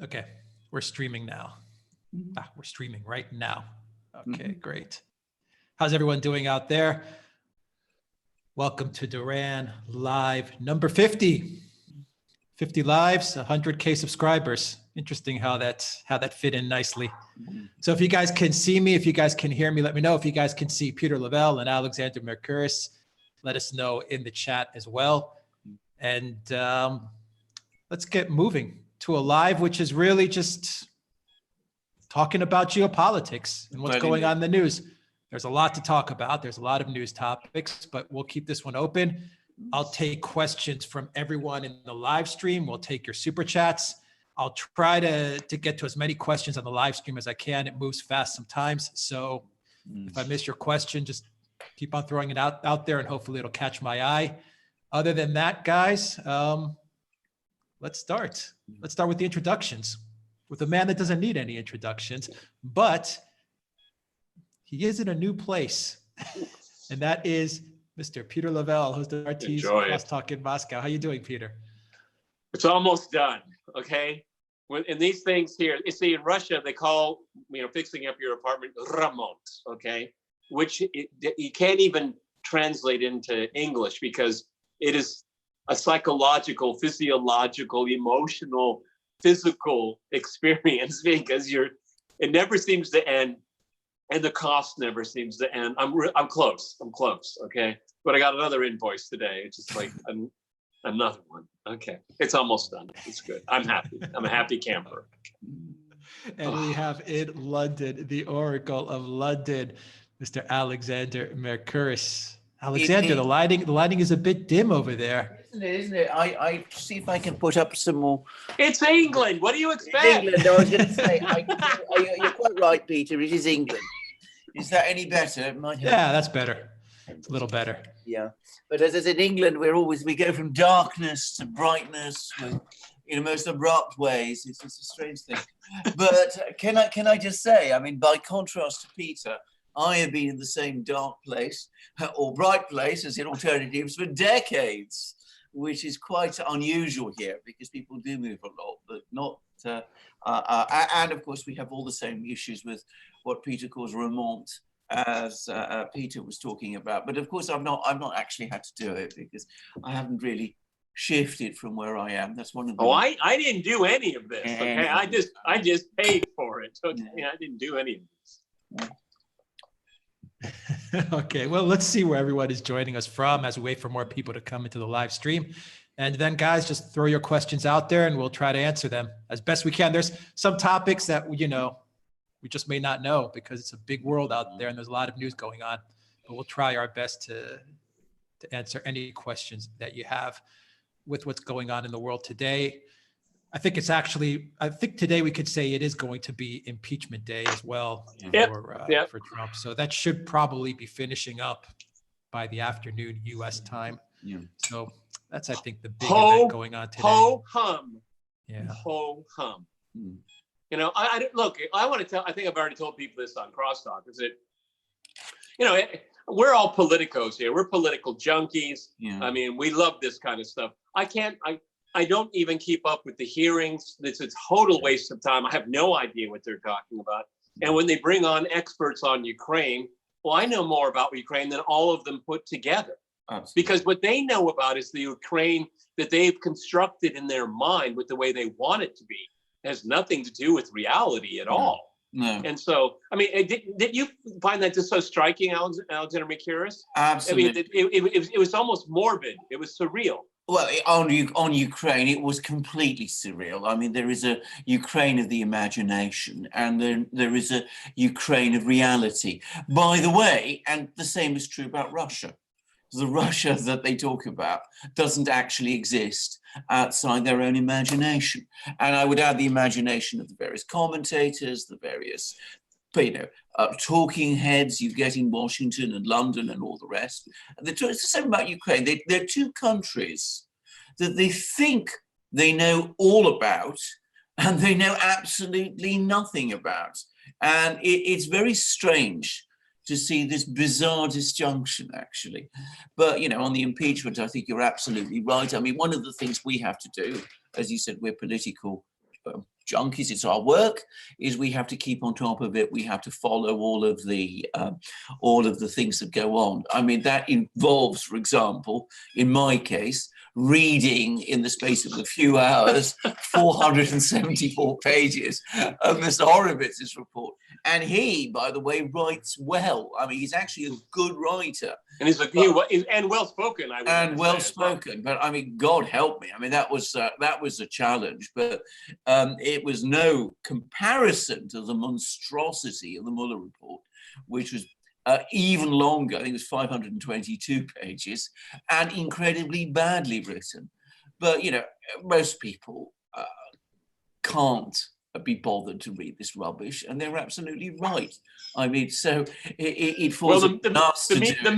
Okay, we're streaming now. We're streaming right now. Okay, great. How's everyone doing out there? Welcome to Duran Live number 50. 50 lives, 100K subscribers. Interesting how that fit in nicely. So if you guys can see me, if you guys can hear me, let me know. If you guys can see Peter Lavelle and Alexander Mercouris, let us know in the chat as well. And let's get moving to a live, which is really just talking about geopolitics and what's going on in the news. There's a lot to talk about. There's a lot of news topics, but we'll keep this one open. I'll take questions from everyone in the live stream. We'll take your super chats. I'll try to get to as many questions on the live stream as I can. It moves fast sometimes. So if I miss your question, just keep on throwing it out there and hopefully it'll catch my eye. Other than that, guys, let's start. Let's start with the introductions with a man that doesn't need any introductions, but he is in a new place. And that is Mr. Peter Lavelle, host of RT's Crosstalk in Moscow. How you doing, Peter? It's almost done, okay? In these things here, you see, in Russia, they call, fixing up your apartment remont, okay? Which you can't even translate into English because it is a psychological, physiological, emotional, physical experience because it never seems to end. And the cost never seems to end. I'm close, okay? But I got another invoice today. It's just like another one. Okay, it's almost done. It's good. I'm happy. I'm a happy camper. And we have in London, the Oracle of London, Mr. Alexander Mercouris. Alexander, the lighting is a bit dim over there. Isn't it? I see if I can put up some more. It's England. What do you expect? England. I was going to say, you're quite right, Peter. It is England. Is that any better? Yeah, that's better. It's a little better. Yeah, but as I said, England, we go from darkness to brightness, in most abrupt ways. It's a strange thing. But can I just say, I mean, by contrast to Peter, I have been in the same dark place or bright place as in alternatives for decades, which is quite unusual here because people do move a lot, but not. And of course, we have all the same issues with what Peter calls remont, as Peter was talking about. But of course, I've not actually had to do it because I haven't really shifted from where I am. That's one of the. Oh, I didn't do any of this. Okay, I just paid for it. Okay, I didn't do any of this. Okay, well, let's see where everyone is joining us from as we wait for more people to come into the live stream. And then, guys, just throw your questions out there and we'll try to answer them as best we can. There's some topics that, we just may not know because it's a big world out there and there's a lot of news going on. But we'll try our best to answer any questions that you have with what's going on in the world today. I think today we could say it is going to be impeachment day as well for Trump. So that should probably be finishing up by the afternoon U.S. time. Yeah. So that's, I think, the big event going on today. Ho hum. Yeah. Ho hum. I look. I want to tell. I think I've already told people this on Crosstalk. Is that, we're all politicos here. We're political junkies. Yeah. I mean, we love this kind of stuff. I don't even keep up with the hearings. It's a total waste of time. I have no idea what they're talking about. And when they bring on experts on Ukraine, well, I know more about Ukraine than all of them put together. Absolutely. Because what they know about is the Ukraine that they've constructed in their mind with the way they want it to be. It has nothing to do with reality at all. No. And so, I mean, did you find that just so striking, Alexander Mercouris? Absolutely. I mean, it was almost morbid. It was surreal. Well, on Ukraine, it was completely surreal. I mean, there is a Ukraine of the imagination and then there is a Ukraine of reality. By the way, and the same is true about Russia. The Russia that they talk about doesn't actually exist outside their own imagination. And I would add the imagination of the various commentators, the various, talking heads you get in Washington and London and all the rest. It's the same about Ukraine. They're two countries that they think they know all about and they know absolutely nothing about. And it's very strange to see this bizarre disjunction, actually. But, on the impeachment, I think you're absolutely right. I mean, one of the things we have to do, as you said, we're political junkies, it's our work, is we have to keep on top of it. We have to follow all of the things that go on. I mean, that involves, for example, in my case, reading in the space of a few hours 474 pages of Mr. Horowitz's report. And he, by the way, writes well. I mean, he's actually a good writer. And he's and well-spoken, I would and well-spoken. Well. But I mean, God help me. I mean, that was a challenge, but it was no comparison to the monstrosity of the Mueller report, which was even longer. I think it was 522 pages and incredibly badly written. But, you know, most people can't be bothered to read this rubbish, and they're absolutely right. I mean, so it falls the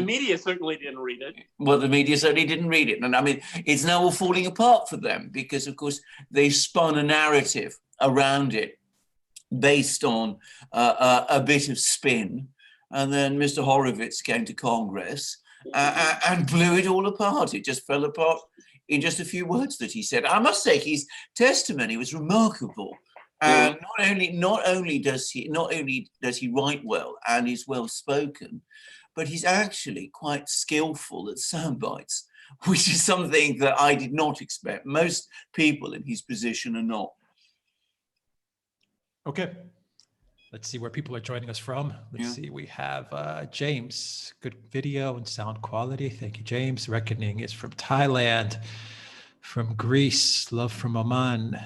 media certainly didn't read it. Well, the media certainly didn't read it. And I mean, it's now all falling apart for them because, of course, they spun a narrative around it based on a bit of spin. And then Mr. Horowitz came to Congress and blew it all apart. It just fell apart in just a few words that he said. I must say, his testimony was remarkable. And not only does he write well and is well spoken, but he's actually quite skillful at sound bites, which is something that I did not expect. Most people in his position are not. Okay. Let's see where people are joining us from. Let's see. We have James. Good video and sound quality. Thank you, James. Reckoning is from Thailand, from Greece. Love from Oman.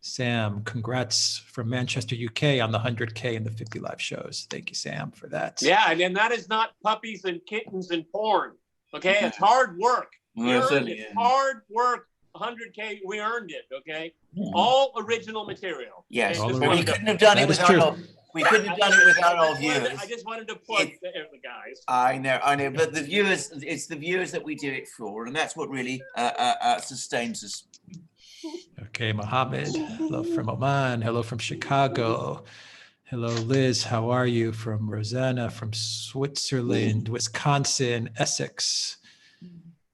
Sam, congrats from Manchester, UK on the 100K and the 50 live shows. Thank you, Sam, for that. Yeah, and that is not puppies and kittens and porn. Okay, it's hard work. Hard work. 100K, we earned it. Okay, all original material. Yes, okay? we couldn't have done it without. We couldn't have done it without our viewers. I just wanted to plug the guys. I know, but the viewers, it's the viewers that we do it for, and that's what really sustains us. Okay, Mohammed, hello from Oman, hello from Chicago. Hello, Liz, how are you? From Rosanna, from Switzerland, Wisconsin, Essex,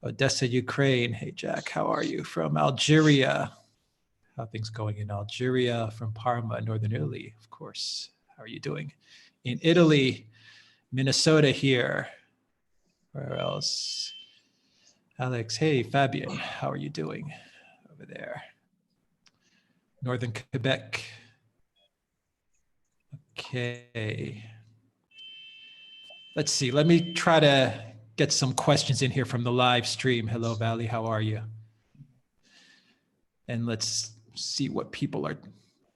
Odessa, Ukraine. Hey, Jack, how are you? From Algeria. How are things going in Algeria? From Parma, Northern Italy, of course. How are you doing? In Italy, Minnesota here. Where else? Alex, hey, Fabian, how are you doing over there? Northern Quebec. Okay. Let's see. Let me try to get some questions in here from the live stream. Hello, Valley. How are you? And let's see what people are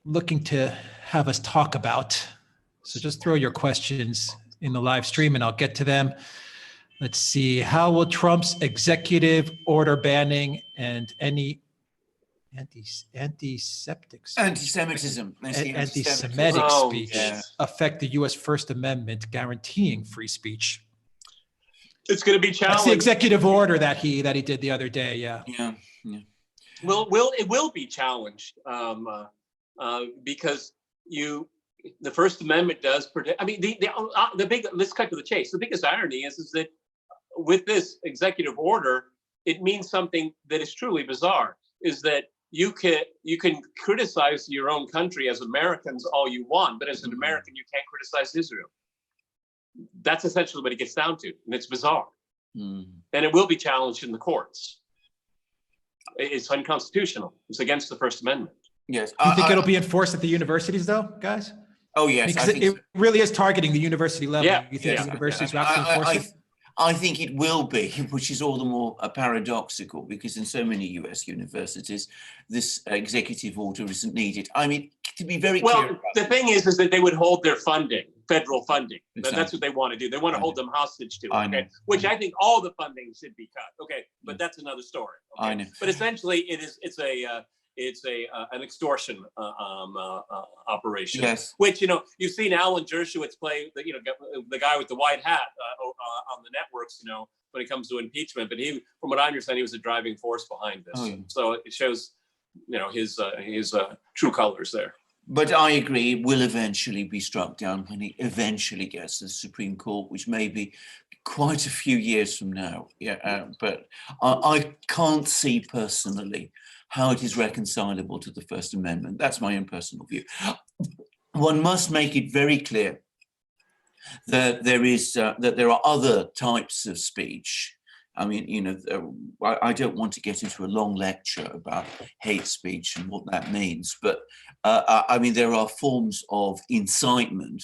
looking to have us talk about. So just throw your questions in the live stream and I'll get to them. Let's see. How will Trump's executive order banning and any anti-Semitic speech affect the U.S. First Amendment guaranteeing free speech? It's going to be challenged. That's the executive order that he did the other day. Yeah. It will be challenged because the First Amendment does protect. I mean, let's cut to the chase. The biggest irony is that with this executive order, it means something that is truly bizarre. Is that you can criticize your own country as Americans all you want, but as an American, you can't criticize Israel. That's essentially what it gets down to, and it's bizarre. And it will be challenged in the courts. It's unconstitutional. It's against the First Amendment. Yes. Do you think it'll be enforced at the universities, though, guys? Oh, yes. Because it really is targeting the university level. Yeah. You think the universities will actually enforce it? I think it will be, which is all the more paradoxical because in so many US universities, this executive order isn't needed. I mean, to be very clear. Well, the thing is that they would hold their funding, federal funding. Exactly. That's what they want to do. They want to hold them hostage to it, okay? Which I think all the funding should be cut, okay? But that's another story. Okay? I know. But essentially, it's an extortion operation. Yes. Which you've seen Alan Dershowitz play the guy with the white hat on the networks. When it comes to impeachment, but he, from what I understand, he was a driving force behind this. So it shows his true colors there. But I agree, it will eventually be struck down when it eventually gets to the Supreme Court, which may be quite a few years from now. But I can't see personally how it is reconcilable to the First Amendment. That's my own personal view. One must make it very clear that there are other types of speech. I mean, you know, I don't want to get into a long lecture about hate speech and what that means, but I mean, there are forms of incitement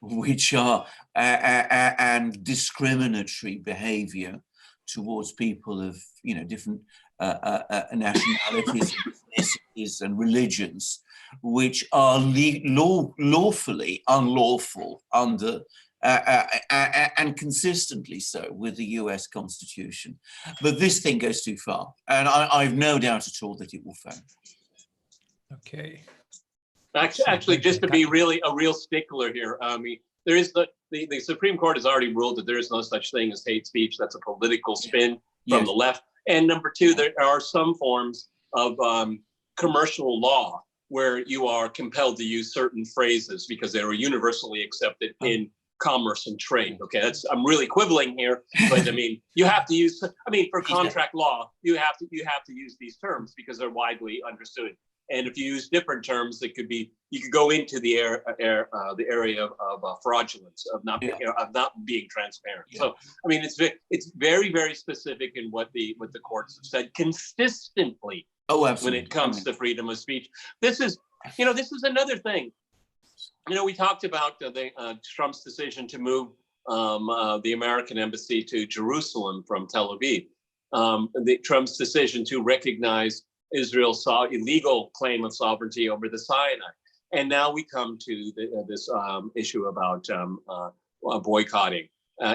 which are and discriminatory behavior towards people of, you know, different nationalities, ethnicities, and religions, which are lawfully unlawful under and consistently so with the US Constitution. But this thing goes too far, and I've no doubt at all that it will fail. Okay. Actually, just to be really a real stickler here, there is the Supreme Court has already ruled that there is no such thing as hate speech. That's a political spin from the left. And number two, there are some forms of commercial law where you are compelled to use certain phrases because they are universally accepted in commerce and trade. Okay, I'm really quibbling here, but I mean, you have to use. I mean, for contract law, you have to use these terms because they're widely understood. And if you use different terms, it could be you could go into the area of fraudulence, of not being transparent. So I mean, it's very, very specific in what the courts have said consistently. Oh, absolutely. When it comes to freedom of speech, this is another thing. You know, we talked about Trump's decision to move the American embassy to Jerusalem from Tel Aviv. Trump's decision to recognize Israel's illegal claim of sovereignty over the Sinai. And now we come to this issue about boycotting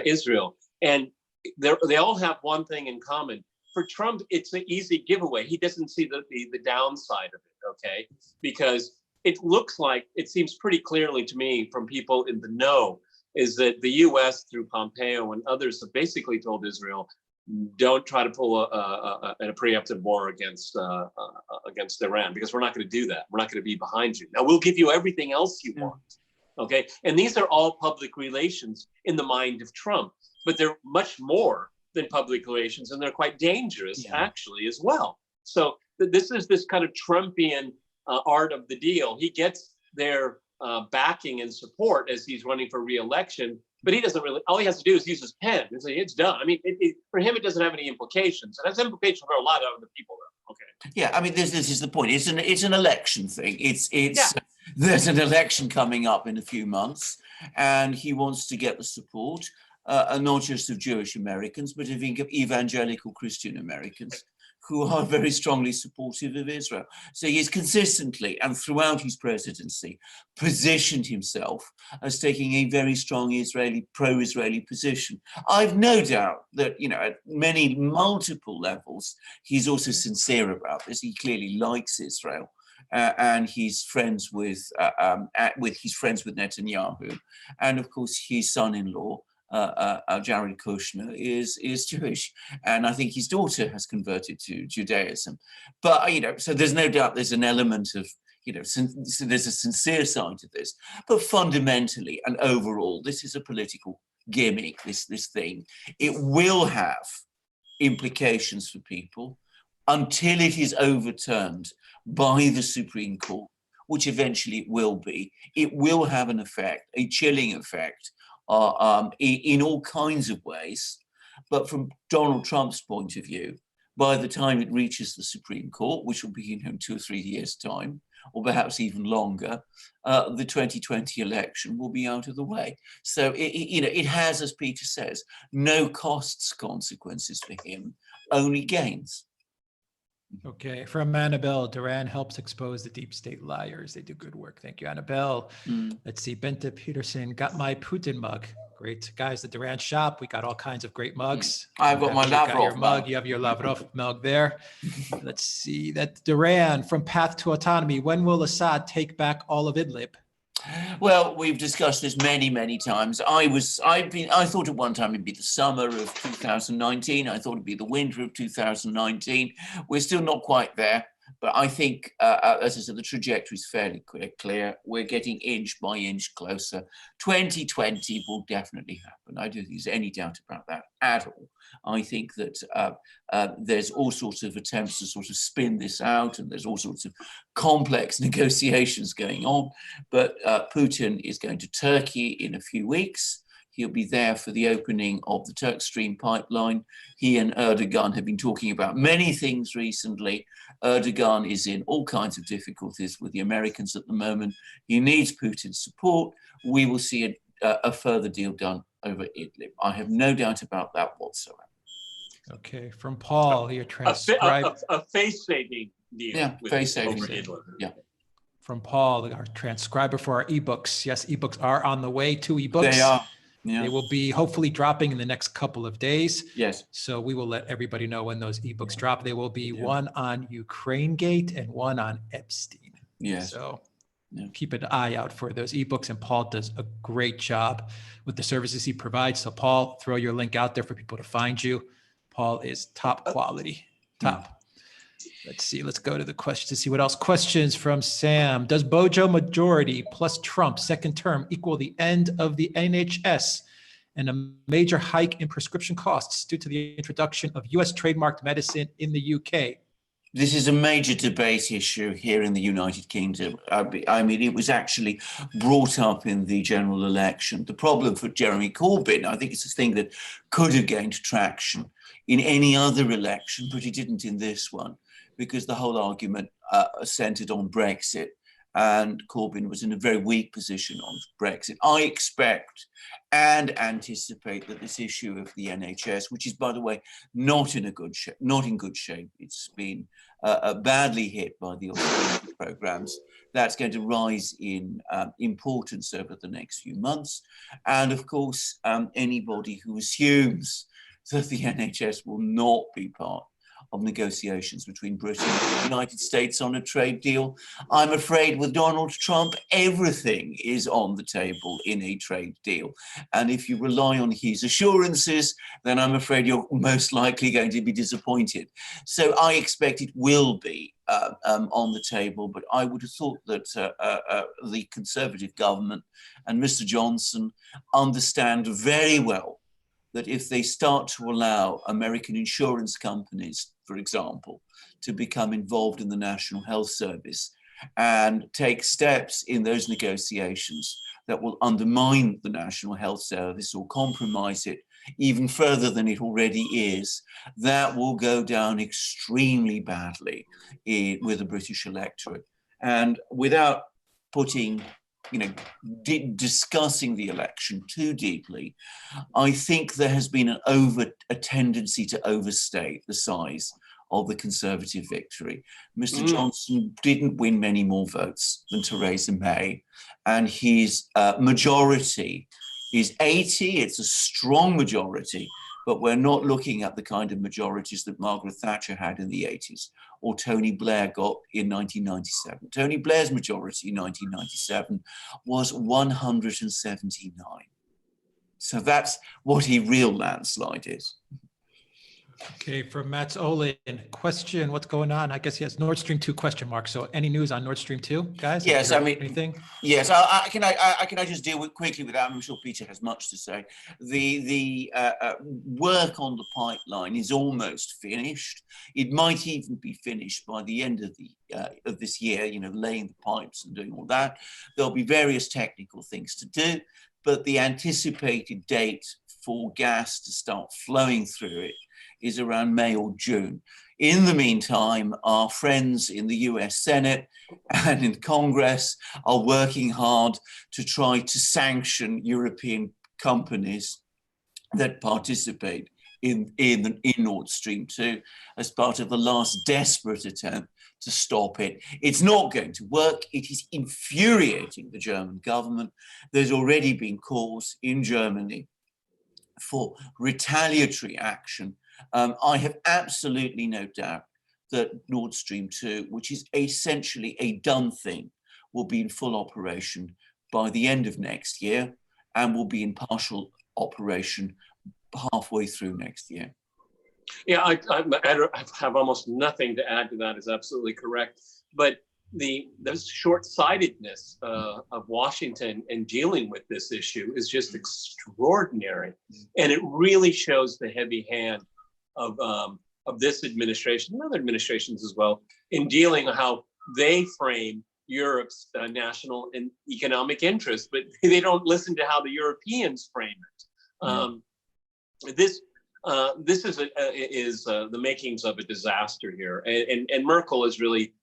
Israel. And they all have one thing in common. For Trump, it's an easy giveaway. He doesn't see the downside of it, okay? Because it seems pretty clearly to me from people in the know is that the US through Pompeo and others have basically told Israel, don't try to pull a preemptive war against Iran, because we're not going to do that. We're not going to be behind you. Now we'll give you everything else you want. Okay. And these are all public relations in the mind of Trump, but they're much more than public relations, and they're quite dangerous actually as well. So this is this kind of Trumpian art of the deal. He gets their backing and support as he's running for re-election, but he doesn't really, all he has to do is use his pen and say, it's done. I mean, for him, it doesn't have any implications. It has implications for a lot of other people, though. Okay. Yeah, I mean, this is the point. It's an election thing. There's an election coming up in a few months, and he wants to get the support, not just of Jewish Americans, but of evangelical Christian Americans who are very strongly supportive of Israel. So he's consistently and throughout his presidency positioned himself as taking a very strong pro-Israeli position. I've no doubt that, you know, at multiple levels, he's also sincere about this. He clearly likes Israel. And he's friends with Netanyahu, and of course his son-in-law Jared Kushner is Jewish, and I think his daughter has converted to Judaism. But you know, so there's no doubt there's an element of, you know, so there's a sincere side to this. But fundamentally and overall, this is a political gimmick. This thing, it will have implications for people until it is overturned by the Supreme Court, which eventually it will be. It will have an effect, a chilling effect, in all kinds of ways. But from Donald Trump's point of view, by the time it reaches the Supreme Court, which will be in 2 or 3 years' time, or perhaps even longer, the 2020 election will be out of the way. So it has, as Peter says, no consequences for him, only gains. Okay, from Annabelle, Duran helps expose the deep state liars. They do good work. Thank you, Annabelle. Let's see, Bente Peterson, got my Putin mug. Great. Guys, the Duran shop, we got all kinds of great mugs. I've got my Lavrov mug. You have your Lavrov mug there. Let's see, that Duran from Path to Autonomy. When will Assad take back all of Idlib? Well, we've discussed this many, many times. I thought at one time it'd be the summer of 2019. I thought it'd be the winter of 2019. We're still not quite there. But I think, as I said, the trajectory is fairly clear. We're getting inch by inch closer. 2020 will definitely happen. I don't think there's any doubt about that at all. I think that there's all sorts of attempts to sort of spin this out, and there's all sorts of complex negotiations going on. But Putin is going to Turkey in a few weeks. He'll be there for the opening of the Turk Stream pipeline. He and Erdogan have been talking about many things recently. Erdogan is in all kinds of difficulties with the Americans at the moment. He needs Putin's support. We will see a further deal done over Idlib. I have no doubt about that whatsoever. Okay, from Paul, your transcriber. A face-saving deal. Yeah, face-saving deal. Yeah. From Paul, our transcriber for our ebooks. Yes, ebooks are on the way. 2 ebooks. They are. Yeah. They will be hopefully dropping in the next couple of days. Yes. So we will let everybody know when those ebooks drop. There will be one on Ukraine Gate and one on Epstein. Yes. So keep an eye out for those ebooks. And Paul does a great job with the services he provides. So Paul, throw your link out there for people to find you. Paul is top quality. Top. Let's see. Let's go to the questions to see what else. Questions from Sam. Does Bojo majority plus Trump second term equal the end of the NHS and a major hike in prescription costs due to the introduction of US trademarked medicine in the UK? This is a major debate issue here in the United Kingdom. I mean, it was actually brought up in the general election. The problem for Jeremy Corbyn, I think it's a thing that could have gained traction in any other election, but it didn't in this one, because the whole argument centered on Brexit, and Corbyn was in a very weak position on Brexit. I expect and anticipate that this issue of the NHS, which is, by the way, not in good shape, it's been badly hit by the austerity programs, that's going to rise in importance over the next few months. And of course, anybody who assumes that the NHS will not be part of negotiations between Britain and the United States on a trade deal, I'm afraid with Donald Trump, everything is on the table in a trade deal. And if you rely on his assurances, then I'm afraid you're most likely going to be disappointed. So I expect it will be on the table, but I would have thought that the Conservative government and Mr. Johnson understand very well that if they start to allow American insurance companies, for example, to become involved in the National Health Service and take steps in those negotiations that will undermine the National Health Service or compromise it even further than it already is, that will go down extremely badly with the British electorate. And without putting discussing the election too deeply, I think there has been a tendency to overstate the size of the Conservative victory. Mr. Johnson didn't win many more votes than Theresa May, and his majority is 80. It's a strong majority, but we're not looking at the kind of majorities that Margaret Thatcher had in the 80s or Tony Blair got in 1997. Tony Blair's majority in 1997 was 179. So that's what a real landslide is. Okay, from Matt's Olin, question, what's going on? I guess he has Nord Stream 2 question mark. So any news on Nord Stream 2, guys? Yes, I mean, anything? Yes, can I just deal quickly with that? I'm sure Peter has much to say. The work on the pipeline is almost finished. It might even be finished by the end of this year, laying the pipes and doing all that. There'll be various technical things to do, but the anticipated date for gas to start flowing through it is around May or June. In the meantime, our friends in the US Senate and in Congress are working hard to try to sanction European companies that participate in Nord Stream 2 as part of the last desperate attempt to stop it. It's not going to work. It is infuriating the German government. There's already been calls in Germany for retaliatory action. I have absolutely no doubt that Nord Stream 2, which is essentially a done thing, will be in full operation by the end of next year and will be in partial operation halfway through next year. Yeah, I have almost nothing to add to that. Is absolutely correct. But the short-sightedness of Washington in dealing with this issue is just extraordinary, and it really shows the heavy hand of this administration and other administrations as well in dealing with how they frame Europe's national and economic interests, but they don't listen to how the Europeans frame it. This is the makings of a disaster here, and Merkel is really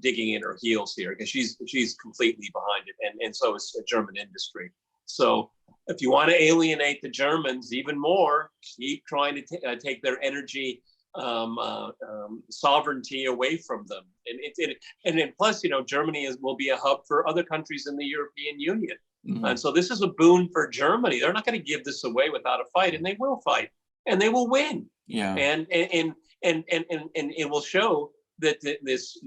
digging in her heels here because she's completely behind it, and so is the German industry. So if you want to alienate the Germans even more, keep trying to take their energy sovereignty away from them, and plus, Germany will be a hub for other countries in the European Union, and so this is a boon for Germany. They're not going to give this away without a fight, and they will fight, and they will win. Yeah, and it will show that this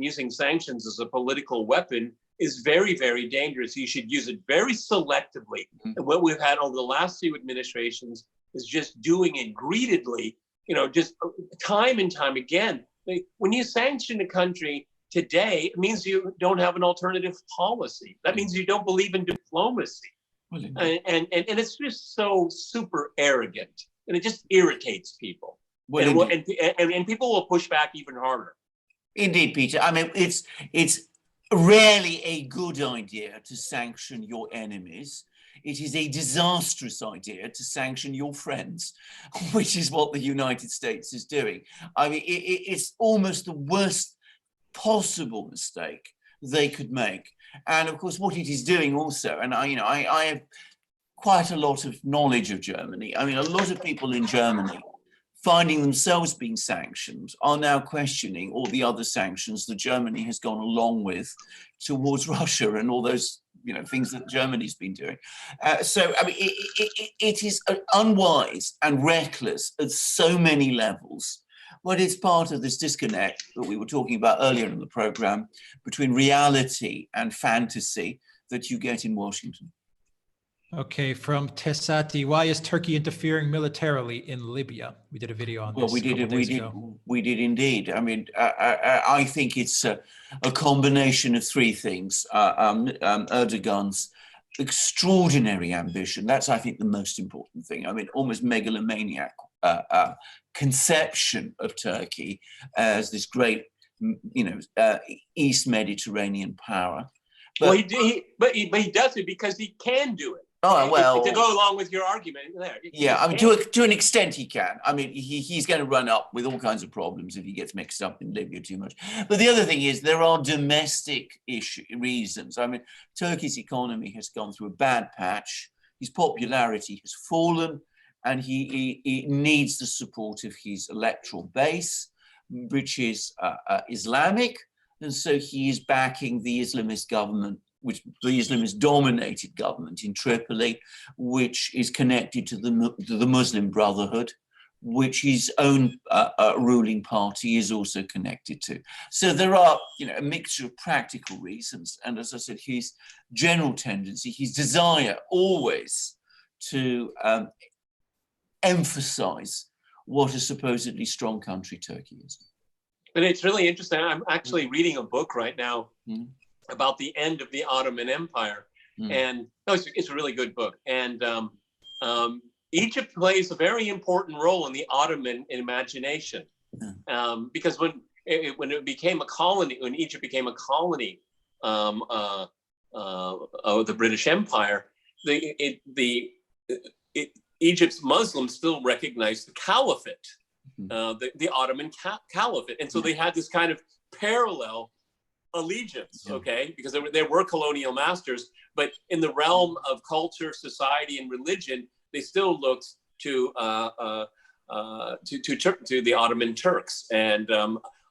using sanctions as a political weapon is very, very dangerous. You should use it very selectively. And what we've had over the last two administrations is just doing it greedily, just time and time again. When you sanction a country today, it means you don't have an alternative policy. That means you don't believe in diplomacy. And it's just so super arrogant, and it just irritates people. And people will push back even harder. Indeed, Peter. I mean, it's rarely a good idea to sanction your enemies. It is a disastrous idea to sanction your friends, which is what the United States is doing. I mean, it's almost the worst possible mistake they could make. And of course, what it is doing also, and I have quite a lot of knowledge of Germany. I mean, a lot of people in Germany, finding themselves being sanctioned, are now questioning all the other sanctions that Germany has gone along with towards Russia and all those things that Germany's been doing. So, I mean, it is unwise and reckless at so many levels, but it's part of this disconnect that we were talking about earlier in the program between reality and fantasy that you get in Washington. Okay, from Tessati, why is Turkey interfering militarily in Libya? We did a video on this. Well, we did indeed. I mean, I think it's a combination of three things. Erdogan's extraordinary ambition. That's, I think, the most important thing. I mean, almost megalomaniac conception of Turkey as this great, East Mediterranean power. But he does it because he can do it. Oh, well, to go along with your argument there. Yeah, I mean, to an extent he can. I mean, he's going to run up with all kinds of problems if he gets mixed up in Libya too much. But the other thing is there are domestic reasons. I mean, Turkey's economy has gone through a bad patch. His popularity has fallen, and he needs the support of his electoral base, which is Islamic. And so he is backing the Islamist government, which the Islamist-dominated government in Tripoli, which is connected to the Muslim Brotherhood, which his own ruling party is also connected to. So there are, a mixture of practical reasons, and as I said, his general tendency, his desire always to emphasize what a supposedly strong country Turkey is. But it's really interesting. I'm actually reading a book right now about the end of the Ottoman Empire. And it's a really good book. And Egypt plays a very important role in the Ottoman imagination. Because when it became a colony, when Egypt became a colony of the British Empire, Egypt's Muslims still recognized the caliphate. The Ottoman Caliphate. And so they had this kind of parallel allegiance, okay? Because they were colonial masters, but in the realm of culture, society, and religion, they still looked to the Ottoman Turks. And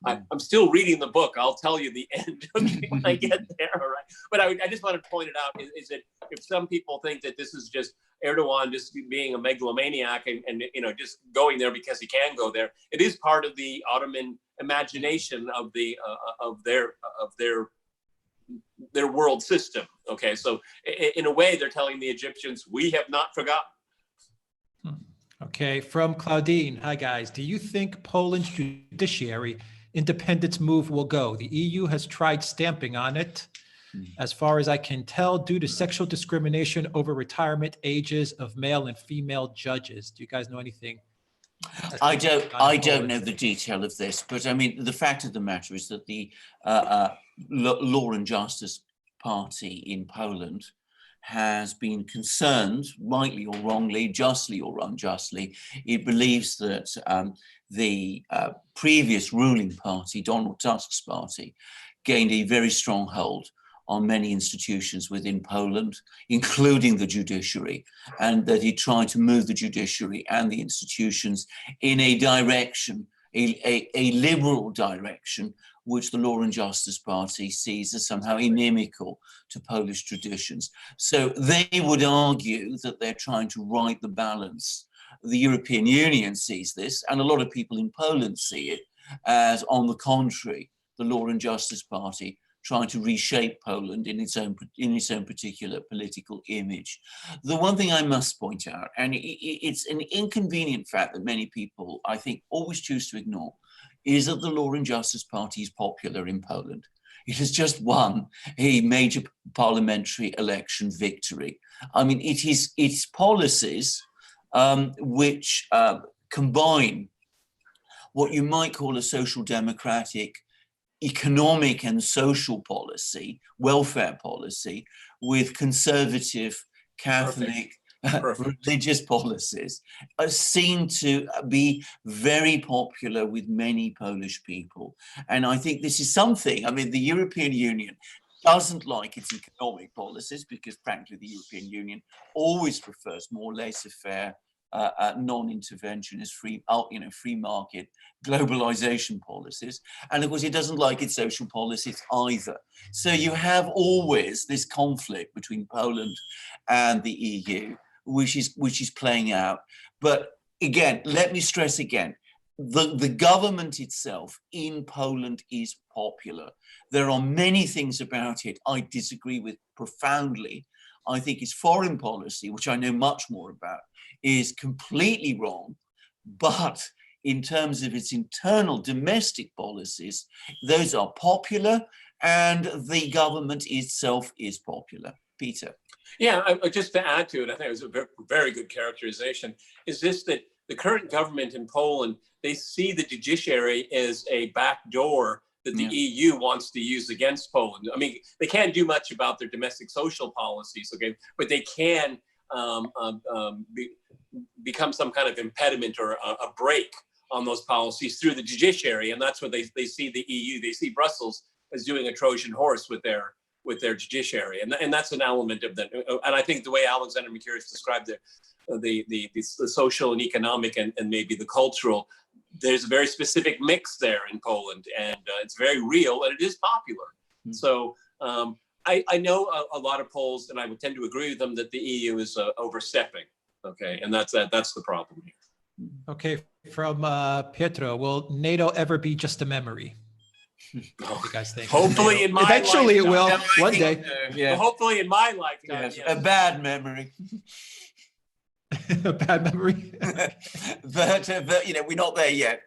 I'm still reading the book. I'll tell you the end when I get there, all right? But I just want to point it out, is that if some people think that this is just Erdogan just being a megalomaniac and just going there because he can go there, it is part of the Ottoman imagination of their world system. Okay, so in a way, they're telling the Egyptians, we have not forgotten. Okay, from Claudine. Hi, guys. Do you think Poland's judiciary independence move will go? The EU has tried stamping on it, as far as I can tell, due to sexual discrimination over retirement ages of male and female judges. Do you guys know anything? I don't know the detail of this, but I mean, the fact of the matter is that the Law and Justice Party in Poland has been concerned, rightly or wrongly, justly or unjustly. It believes that the previous ruling party, Donald Tusk's party, gained a very strong hold on many institutions within Poland, including the judiciary, and that he tried to move the judiciary and the institutions in a direction, a liberal direction, which the Law and Justice Party sees as somehow inimical to Polish traditions. So they would argue that they're trying to right the balance. The European Union sees this, and a lot of people in Poland see it as, on the contrary, the Law and Justice Party trying to reshape Poland in its own particular political image. The one thing I must point out, and it's an inconvenient fact that many people, I think, always choose to ignore, is that the Law and Justice Party is popular in Poland. It has just won a major parliamentary election victory. I mean, it is its policies which combine what you might call a social democratic economic and social policy, welfare policy, with conservative Catholic religious policies, seem to be very popular with many Polish people. And I think this is something, I mean, the European Union doesn't like its economic policies because, frankly, the European Union always prefers more laissez-faire, non-interventionist, free market, globalization policies. And of course, it doesn't like its social policies either. So you have always this conflict between Poland and the EU, which is playing out. But again, let me stress again, the government itself in Poland is popular. There are many things about it I disagree with profoundly. I think its foreign policy, which I know much more about, is completely wrong. But in terms of its internal domestic policies, those are popular, and the government itself is popular. Peter. Yeah, just to add to it, I think it was a very good characterization, is this that the current government in Poland, they see the judiciary as a backdoor that the EU wants to use against Poland. I mean, they can't do much about their domestic social policies, okay, but they can become some kind of impediment or a break on those policies through the judiciary, and that's what they see the EU. They see Brussels as doing a Trojan horse with their judiciary, and that's an element of that. And I think the way Alexander Mercurius described the social and economic and maybe the cultural, there's a very specific mix there in Poland, and it's very real, and it is popular. Mm-hmm. So I know a lot of Poles, and I would tend to agree with them, that the EU is overstepping. Okay, and that's the problem here. Okay, from Pietro, will NATO ever be just a memory? What do you guys think? Hopefully in my eventually lifetime. it will, Yeah, one day. Well, hopefully in my lifetime. Yes. A bad memory. A bad memory. but we're not there yet.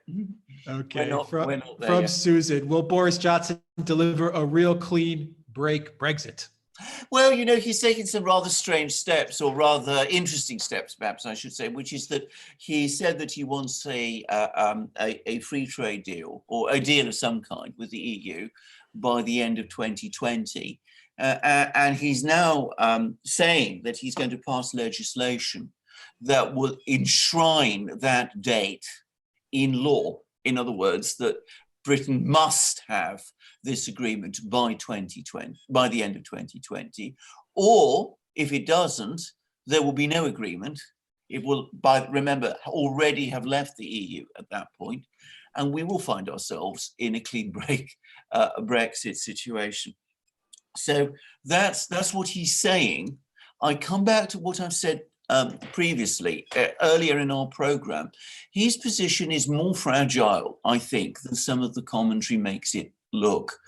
Okay, we're not there from yet. Susan, will Boris Johnson deliver a real clean break Brexit? Well, he's taken some rather strange steps, or rather interesting steps, perhaps I should say, which is that he said that he wants a free trade deal, or a deal of some kind with the EU by the end of 2020. And he's now saying that he's going to pass legislation that will enshrine that date in law. In other words, that Britain must have this agreement by 2020, by the end of 2020, or if it doesn't, there will be no agreement. It will, remember, already have left the EU at that point, and we will find ourselves in a clean break Brexit situation. So that's what he's saying. I come back to what I've said previously, earlier in our program. His position is more fragile, I think, than some of the commentary makes it look.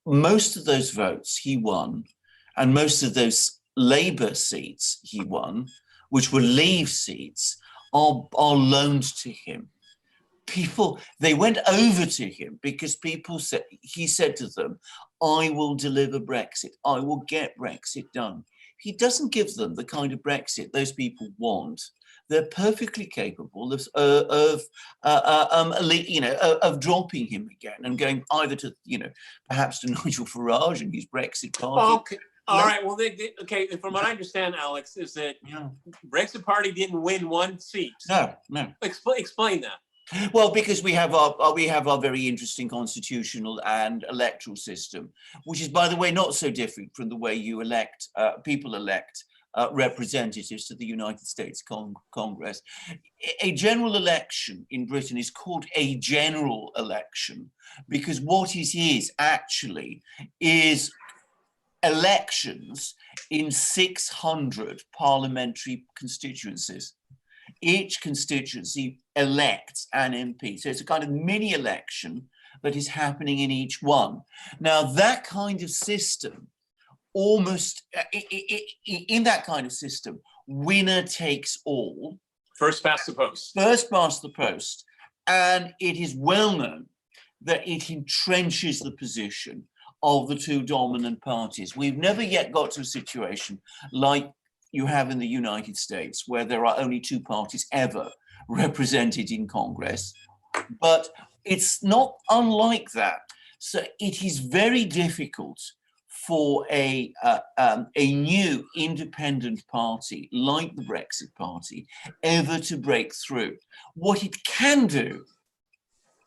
Most of those votes he won, and most of those Labour seats he won, which were Leave seats, are loaned to him. People, they went over to him because people said, he said to them, I will deliver Brexit. I will get Brexit done. He doesn't give them the kind of Brexit those people want. They're perfectly capable of dropping him again and going either to, perhaps to Nigel Farage and his Brexit party. Okay. All right. Well, okay. From what I understand, Alex, is that Brexit Party didn't win one seat. No. Explain that. Well, because we have our very interesting constitutional and electoral system, which is, by the way, not so different from the way you elect people elect representatives to the United States Congress. A general election in Britain is called a general election because what it is actually is elections in 600 parliamentary constituencies. Each constituency elects an MP. So it's a kind of mini election that is happening in each one. Now, that kind of system, almost in that kind of system, winner takes all. First past the post. First past the post. And it is well known that it entrenches the position of the two dominant parties. We've never yet got to a situation like you have in the United States, where there are only two parties ever represented in Congress, but it's not unlike that. So it is very difficult for a new independent party like the Brexit Party ever to break through. What it can do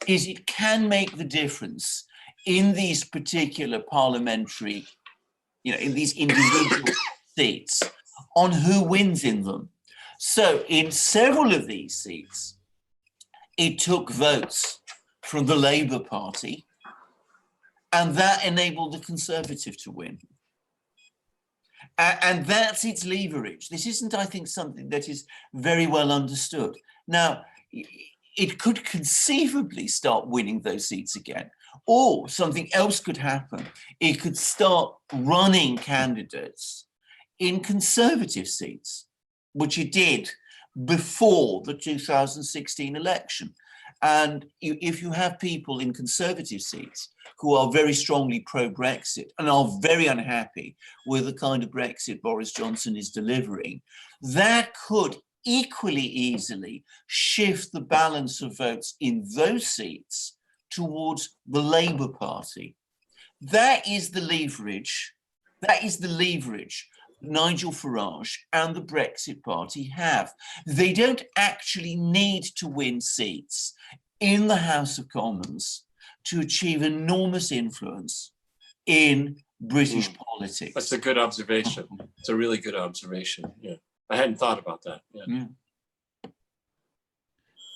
is it can make the difference in these particular parliamentary, in these individual seats, on who wins in them. So in several of these seats, it took votes from the Labour Party, and that enabled the Conservative to win. And that's its leverage. This isn't, I think, something that is very well understood. Now, it could conceivably start winning those seats again, or something else could happen. It could start running candidates in Conservative seats, which it did before the 2016 election. And if you have people in Conservative seats who are very strongly pro-Brexit and are very unhappy with the kind of Brexit Boris Johnson is delivering, that could equally easily shift the balance of votes in those seats towards the Labour Party. That is the leverage. That is the leverage Nigel Farage and the Brexit Party have. They don't actually need to win seats in the House of Commons to achieve enormous influence in British politics. That's a good observation. It's a really good observation. Yeah, I hadn't thought about that. Yeah.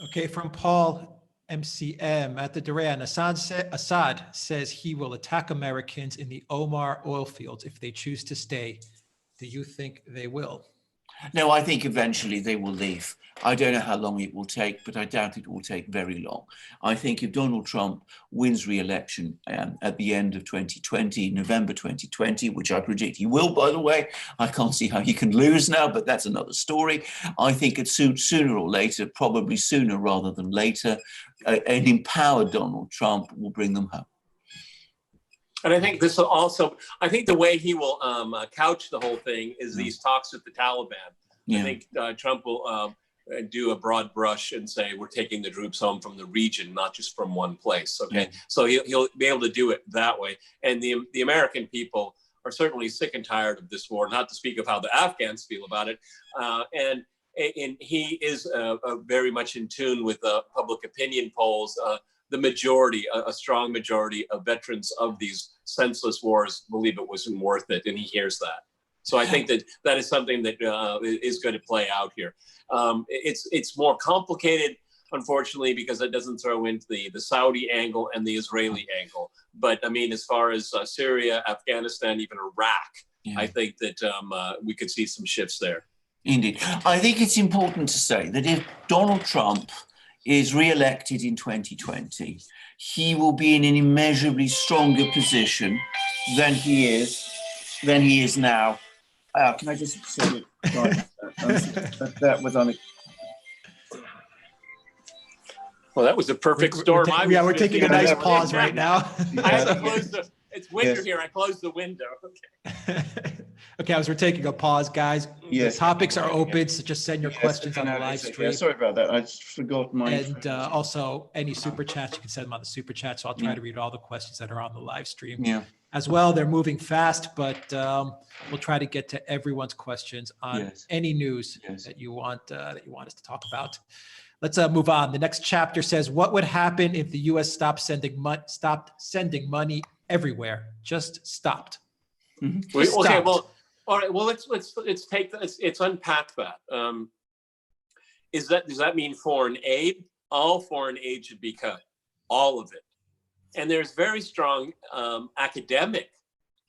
Okay, from Paul MCM at the Duran, Assad says he will attack Americans in the Omar oil fields if they choose to stay. Do you think they will? No, I think eventually they will leave. I don't know how long it will take, but I doubt it will take very long. I think if Donald Trump wins re-election at the end of 2020, November 2020, which I predict he will, by the way, I can't see how he can lose now, but that's another story. I think it's sooner or later, probably sooner rather than later, an empowered Donald Trump will bring them home. And I think this will also, I think the way he will couch the whole thing is these talks with the Taliban. I think Trump will do a broad brush and say, we're taking the troops home from the region, not just from one place. Okay. So he'll be able to do it that way. And the American people are certainly sick and tired of this war, not to speak of how the Afghans feel about it. And he is very much in tune with public opinion polls. The majority, a strong majority of veterans of these senseless wars believe it wasn't worth it, and he hears that. So I think that is something that is going to play out here. It's more complicated, unfortunately, because it doesn't throw into the Saudi angle and the Israeli angle. But I mean, as far as Syria, Afghanistan, even Iraq, I think that we could see some shifts there. Indeed. I think it's important to say that if Donald Trump is re-elected in 2020, he will be in an immeasurably stronger position than he is now. Can I just say that was on it? Well, that was a perfect storm. We're taking a nice pause right now. I had to close it's winter here. I closed the window. Okay. Okay, as we're taking a pause, guys. The topics are open, so just send your questions on the live stream. Sorry about that. I just forgot my. And also, any super chats, you can send them on the super chat. So I'll try to read all the questions that are on the live stream. Yeah. As well, they're moving fast, but we'll try to get to everyone's questions on any news that you want us to talk about. Let's move on. The next chapter says, what would happen if the U.S. stopped sending money everywhere? Just stopped. Mm-hmm. Okay. Well, all right. Well, let's unpack that. Does that mean foreign aid? All foreign aid should be cut, all of it. And there's very strong academic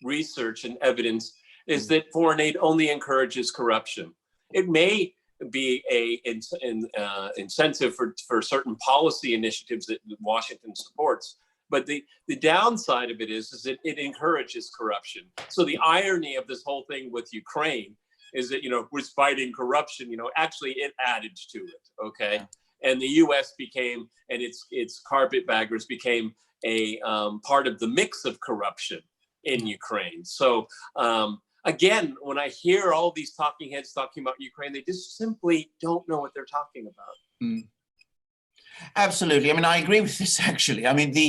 research and evidence is that foreign aid only encourages corruption. It may be an incentive for certain policy initiatives that Washington supports, but the downside of it is that it encourages corruption. So the irony of this whole thing with Ukraine is that, was fighting corruption, actually it added to it, okay? And the U.S. became, and its carpetbaggers became a part of the mix of corruption in Ukraine. So again, when I hear all these talking heads talking about Ukraine, they just simply don't know what they're talking about. Mm. Absolutely. I mean, I agree with this, actually. I mean, the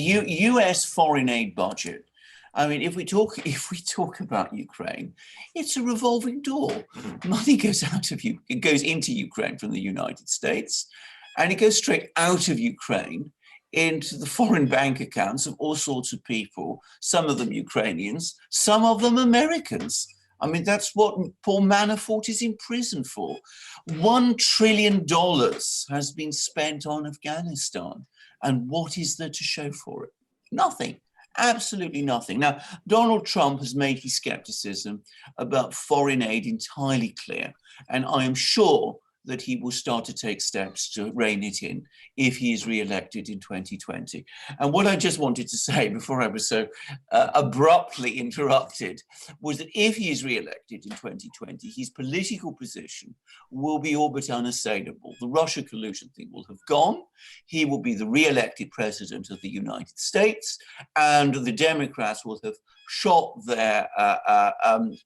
U.S. foreign aid budget, I mean, if we talk about Ukraine, it's a revolving door. Money goes into Ukraine from the United States, and it goes straight out of Ukraine into the foreign bank accounts of all sorts of people, some of them Ukrainians, some of them Americans. I mean, that's what Paul Manafort is in prison for. $1 trillion has been spent on Afghanistan. And what is there to show for it? Nothing. Absolutely nothing. Now, Donald Trump has made his skepticism about foreign aid entirely clear. And I am sure that he will start to take steps to rein it in if he is re-elected in 2020. And what I just wanted to say before I was so abruptly interrupted was that if he is re-elected in 2020, his political position will be all but unassailable. The Russia collusion thing will have gone. He will be the re-elected president of the United States, and the Democrats will have shot their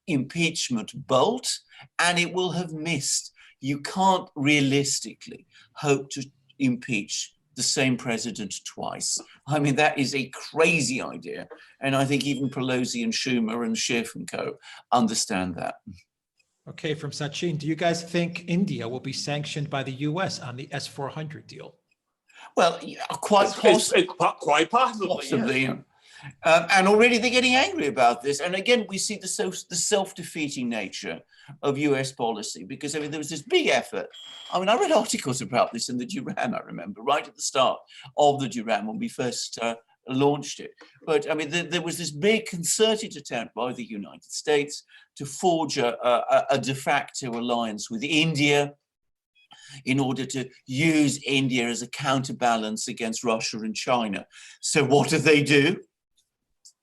impeachment bolt, and it will have missed. You can't realistically hope to impeach the same president twice. I mean, that is a crazy idea. And I think even Pelosi and Schumer and Schiff and co understand that. Okay, from Sachin, do you guys think India will be sanctioned by the US on the S-400 deal? Well, quite possibly. Yes. And already they're getting angry about this. And again, we see the self-defeating nature of US policy, because I mean, there was this big effort. I mean, I read articles about this in the Duran, I remember, right at the start of the Duran when we first launched it. But I mean, there was this big concerted attempt by the United States to forge a de facto alliance with India in order to use India as a counterbalance against Russia and China. So what do?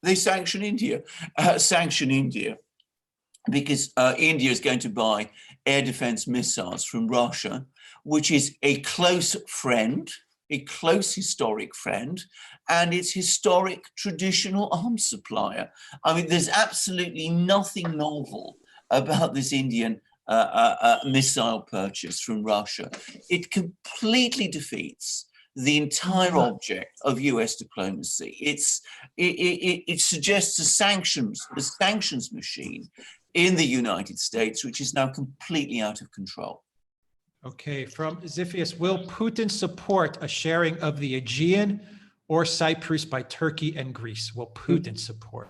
They sanction India. Because India is going to buy air defense missiles from Russia, which is a close friend, a close historic friend, and its historic traditional arms supplier. I mean, there's absolutely nothing novel about this Indian missile purchase from Russia. It completely defeats the entire object of US diplomacy. It suggests a sanctions machine in the United States, which is now completely out of control. Okay, from Ziphius, will Putin support a sharing of the Aegean or Cyprus by Turkey and Greece? Will Putin support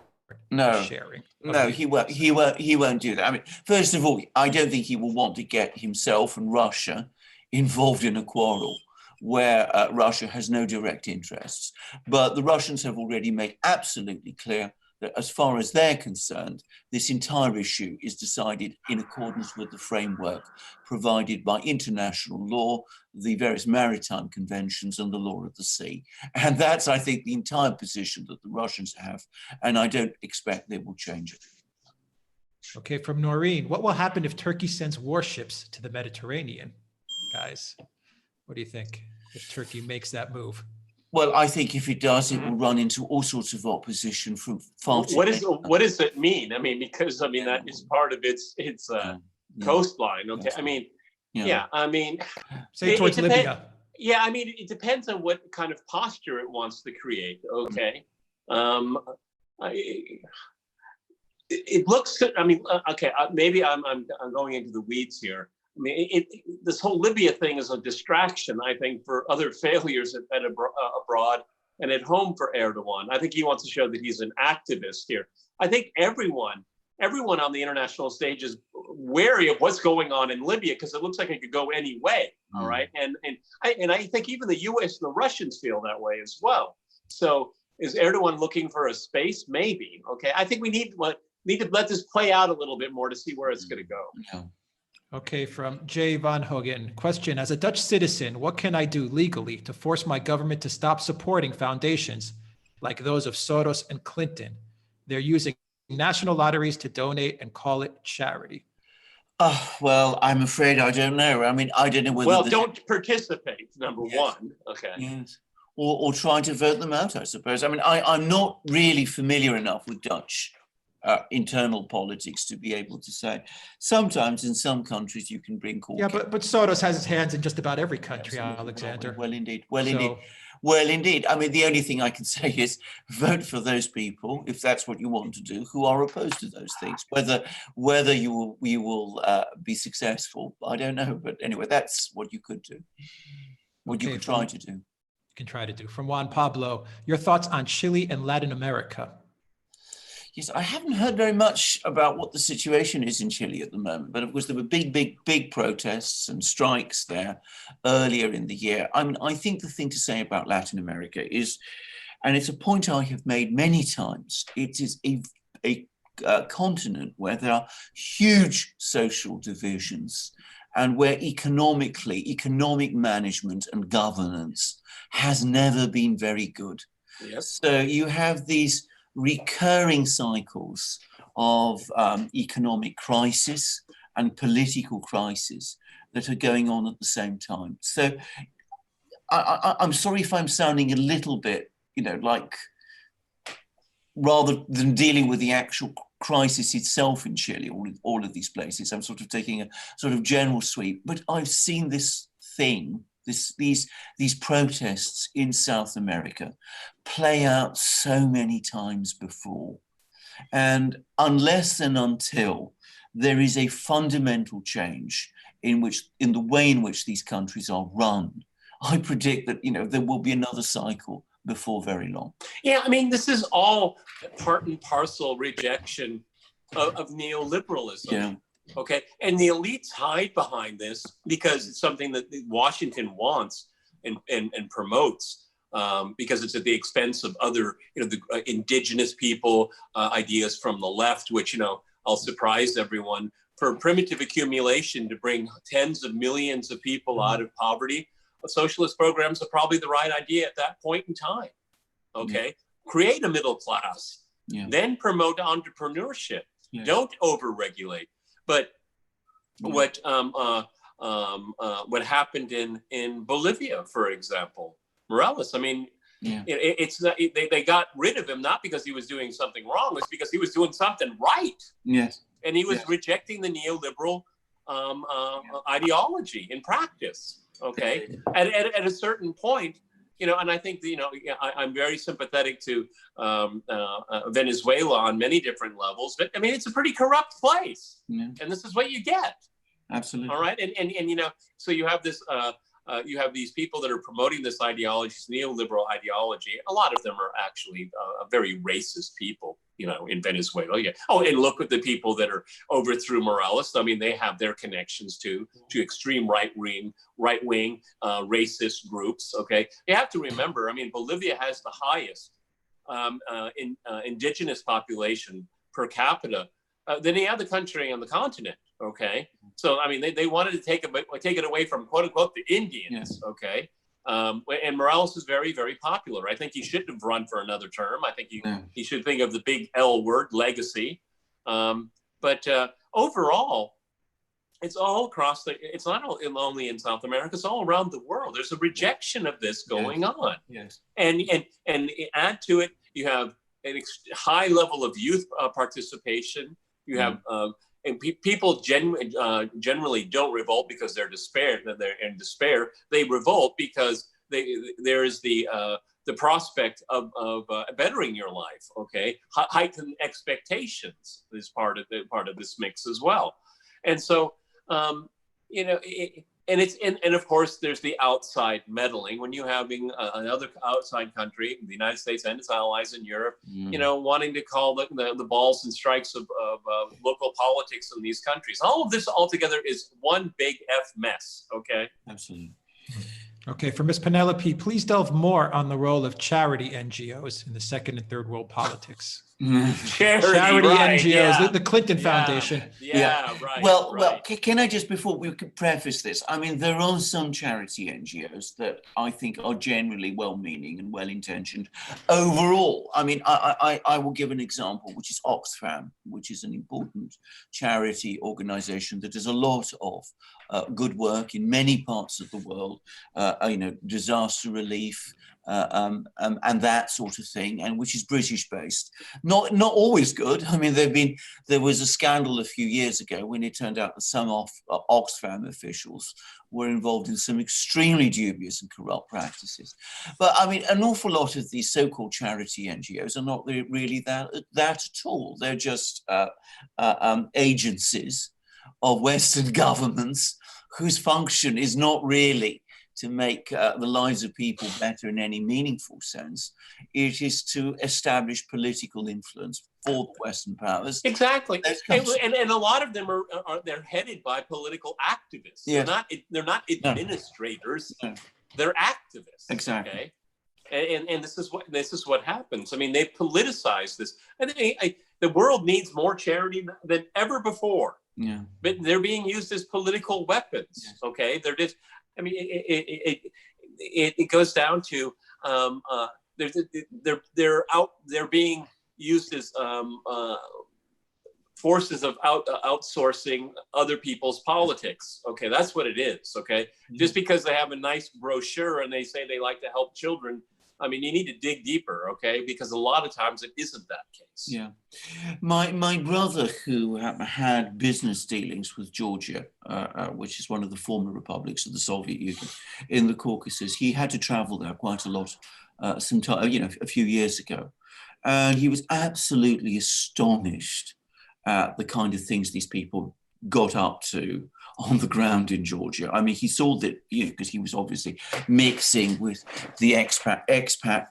sharing? No, he won't do that. I mean, first of all, I don't think he will want to get himself and Russia involved in a quarrel where Russia has no direct interests. But the Russians have already made absolutely clear that as far as they're concerned, this entire issue is decided in accordance with the framework provided by international law, the various maritime conventions, and the law of the sea. And that's, I think, the entire position that the Russians have, and I don't expect they will change it. Okay, from Noreen, what will happen if Turkey sends warships to the Mediterranean? Guys, what do you think? if Turkey makes that move? Well, I think if it does, it will run into all sorts of opposition from far too What many. does it mean? I mean, because I mean that is part of its coastline. Okay, I mean, I mean, say towards Libya. Yeah, I mean, it depends on what kind of posture it wants to create. Okay, it looks. I mean, okay, maybe I'm going into the weeds here. I mean, this whole Libya thing is a distraction, I think, for other failures abroad and at home for Erdogan. I think he wants to show that he's an activist here. I think everyone on the international stage is wary of what's going on in Libya because it looks like it could go any way. All right, and I think even the U.S. and the Russians feel that way as well. So is Erdogan looking for a space? Maybe. Okay, I think we need to let this play out a little bit more to see where it's going to go. Yeah. Okay, from Jay Van Hogen. Question, as a Dutch citizen, what can I do legally to force my government to stop supporting foundations like those of Soros and Clinton? They're using national lotteries to donate and call it charity. Well, I'm afraid I don't know. I mean, I don't know whether... Well, don't participate, number one. Okay. Yes. Or try to vote them out, I suppose. I mean, I'm not really familiar enough with Dutch internal politics to be able to say. Sometimes in some countries you can bring court. Yeah, but Soros has his hands in just about every country, Alexander. Well, indeed. Well, indeed. I mean, the only thing I can say is vote for those people, if that's what you want to do, who are opposed to those things. Whether you will be successful, I don't know. But anyway, that's what you could do. What you could try to do. You can try to do. From Juan Pablo, your thoughts on Chile and Latin America? Yes, I haven't heard very much about what the situation is in Chile at the moment, but of course there were big protests and strikes there earlier in the year. I mean, I think the thing to say about Latin America is, and it's a point I have made many times, it is a continent where there are huge social divisions and where economic management and governance has never been very good. Yes. So you have these recurring cycles of economic crisis and political crisis that are going on at the same time. So I'm sorry if I'm sounding a little bit, like rather than dealing with the actual crisis itself in Chile, all of these places, I'm sort of taking a sort of general sweep, but I've seen this thing, these protests in South America play out so many times before. And unless and until there is a fundamental change in the way in which these countries are run, I predict that there will be another cycle before very long. Yeah, I mean, this is all part and parcel rejection of neoliberalism. Yeah. Okay, and the elites hide behind this because it's something that Washington wants and promotes, because it's at the expense of other, the indigenous people, ideas from the left, which, I'll surprise everyone, for primitive accumulation to bring tens of millions of people out of poverty. Socialist programs are probably the right idea at that point in time. Okay, create a middle class, then promote entrepreneurship. Yeah. Don't overregulate. But what happened in Bolivia, for example, Morales, I mean, they got rid of him not because he was doing something wrong, it's because he was doing something right. Yes. And he was rejecting the neoliberal ideology in practice. Okay. At a certain point, and I think, I'm very sympathetic to Venezuela on many different levels, but I mean, it's a pretty corrupt place, and this is what you get. Absolutely. All right. And so you have this, you have these people that are promoting this ideology, this neoliberal ideology. A lot of them are actually very racist people, in Venezuela. Yeah. Oh, and look at the people that are overthrew Morales. I mean, they have their connections to extreme right-wing racist groups. Okay. You have to remember, I mean, Bolivia has the highest indigenous population per capita than any other country on the continent. Okay. So, I mean, they wanted to take it away from, quote unquote, the Indians. Yeah. Okay. And Morales is very, very popular. I think he shouldn't have run for another term. I think he should think of the big L word, legacy. But overall, it's all across it's not only in South America, it's all around the world. There's a rejection of this going on. Yes. And add to it, you have a high level of youth participation. You have, and people generally don't revolt because they're in despair. They revolt because there is the prospect of bettering your life. Okay, heightened expectations is part of this mix as well, and so and of course there's the outside meddling when you're having another outside country, the United States and its allies in Europe, wanting to call the balls and strikes of local politics in these countries. All of this altogether is one big F mess. Okay, absolutely. Okay, for Ms. Penelope, please delve more on the role of charity NGOs in the second and third world politics. Charity right, NGOs, the Clinton Foundation. Right. Well, can I just, before we could preface this, I mean, there are some charity NGOs that I think are generally well-meaning and well-intentioned overall. I mean, I will give an example, which is Oxfam, which is an important charity organization that does a lot of good work in many parts of the world, disaster relief, and that sort of thing, and which is British based. Not always good. I mean, there was a scandal a few years ago when it turned out that some Oxfam officials were involved in some extremely dubious and corrupt practices. But I mean, an awful lot of these so-called charity NGOs are not really that at all. They're just agencies of Western governments whose function is not really to make the lives of people better in any meaningful sense. It is to establish political influence for the Western powers. Exactly, and a lot of them they're headed by political activists. Yes. They're not administrators. No. They're activists. Exactly. Okay? And this is what happens. I mean, they politicize this, and the world needs more charity than ever before. Yeah. But they're being used as political weapons. Yes. Okay, they're just. I mean, it goes down to they're being used as forces of outsourcing other people's politics. Okay, that's what it is. Okay, just because they have a nice brochure and they say they like to help children, I mean, you need to dig deeper. Okay, because a lot of times it isn't that case. Yeah, my brother, who had business dealings with Georgia, which is one of the former republics of the Soviet Union in the Caucasus, he had to travel there quite a lot, some time, a few years ago, and he was absolutely astonished at the kind of things these people got up to on the ground in Georgia. I mean, he saw that, because he was obviously mixing with the expat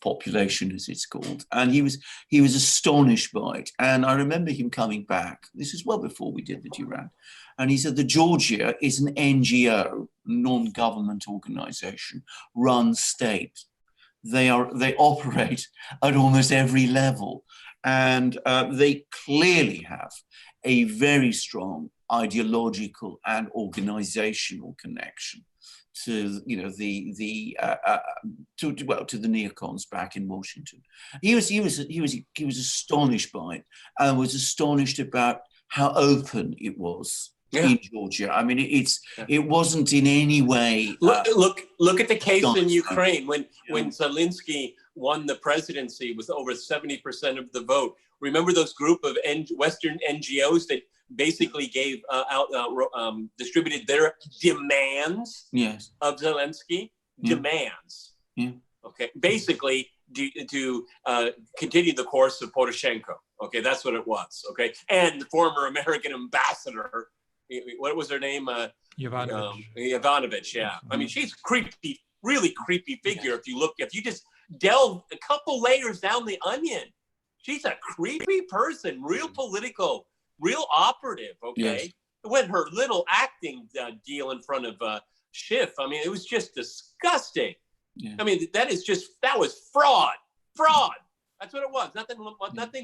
population, as it's called, and he was astonished by it. And I remember him coming back. This is well before we did the Duran, and he said that Georgia is an NGO, non-government organization, run state. They operate at almost every level, and they clearly have a very strong ideological and organizational connection to the neocons back in Washington. He was astonished by it, and was astonished about how open it was in Georgia. I mean, it wasn't in any way. Look at the case in Ukraine when Zelensky won the presidency with over 70% of the vote. Remember those group of Western NGOs that basically gave distributed their demands of Zelensky? Demands. Yeah. Okay. Basically to continue the course of Poroshenko. Okay, that's what it was. Okay. And the former American ambassador, what was her name? Yovanovitch, yeah. I mean, she's creepy, really creepy figure. If you just delve a couple layers down the onion, she's a creepy person, real political, real operative, okay? Yes. When her little acting deal in front of Schiff, I mean, it was just disgusting. Yeah. I mean, that was fraud. That's what it was. Nothing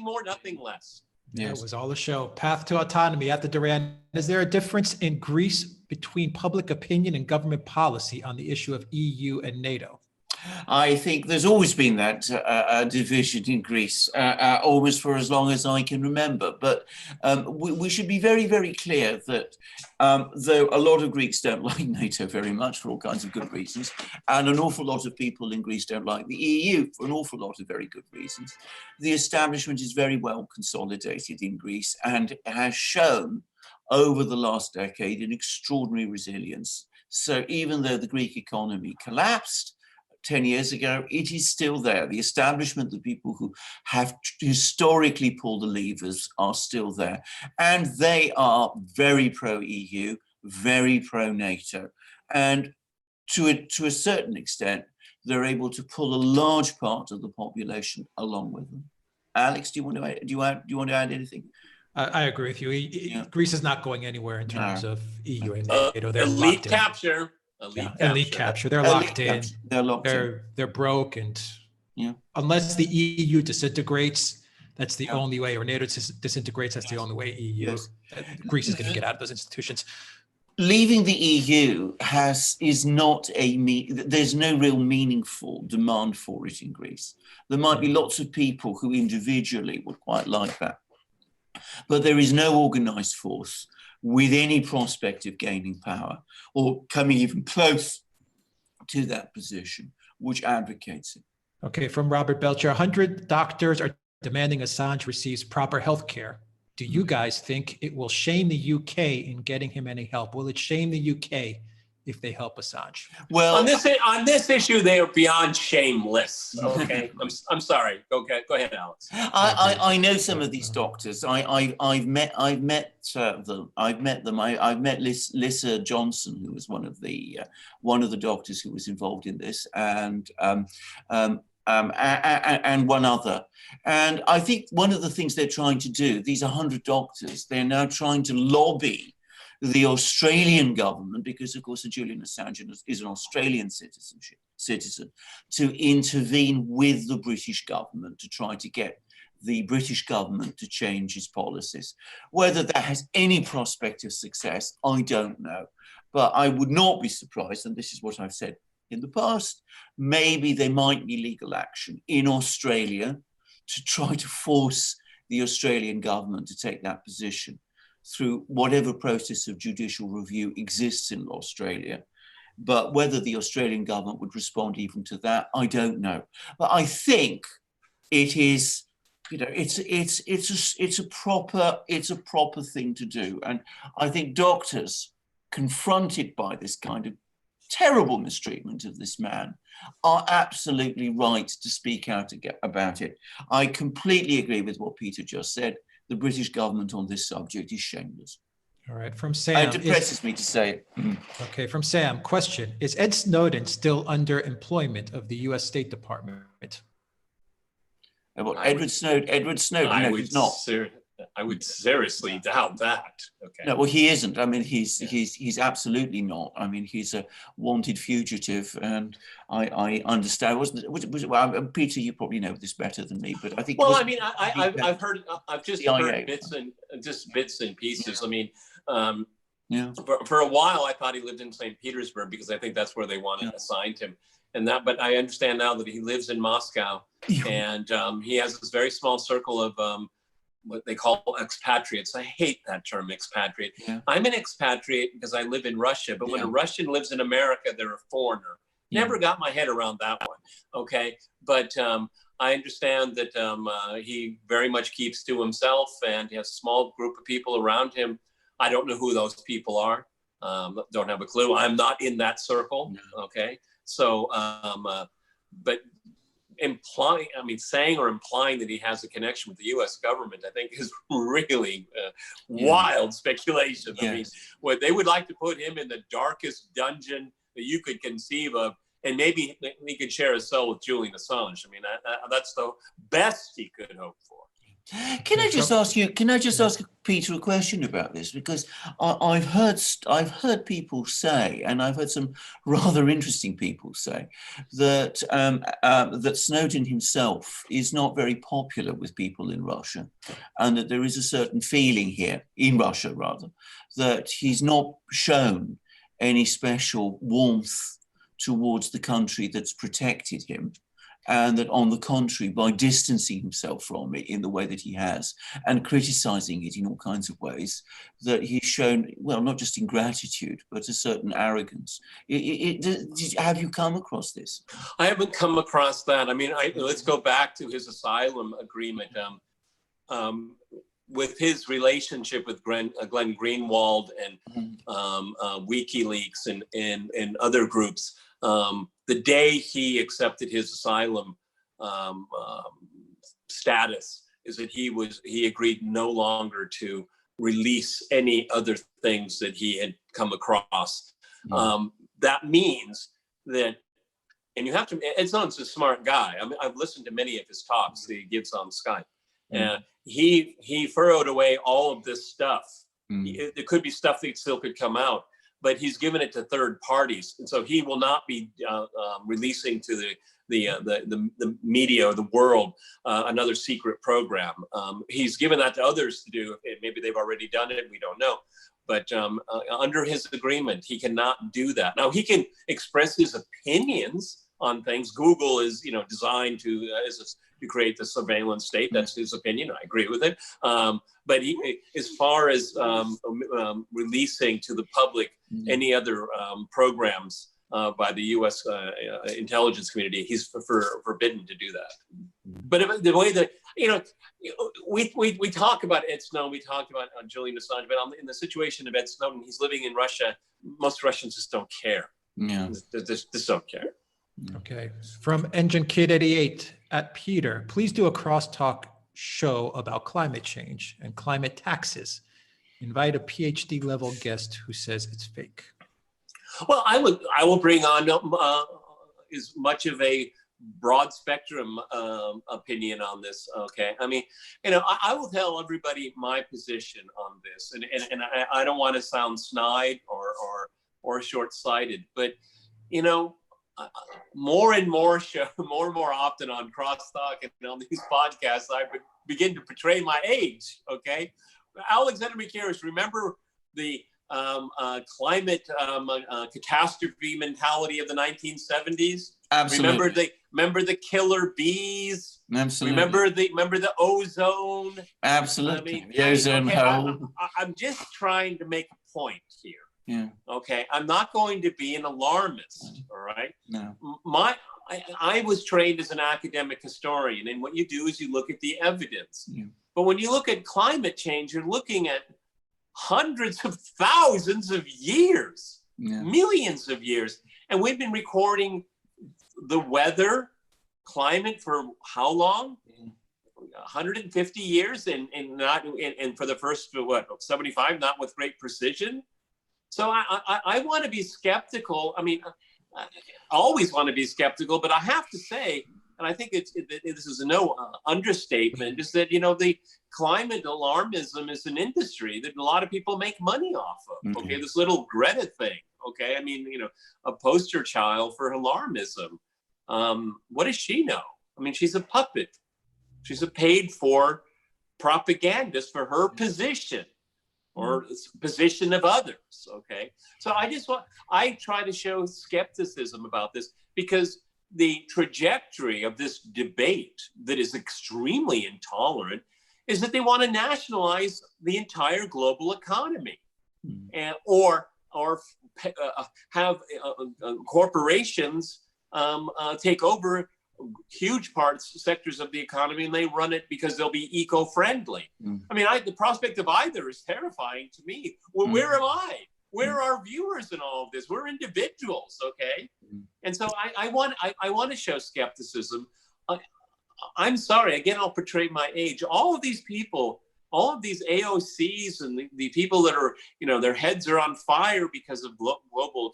more, nothing less. Yeah, it was all a show. Path to autonomy at the Duran. Is there a difference in Greece between public opinion and government policy on the issue of EU and NATO? I think there's always been that division in Greece, almost for as long as I can remember. But we should be very, very clear that though a lot of Greeks don't like NATO very much for all kinds of good reasons, and an awful lot of people in Greece don't like the EU for an awful lot of very good reasons, the establishment is very well consolidated in Greece and has shown over the last decade an extraordinary resilience. So even though the Greek economy collapsed 10 years ago, it is still there. The establishment, the people who have historically pulled the levers are still there. And they are very pro-EU, very pro-NATO. And to a certain extent, they're able to pull a large part of the population along with them. Alex, do you want to add anything? I agree with you. Greece is not going anywhere in terms of EU and NATO. They're elite capture. Elite capture. They're locked in. They're locked in. They're broke, and unless the EU disintegrates, that's the only way, or NATO disintegrates, that's the only way EU. Greece is going to get out of those institutions. Leaving the EU is not there's no real meaningful demand for it in Greece. There might be lots of people who individually would quite like that, but there is no organized force with any prospect of gaining power or coming even close to that position which advocates it. Okay, from Robert Belcher, 100 doctors are demanding Assange receives proper health care. Do you guys think it will shame the UK in getting him any help? Will it shame the UK if they help Assange? Well, on this issue, they are beyond shameless. Okay, I'm sorry. Go ahead, Alex. I know some of these doctors. I've met them. I've met Lisa Johnson, who was one of the doctors who was involved in this, and one other. And I think one of the things they're trying to do, these 100 doctors, they're now trying to lobby the Australian government, because of course Julian Assange is an Australian citizen, to intervene with the British government to try to get the British government to change its policies. Whether that has any prospect of success, I don't know. But I would not be surprised, and this is what I've said in the past, maybe there might be legal action in Australia to try to force the Australian government to take that position through whatever process of judicial review exists in Australia. But whether the Australian government would respond even to that, I don't know. But I think it is, it's a proper thing to do. And I think doctors confronted by this kind of terrible mistreatment of this man are absolutely right to speak out about it. I completely agree with what Peter just said. The British government on this subject is shameless. All right, from Sam. It depresses me to say it. Okay, from Sam, question. Is Ed Snowden still under employment of the US State Department? Edward Snowden, no, he's not. I would seriously doubt that. Okay. No, well, he isn't. I mean, he's absolutely not. I mean, he's a wanted fugitive, and I understand. Well, Peter, you probably know this better than me, but I think. Well, I mean, I've just heard bits and pieces. I mean, for a while, I thought he lived in St. Petersburg because I think that's where they wanted to assign him. But I understand now that he lives in Moscow, and he has this very small circle of what they call expatriates. I hate that term, expatriate. Yeah. I'm an expatriate because I live in Russia, but when a Russian lives in America, they're a foreigner. Never got my head around that one, okay? But I understand that he very much keeps to himself, and he has a small group of people around him. I don't know who those people are. Don't have a clue. I'm not in that circle, okay? So, but saying or implying that he has a connection with the U.S. government, I think is really wild speculation. Yes. I mean, what they would like to put him in the darkest dungeon that you could conceive of, and maybe he could share a cell with Julian Assange. I mean, that's the best he could hope for. Can I just ask Peter a question about this? Because I've heard people say, and I've heard some rather interesting people say, that that Snowden himself is not very popular with people in Russia, and that there is a certain feeling here, in Russia rather, that he's not shown any special warmth towards the country that's protected him, and that on the contrary, by distancing himself from it in the way that he has and criticizing it in all kinds of ways, that he's shown, well, not just ingratitude, but a certain arrogance. Have you come across this? I haven't come across that. I mean, let's go back to his asylum agreement. With his relationship with Glenn Greenwald and WikiLeaks and other groups, the day he accepted his asylum status is that he agreed no longer to release any other things that he had come across. That means that, and you have to, Assange's a smart guy. I mean, I've listened to many of his talks that he gives on Skype. And he furrowed away all of this stuff. There could be stuff that still could come out, but he's given it to third parties, and so he will not be releasing to the media or the world another secret program. He's given that to others to do. Maybe they've already done it. We don't know. But under his agreement, he cannot do that. Now he can express his opinions on things. Google is, designed to create the surveillance state. That's his opinion. I agree with it. But he, as far as releasing to the public any other programs by the U.S. Intelligence community, he's forbidden to do that. But the way that, we talk about Ed Snowden, we talk about Julian Assange, but in the situation of Ed Snowden, he's living in Russia. Most Russians just don't care. Yeah, just don't care. Okay. From Engine Kid 88 at Peter, please do a crosstalk show about climate change and climate taxes. Invite a PhD level guest who says it's fake. Well, I will bring on as much of a broad spectrum opinion on this. Okay. I mean, I will tell everybody my position on this, and I don't want to sound snide or short-sighted, but more and more often on Crosstalk and on these podcasts, I would begin to portray my age. Okay, Alexander Mikiris, remember the climate catastrophe mentality of the 1970s? Absolutely. Remember the killer bees? Absolutely. Remember the ozone? Absolutely. The ozone hole. I'm just trying to make a point here. Yeah. Okay. I'm not going to be an alarmist. All right. No. I was trained as an academic historian, and what you do is you look at the evidence. Yeah. But when you look at climate change, you're looking at hundreds of thousands of years, millions of years, and we've been recording the weather, climate for how long? 150 years, and for the first 75, not with great precision. So I want to be skeptical. I mean, I always want to be skeptical, but I have to say, and I think this is no understatement, is that the climate alarmism is an industry that a lot of people make money off of. Okay, this little Greta thing. Okay, I mean, a poster child for alarmism. What does she know? I mean, she's a puppet. She's a paid-for propagandist for her position or position of others. Okay, so I try to show skepticism about this, because the trajectory of this debate that is extremely intolerant is that they want to nationalize the entire global economy, or have corporations take over huge sectors of the economy, and they run it because they'll be eco-friendly. I mean, the prospect of either is terrifying to me. Well, where am I? Where are our viewers in all of this? We're individuals, okay? And so I want to show skepticism. I'm sorry, again, I'll portray my age. All of these people, all of these AOCs and the people that are, their heads are on fire because of global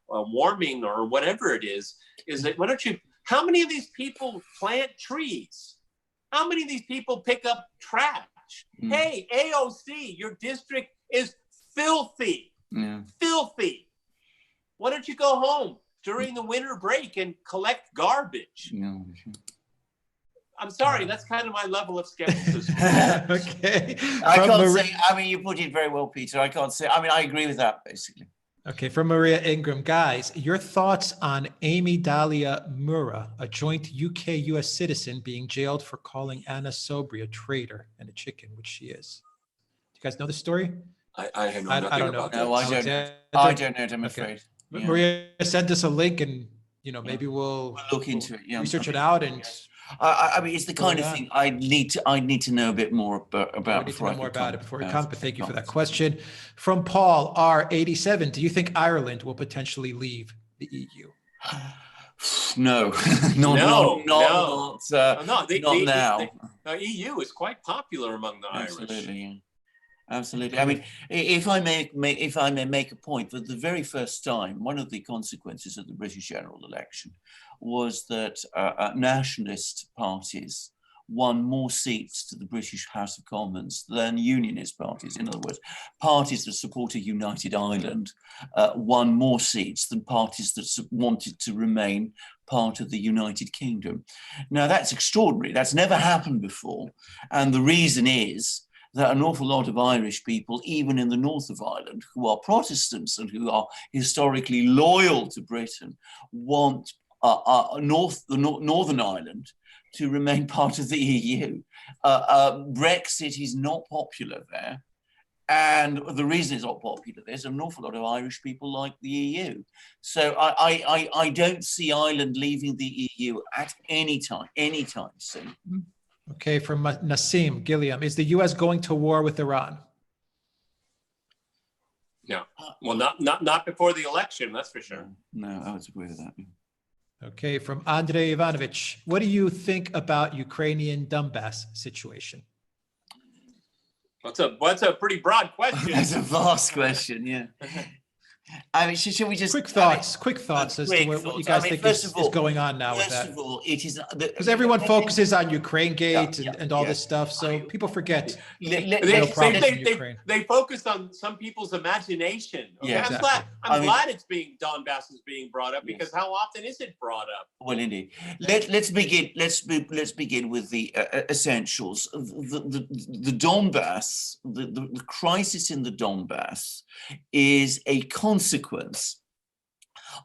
warming or whatever it is that, how many of these people plant trees? How many of these people pick up trash? Hey, AOC, your district is filthy. Filthy. Why don't you go home during the winter break and collect garbage? I'm sorry, that's kind of my level of skepticism. Okay. I can't say, I mean, you put it very well, Peter. I can't say, I mean, I agree with that, basically. Okay, from Maria Ingram. Guys, your thoughts on Amy Dahlia Murrah, a joint UK-US citizen being jailed for calling Anna Sobri a traitor and a chicken, which she is. Do you guys know the story? I have nothing I don't know. about No, this. I don't. Alexander? I don't know it, I'm Okay. afraid. Yeah. Maria sent us a link, and maybe we'll look into it. Yeah, research it out, and I mean, it's the kind of going thing I need to know a bit more about we need to before know I more can about it before we comment. come. But thank you for that question. From Paul R87, do you think Ireland will potentially leave the EU? No, No. not now. The EU is quite popular among the Irish. Absolutely, yeah. Absolutely. I mean, if I may make a point, that the very first time, one of the consequences of the British general election was that nationalist parties won more seats to the British House of Commons than unionist parties. In other words, parties that support a united Ireland won more seats than parties that wanted to remain part of the United Kingdom. Now, that's extraordinary. That's never happened before. And the reason is that an awful lot of Irish people, even in the north of Ireland, who are Protestants and who are historically loyal to Britain, want Northern Ireland to remain part of the EU. Brexit is not popular there. And the reason it's not popular, there's an awful lot of Irish people like the EU. So I don't see Ireland leaving the EU at any time soon. Okay, from Nassim Gilliam, is the US going to war with Iran? No. Well, not before the election, that's for sure. No, I would agree with that. Okay, from Andrei Ivanovich, what do you think about Ukrainian Donbass situation? That's a pretty broad question. That's a vast question, yeah. I mean, should we just quick thoughts as to what you guys think is going on now with that? First of all, it is because everyone focuses on Ukraine Gate and all this stuff, so people forget. They focus on some people's imagination. Okay? Yeah, exactly. I'm glad it's Donbass is being brought up, because how often is it brought up? Well, indeed. Let's begin with the essentials. The Donbass, the crisis in the Donbass is a consequence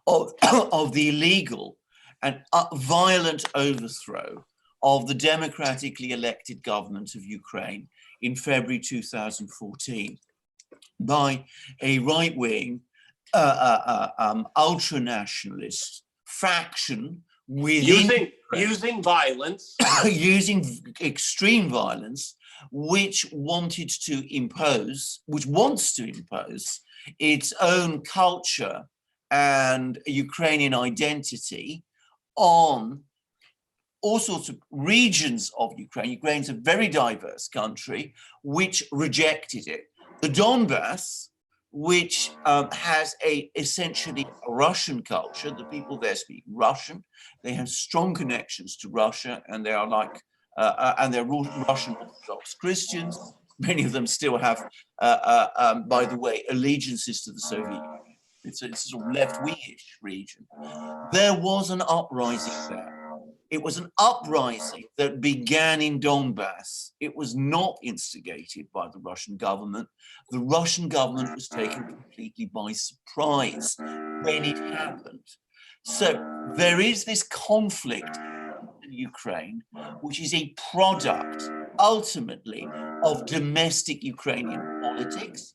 of the illegal and violent overthrow of the democratically elected government of Ukraine in February 2014 by a right-wing ultra-nationalist faction within using violence, using extreme violence, which wants to impose its own culture and Ukrainian identity on all sorts of regions of Ukraine. Ukraine's a very diverse country, which rejected it. The Donbass, which has essentially a Russian culture. The people there speak Russian. They have strong connections to Russia, and they are and they're Russian Orthodox Christians. Many of them still have, by the way, allegiances to the Soviet Union. It's a sort of left-wingish region. There was an uprising there. It was an uprising that began in Donbass. It was not instigated by the Russian government. The Russian government was taken completely by surprise when it happened. So there is this conflict in Ukraine, which is a product, ultimately, of domestic Ukrainian politics,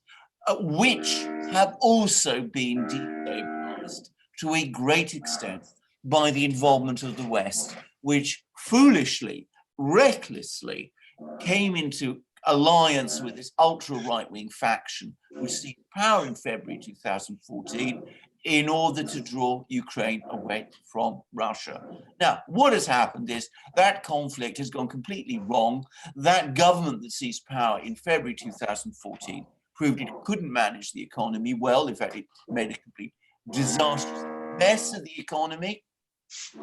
which have also been destabilized to a great extent by the involvement of the West, which foolishly, recklessly came into alliance with this ultra-right-wing faction, which seized power in February 2014 in order to draw Ukraine away from Russia. Now, what has happened is that conflict has gone completely wrong. That government that seized power in February 2014 proved it couldn't manage the economy well. In fact, it made a complete disastrous mess of the economy.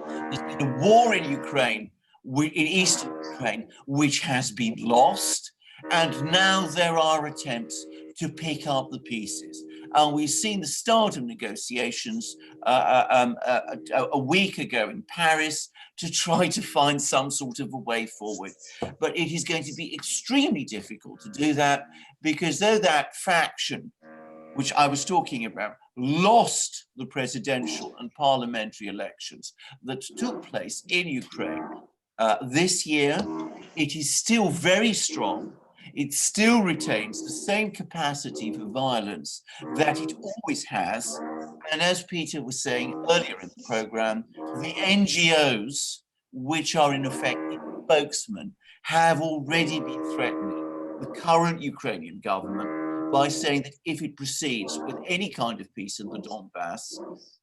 There's been a war in Ukraine, in eastern Ukraine, which has been lost. And now there are attempts to pick up the pieces. And we've seen the start of negotiations a week ago in Paris to try to find some sort of a way forward. But it is going to be extremely difficult to do that, because though that faction which I was talking about, lost the presidential and parliamentary elections that took place in Ukraine this year. It is still very strong. It still retains the same capacity for violence that it always has. And as Peter was saying earlier in the program, the NGOs, which are in effect spokesmen, have already been threatening the current Ukrainian government by saying that if it proceeds with any kind of peace in the Donbass,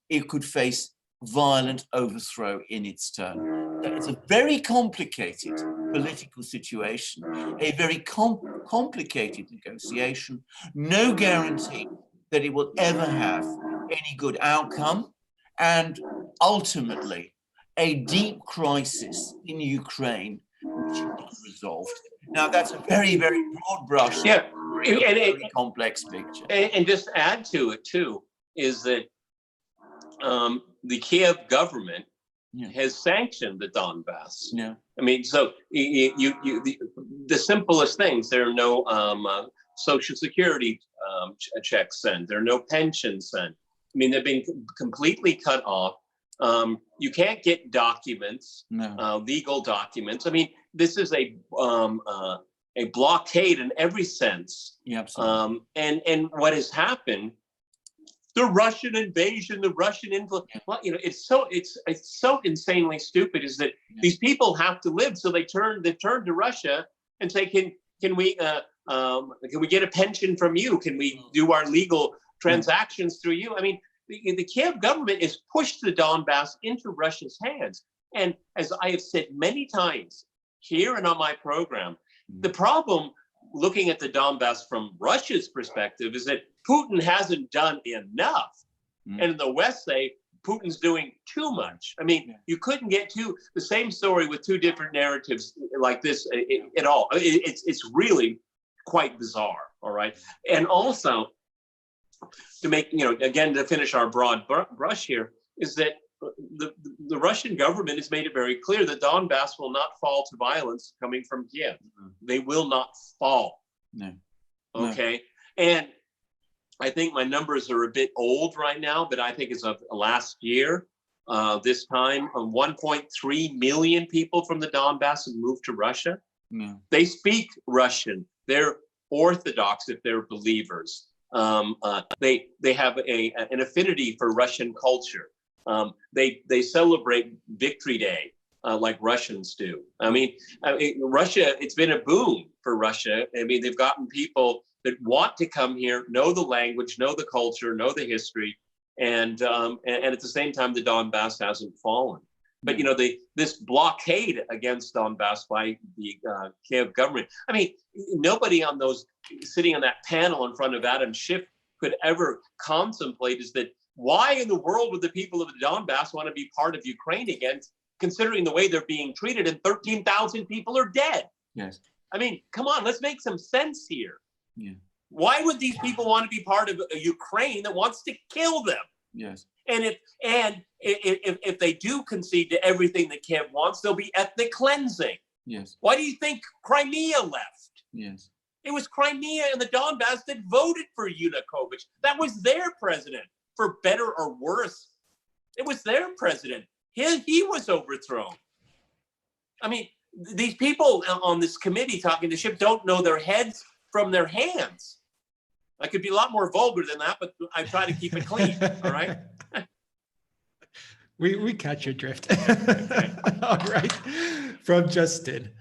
it could face violent overthrow in its turn. It's a very complicated political situation, a very complicated negotiation, no guarantee that it will ever have any good outcome, and ultimately a deep crisis in Ukraine which is not resolved. Now that's a very, very broad brush, Yeah, and very complex picture. And just add to it too is that the Kiev government has sanctioned the Donbass. Yeah. I mean, so the simplest things, there are no social security checks sent, there are no pensions sent. I mean, they've been completely cut off. You can't get documents, legal documents. I mean, this is a blockade in every sense. Yeah, absolutely. And what has happened, the Russian invasion, the Russian influence, well, you know, it's so insanely stupid is that these people have to live. So they've turned to Russia and say, can we get a pension from you? Can we do our legal transactions through you? I mean, the Kiev government has pushed the Donbass into Russia's hands. And as I have said many times here and on my program, the problem looking at the Donbass from Russia's perspective is that Putin hasn't done enough. And in the West say Putin's doing too much. I mean, you couldn't get the same story with two different narratives like this at all. It's really quite bizarre, all right? And also, to make, you know, again, to finish our broad brush here, is that the Russian government has made it very clear that Donbass will not fall to violence coming from Kiev. They will not fall. No. Okay. No. And I think my numbers are a bit old right now, but I think it's of last year, this time, 1.3 million people from the Donbass have moved to Russia. No. They speak Russian. They're Orthodox if they're believers. They have an affinity for Russian culture. They celebrate Victory Day like Russians do. I mean, Russia, it's been a boom for Russia. I mean, they've gotten people that want to come here, know the language, know the culture, know the history, and at the same time, the Donbass hasn't fallen. But you know, this blockade against Donbass by the Kiev government. I mean, nobody on those sitting on that panel in front of Adam Schiff could ever contemplate is that why in the world would the people of the Donbass want to be part of Ukraine again, considering the way they're being treated and 13,000 people are dead? Yes. I mean, come on, let's make some sense here. Yeah. Why would these people want to be part of a Ukraine that wants to kill them? Yes. And if they do concede to everything that Kiev wants, there'll be ethnic cleansing. Yes. Why do you think Crimea left? Yes. It was Crimea and the Donbass that voted for Yanukovych. That was their president, for better or worse. It was their president. He was overthrown. I mean, these people on this committee talking to Schiff don't know their heads from their hands. I could be a lot more vulgar than that, but I try to keep it clean. All right. We catch your drift. All right. From Justin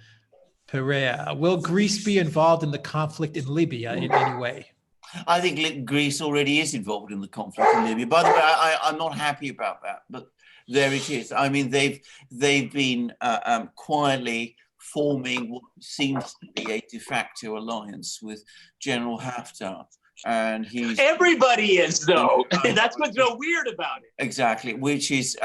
Perea, will Greece be involved in the conflict in Libya in any way? I think Greece already is involved in the conflict in Libya. By the way, I'm not happy about that, but there it is. I mean, they've been quietly forming what seems to be a de facto alliance with General Haftar. And everybody is, though. That's what's so weird about it. Exactly, which is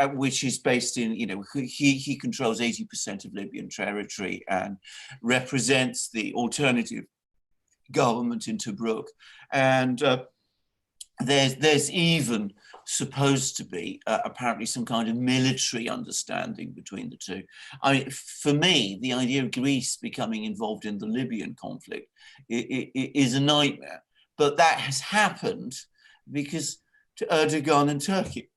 based in, you know, he controls 80% of Libyan territory and represents the alternative government in Tobruk. And there's even supposed to be apparently some kind of military understanding between the two. I mean, for me, the idea of Greece becoming involved in the Libyan conflict is a nightmare. But that has happened because Erdogan and Turkey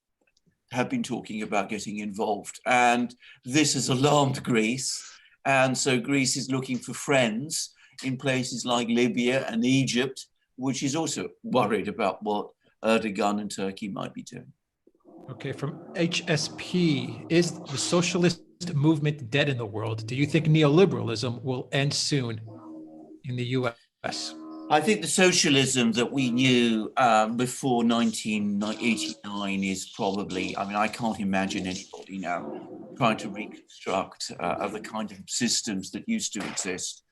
have been talking about getting involved, and this has alarmed Greece. And so Greece is looking for friends in places like Libya and Egypt, which is also worried about what Erdogan and Turkey might be doing. Okay, from HSP, is the socialist movement dead in the world? Do you think neoliberalism will end soon in the US? I think the socialism that we knew before 1989 is probably, I mean, I can't imagine anybody now trying to reconstruct the kind of systems that used to exist,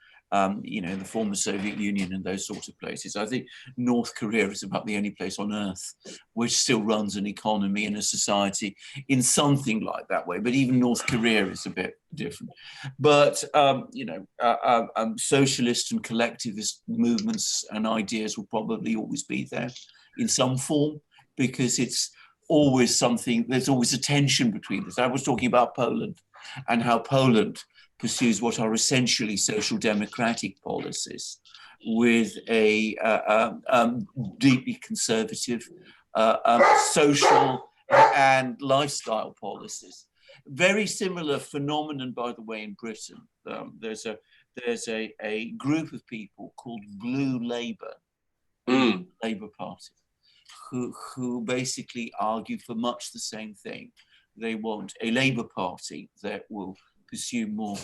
you know, in the former Soviet Union and those sorts of places. I think North Korea is about the only place on earth which still runs an economy and a society in something like that way. But even North Korea is a bit different. But, you know, socialist and collectivist movements and ideas will probably always be there in some form, because it's always something, there's always a tension between this. I was talking about Poland and how Poland pursues what are essentially social democratic policies with a deeply conservative social and lifestyle policies. Very similar phenomenon, by the way, in Britain. There's a group of people called Blue Labour, Labour Party, who basically argue for much the same thing. They want a Labour Party that will pursue more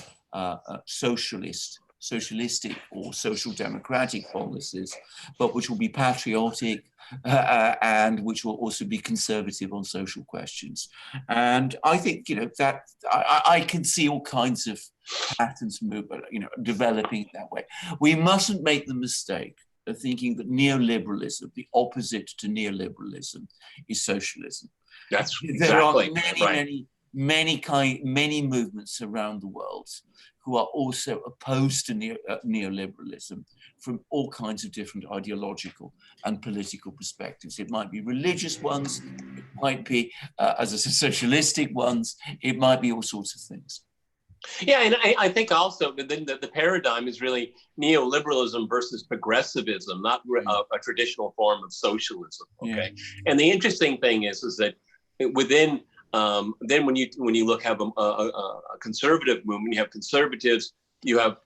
socialistic or social democratic policies, but which will be patriotic and which will also be conservative on social questions. And I think, you know, that I can see all kinds of patterns move, you know, developing that way. We mustn't make the mistake of thinking that neoliberalism, the opposite to neoliberalism, is socialism. That's there are exactly many movements around the world who are also opposed to neoliberalism from all kinds of different ideological and political perspectives. It might be religious ones, it might be, as I said, socialistic ones, it might be all sorts of things. Yeah, and I think also then the paradigm is really neoliberalism versus progressivism, not a traditional form of socialism. Okay, and the interesting thing is that within then when you look have a conservative movement, you have conservatives, you have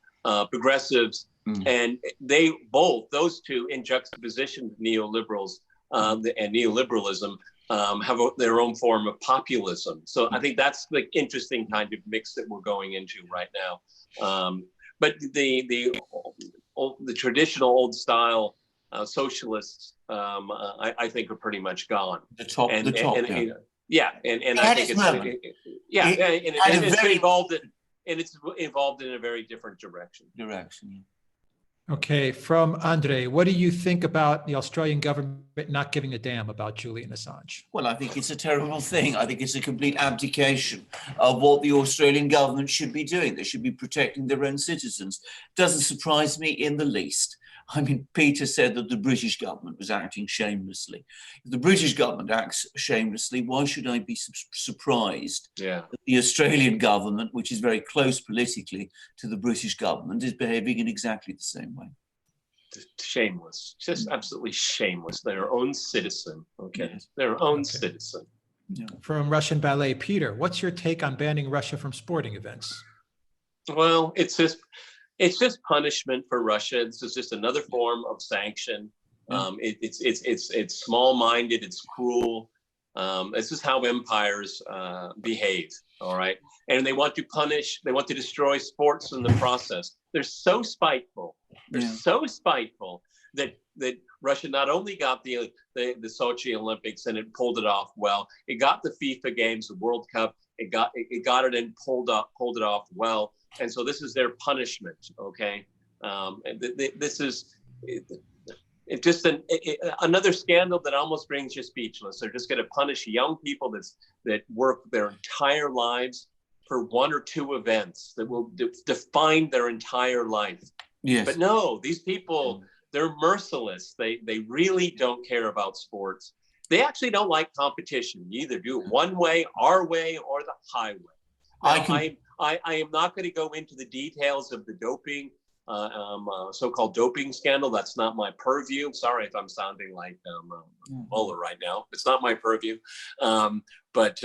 progressives, and they both, those two, in juxtaposition to neoliberals and neoliberalism, have their own form of populism. So I think that's the interesting kind of mix that we're going into right now. But the traditional old style socialists, I think, are pretty much gone. The top. Yeah, and I think it's evolved in a very different direction. Okay, from Andre, what do you think about the Australian government not giving a damn about Julian Assange? Well, I think it's a terrible thing. I think it's a complete abdication of what the Australian government should be doing. They should be protecting their own citizens. Doesn't surprise me in the least. I mean, Peter said that the British government was acting shamelessly. If the British government acts shamelessly, why should I be surprised that the Australian government, which is very close politically to the British government, is behaving in exactly the same way? Shameless, just absolutely shameless. Their own citizen, their own citizen. Yeah. From Russian Ballet, Peter, what's your take on banning Russia from sporting events? Well, it's just punishment for Russia. This is just another form of sanction. It's small-minded. It's cruel. This is how empires behave. All right, and they want to punish. They want to destroy sports in the process. They're so spiteful. They're so spiteful that Russia not only got the Sochi Olympics and it pulled it off well. It got the FIFA games, the World Cup. It got it and pulled it off well. And so this is their punishment, okay? This is just another scandal that almost brings you speechless. They're just going to punish young people that work their entire lives for one or two events that will define their entire life. Yes. But no, these people, they're merciless. They really don't care about sports. They actually don't like competition. You either do it one way, our way, or the highway. Now, I am not going to go into the details of the doping so-called doping scandal. That's not my purview. Sorry if I'm sounding like Mueller right now. It's not my purview. But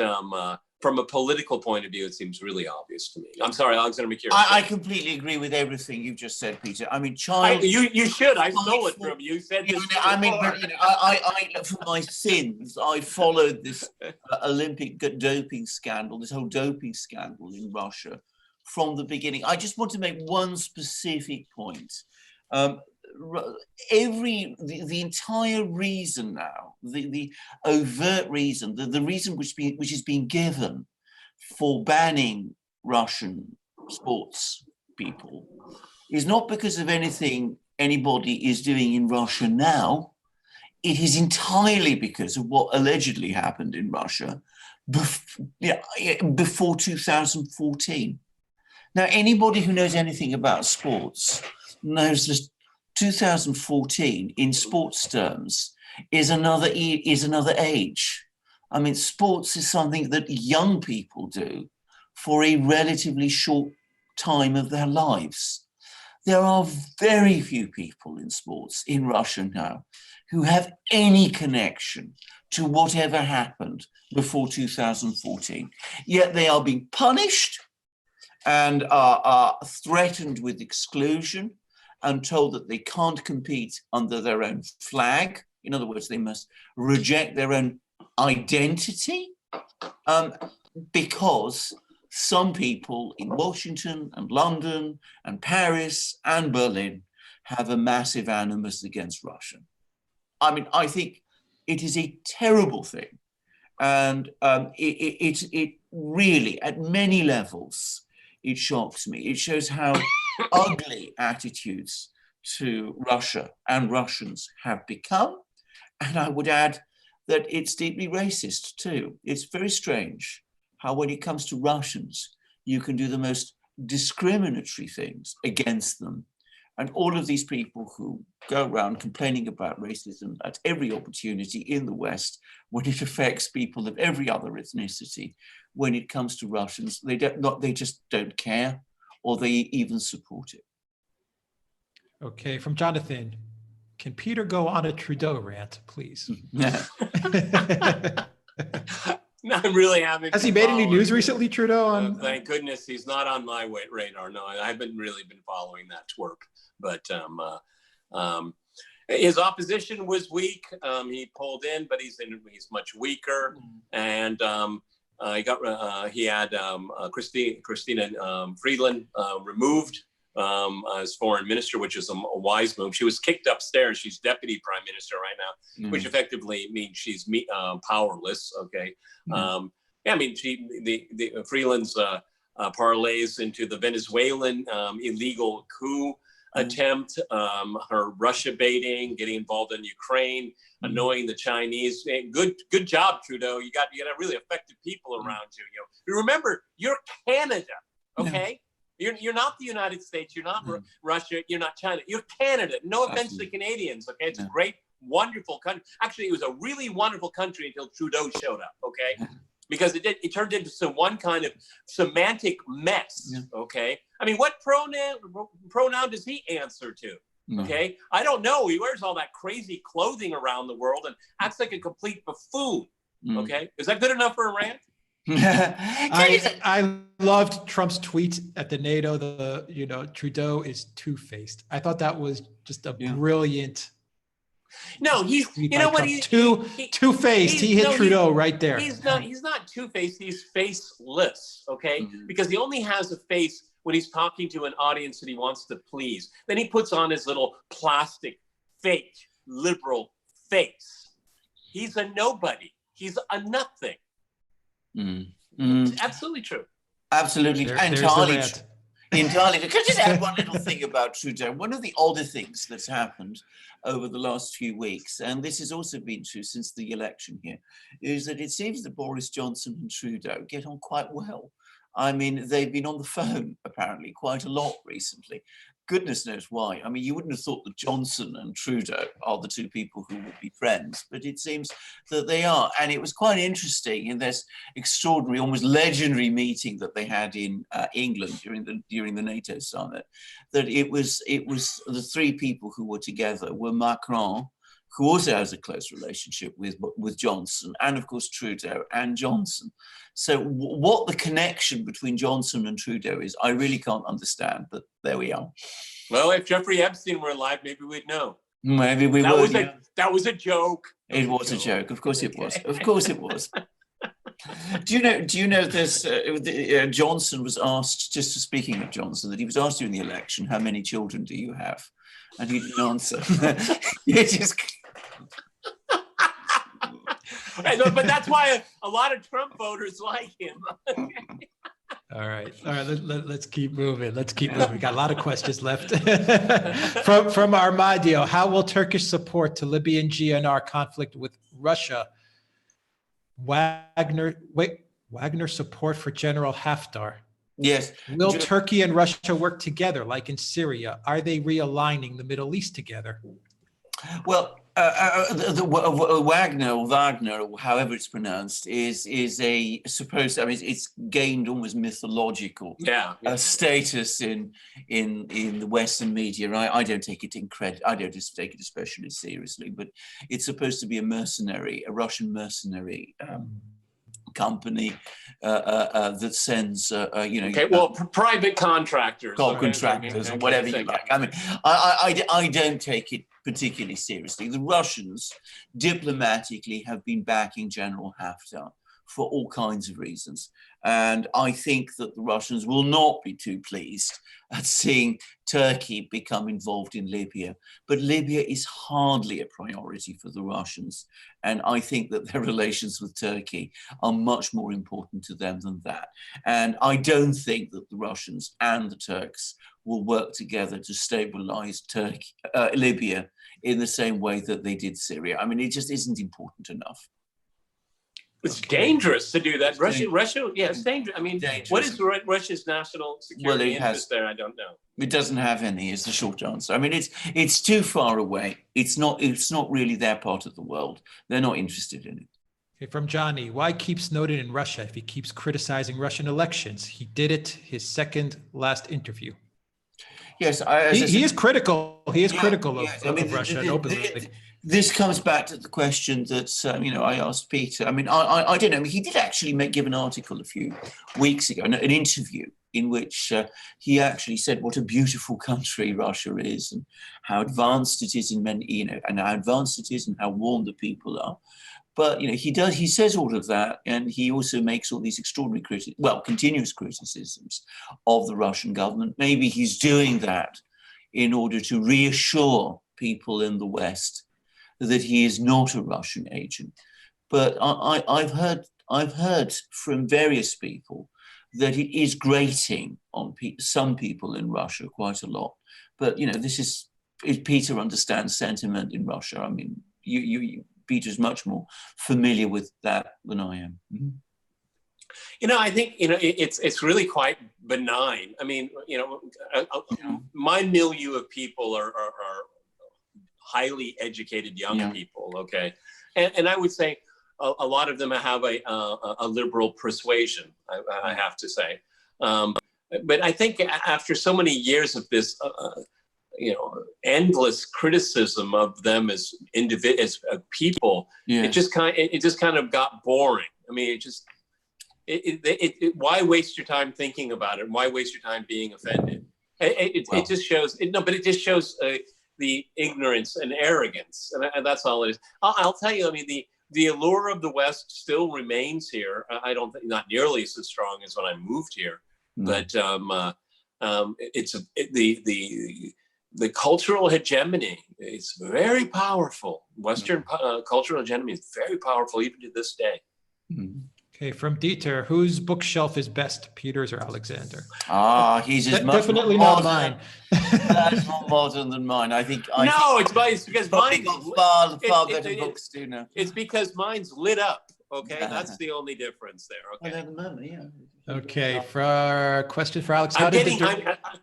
from a political point of view, it seems really obvious to me. I'm sorry, Alexander McCure. I completely agree with everything you've just said, Peter. I mean, you should. I stole it from you. You said this. I mean, but, I for my sins, I followed this Olympic doping scandal, this whole doping scandal in Russia from the beginning. I just want to make one specific point. The entire reason now, the overt reason, the reason which is being given for banning Russian sports people is not because of anything anybody is doing in Russia now. It is entirely because of what allegedly happened in Russia before 2014. Now, anybody who knows anything about sports knows that 2014 in sports terms is another age. I mean, sports is something that young people do for a relatively short time of their lives. There are very few people in sports in Russia now who have any connection to whatever happened before 2014. Yet they are being punished and are threatened with exclusion and told that they can't compete under their own flag. In other words, they must reject their own identity because some people in Washington and London and Paris and Berlin have a massive animus against Russia. I mean, I think it is a terrible thing. And it really, at many levels, it shocks me. It shows how ugly attitudes to Russia and Russians have become. And I would add that it's deeply racist too. It's very strange how when it comes to Russians, you can do the most discriminatory things against them. And all of these people who go around complaining about racism at every opportunity in the West, when it affects people of every other ethnicity, when it comes to Russians, they just don't care, or they even support it. Okay, from Jonathan, can Peter go on a Trudeau rant, please? No, I'm really having. Has he made any news recently, Trudeau? Thank goodness he's not on my radar. No, I haven't really been following that twerp. But his opposition was weak. He pulled in, but he's much weaker. And he had Christina Freeland removed as foreign minister, which is a wise move. She was kicked upstairs. She's deputy prime minister right now, which effectively means she's powerless. Okay. I mean, the Freeland's parlays into the Venezuelan illegal coup attempt, her Russia baiting, getting involved in Ukraine, annoying the Chinese. Good job, Trudeau. You got really effective people around you. You remember, you're Canada, okay? You're not the United States. You're not Russia. You're not China. You're Canada. No offense to Canadians, okay? It's a great, wonderful country. Actually, it was a really wonderful country until Trudeau showed up, okay? Because it turned into one kind of semantic mess, okay? I mean, what pronoun does he answer to, okay? I don't know. He wears all that crazy clothing around the world and acts like a complete buffoon, okay? Is that good enough for a rant? I loved Trump's tweet at the NATO, Trudeau is two-faced. I thought that was just a brilliant. No, he's, you know what, two-faced. He hit Trudeau right there. He's not two-faced, he's faceless, okay? Because he only has a face when he's talking to an audience that he wants to please. Then he puts on his little plastic, fake, liberal face. He's a nobody. He's a nothing. It's absolutely true. Absolutely. Entirely true. Entirely. Can I just add one little thing about Trudeau? One of the older things that's happened over the last few weeks, and this has also been true since the election here, is that it seems that Boris Johnson and Trudeau get on quite well. I mean, they've been on the phone, apparently, quite a lot recently. goodness knows why. I mean, you wouldn't have thought that Johnson and Trudeau are the two people who would be friends, but it seems that they are. And it was quite interesting in this extraordinary, almost legendary meeting that they had in England during the NATO summit, that it was the three people who were together were Macron, who also has a close relationship with Johnson, and of course Trudeau and Johnson. So what the connection between Johnson and Trudeau is, I really can't understand, but there we are. Well, if Jeffrey Epstein were alive, maybe we'd know. Maybe we would. That was a joke. It was a joke. Of course it was. Of course it was. Do you know this? Johnson was asked, just speaking of Johnson, that he was asked during the election, how many children do you have? And he didn't answer. But that's why a lot of Trump voters like him. All right. Let's keep moving. We got a lot of questions left. from Armadio, how will Turkish support to Libyan GNR conflict with Russia? Wagner support for General Haftar. Yes. Will Turkey and Russia work together like in Syria? Are they realigning the Middle East together? Well, Wagner, or however it's pronounced, is a supposed. I mean, it's gained almost mythological status in the Western media. I don't take it in credit. I don't take it especially seriously. But it's supposed to be a Russian mercenary company that sends, private contractors, or whatever you like. I mean, I don't take it particularly seriously. The Russians diplomatically have been backing General Haftar for all kinds of reasons. And I think that the Russians will not be too pleased at seeing Turkey become involved in Libya. But Libya is hardly a priority for the Russians. And I think that their relations with Turkey are much more important to them than that. And I don't think that the Russians and the Turks will work together to stabilize Libya in the same way that they did Syria. I mean, it just isn't important enough. It's dangerous to do that. Russia, it's dangerous. I mean, what is Russia's national security interest there? I don't know. It doesn't have any, is the short answer. I mean, it's too far away. It's not really their part of the world. They're not interested in it. Okay, from Johnny, why keep Snowden in Russia if he keeps criticizing Russian elections? He did it his second last interview. Yes, he is critical. He is critical of Russia openly. This comes back to the question that I asked Peter. I mean, I don't know. He did actually give an article a few weeks ago, an interview in which he actually said what a beautiful country Russia is, and how advanced it is and how advanced it is, and how warm the people are. But he says all of that, and he also makes all these extraordinary continuous criticisms of the Russian government. Maybe he's doing that in order to reassure people in the West that he is not a Russian agent. But I've heard from various people that it is grating on some people in Russia quite a lot. But if Peter understands sentiment in Russia, I mean, Peter's much more familiar with that than I am. Mm-hmm. I think it's really quite benign. I mean, my milieu of people are highly educated young people, okay? And I would say a lot of them have a liberal persuasion, I have to say. But I think after so many years of this, endless criticism of them as people, it just kind of got boring. I mean, why waste your time thinking about it? Why waste your time being offended? It just shows, it just shows the ignorance and arrogance, and that's all it is. I'll tell you, I mean, the allure of the West still remains here. I don't think not nearly as strong as when I moved here, but the cultural hegemony is very powerful. Western cultural hegemony is very powerful even to this day. Okay, from Dieter, whose bookshelf is best, Peter's or Alexander? He's definitely not mine. That's more modern than mine. I think. It's because mine's far better books, do now. It's because mine's lit up. Okay, that's the only difference there. Okay. Well, at the moment, yeah. Okay, for question for Alex. How did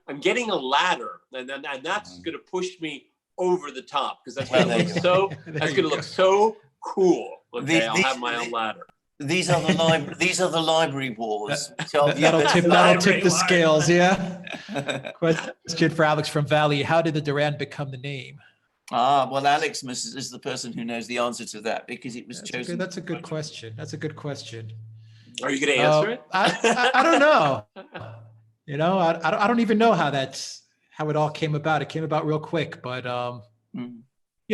I'm getting a ladder, and that's going to push me over the top because that's Well, going to look so cool. Okay, I'll have my own ladder. These are the library wars. That'll tip the scales. Yeah. Question for Alex from Valley. How did the Duran become the name? Well, Alex is the person who knows the answer to that because it was chosen. That's a good question. That's a good question. Are you going to answer it? I don't know. You know, I don't even know how it all came about. It came about real quick, but you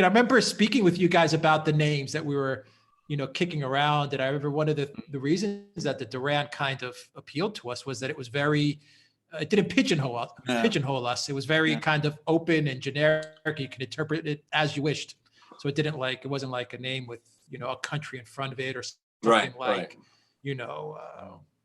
know, I remember speaking with you guys about the names that we were, you know, kicking around. And I remember one of the reasons that the Duran kind of appealed to us was that it was very, it didn't pigeonhole us. It was very kind of open and generic. You can interpret it as you wished. So it wasn't like a name with, you know, a country in front of it or something you know,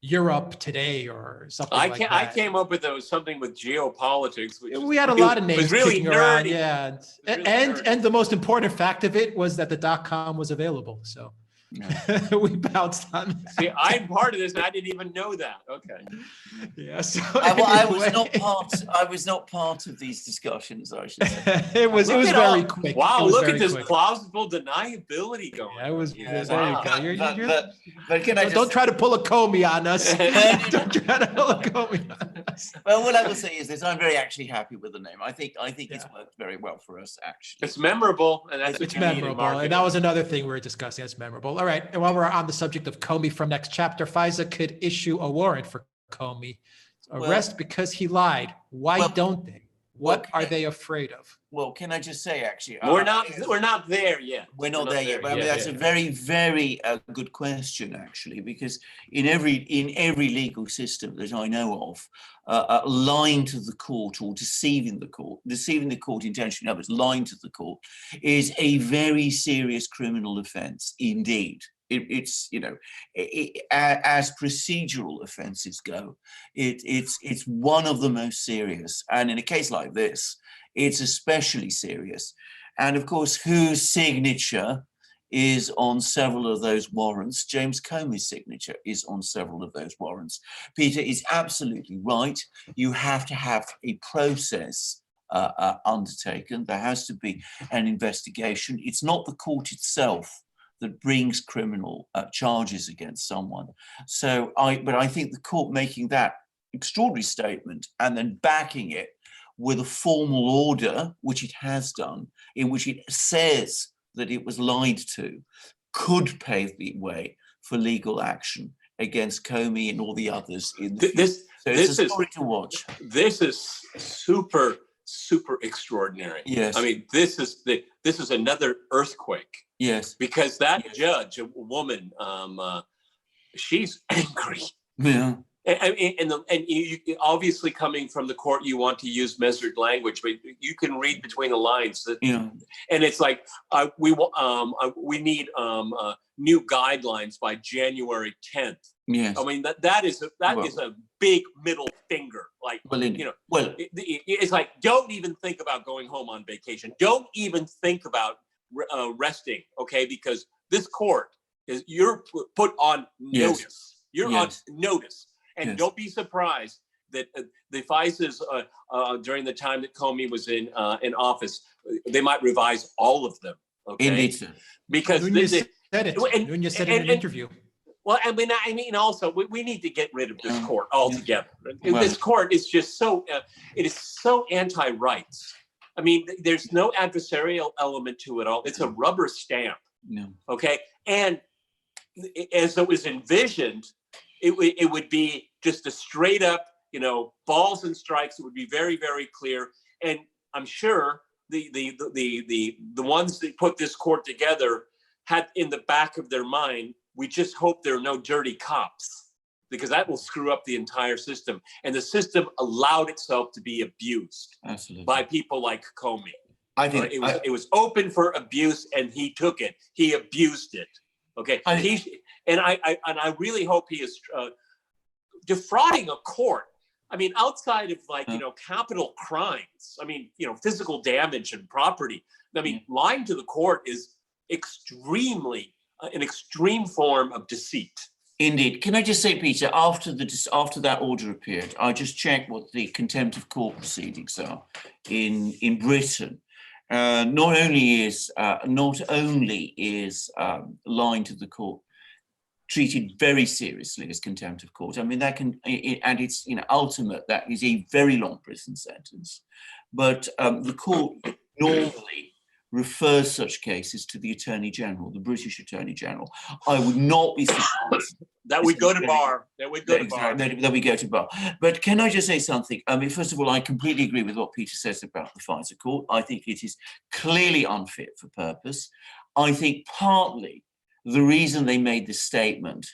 Europe today or something like that. I came up with something with geopolitics. We had a lot of names really kicking around, yeah. And the most important fact of it was that the .com was available. So we bounced on that. See, I'm part of this and I didn't even know that. Okay. Yeah. So I was not part of these discussions, I should say. it was very quick. Wow, look at this plausible deniability going. Yeah, it was there you go. But don't try to pull a Comey on us. Don't try to pull a Comey on us. Well, what I will say is this: I'm very actually happy with the name. I think it's worked very well for us. Actually, it's memorable, and that's it's memorable. And that was another thing we were discussing. It's memorable. All right. And while we're on the subject of Comey from next chapter, FISA could issue a warrant for Comey arrest because he lied. Why don't they? What are they afraid of? Well, can I just say, actually, we're not there yet. We're not there yet. But I mean, that's a very, very good question, actually, because in every legal system that I know of, lying to the court or deceiving the court intentionally, others, lying to the court is a very serious criminal offence indeed. It's you know, as procedural offences go, it's one of the most serious, and in a case like this, it's especially serious. And of course, whose signature is on several of those warrants? James Comey's signature is on several of those warrants. Peter is absolutely right. You have to have a process undertaken. There has to be an investigation. It's not the court itself that brings criminal charges against someone. But I think the court making that extraordinary statement and then backing it with a formal order, which it has done, in which it says that it was lied to, could pave the way for legal action against Comey and all the others in the future. So it's a story to watch. This is super extraordinary. Yes. I mean, this is another earthquake. Yes. Because that judge, a woman, she's angry. Yeah. And you obviously coming from the court, you want to use measured language, but you can read between the lines. And it's like we need new guidelines by January 10th. Yes. I mean that is a big middle finger. Like it's like, don't even think about going home on vacation. Don't even think about resting. Okay, because this court you're put on notice. Yes. You're on notice. And don't be surprised that the FISA's during the time that Comey was in office, they might revise all of them. Okay, indeed, because Nunez said it. Nunez said it in an interview. Well, I mean, also we need to get rid of this court altogether. Well, this court is just so it is so anti-rights. I mean, there's no adversarial element to it all. It's a rubber stamp. No. Okay, and as it was envisioned, it would be just a straight up, balls and strikes. It would be very, very clear. And I'm sure the ones that put this court together had in the back of their mind, we just hope there are no dirty cops, because that will screw up the entire system. And the system allowed itself to be abused by people like Comey. I think it was open for abuse, and he took it. He abused it. Okay, I really hope he is defrauding a court. I mean, outside of capital crimes. I mean, physical damage and property. I mean, lying to the court is extremely an extreme form of deceit. Indeed. Can I just say, Peter, after that order appeared, I just checked what the contempt of court proceedings are in Britain. Not only is lying to the court treated very seriously as contempt of court. I mean, that can, and it's ultimate. That is a very long prison sentence. But the court normally refers such cases to the Attorney General, the British Attorney General. I would not be surprised. That would go to bar. That would go to bar. That we go to bar. But can I just say something? I mean, first of all, I completely agree with what Peter says about the FISA Court. I think it is clearly unfit for purpose. I think partly the reason they made this statement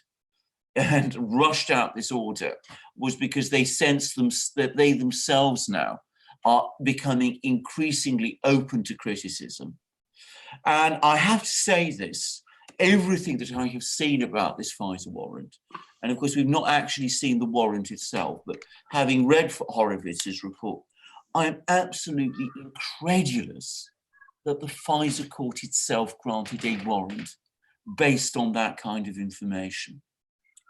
and rushed out this order was because they sensed that they themselves now are becoming increasingly open to criticism. And I have to say this, everything that I have seen about this FISA warrant, and of course we've not actually seen the warrant itself, but having read Horowitz's report, I am absolutely incredulous that the FISA court itself granted a warrant based on that kind of information.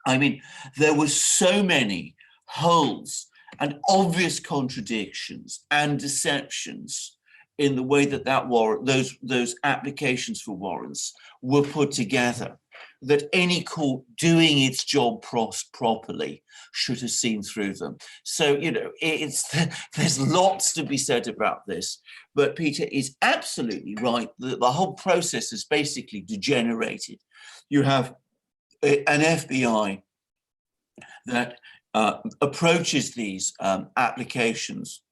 I mean, there were so many holes and obvious contradictions and deceptions in the way that warrant, those applications for warrants were put together, that any court doing its job properly should have seen through them. So, there's lots to be said about this, but Peter is absolutely right. The whole process has basically degenerated. You have an FBI that approaches these applications,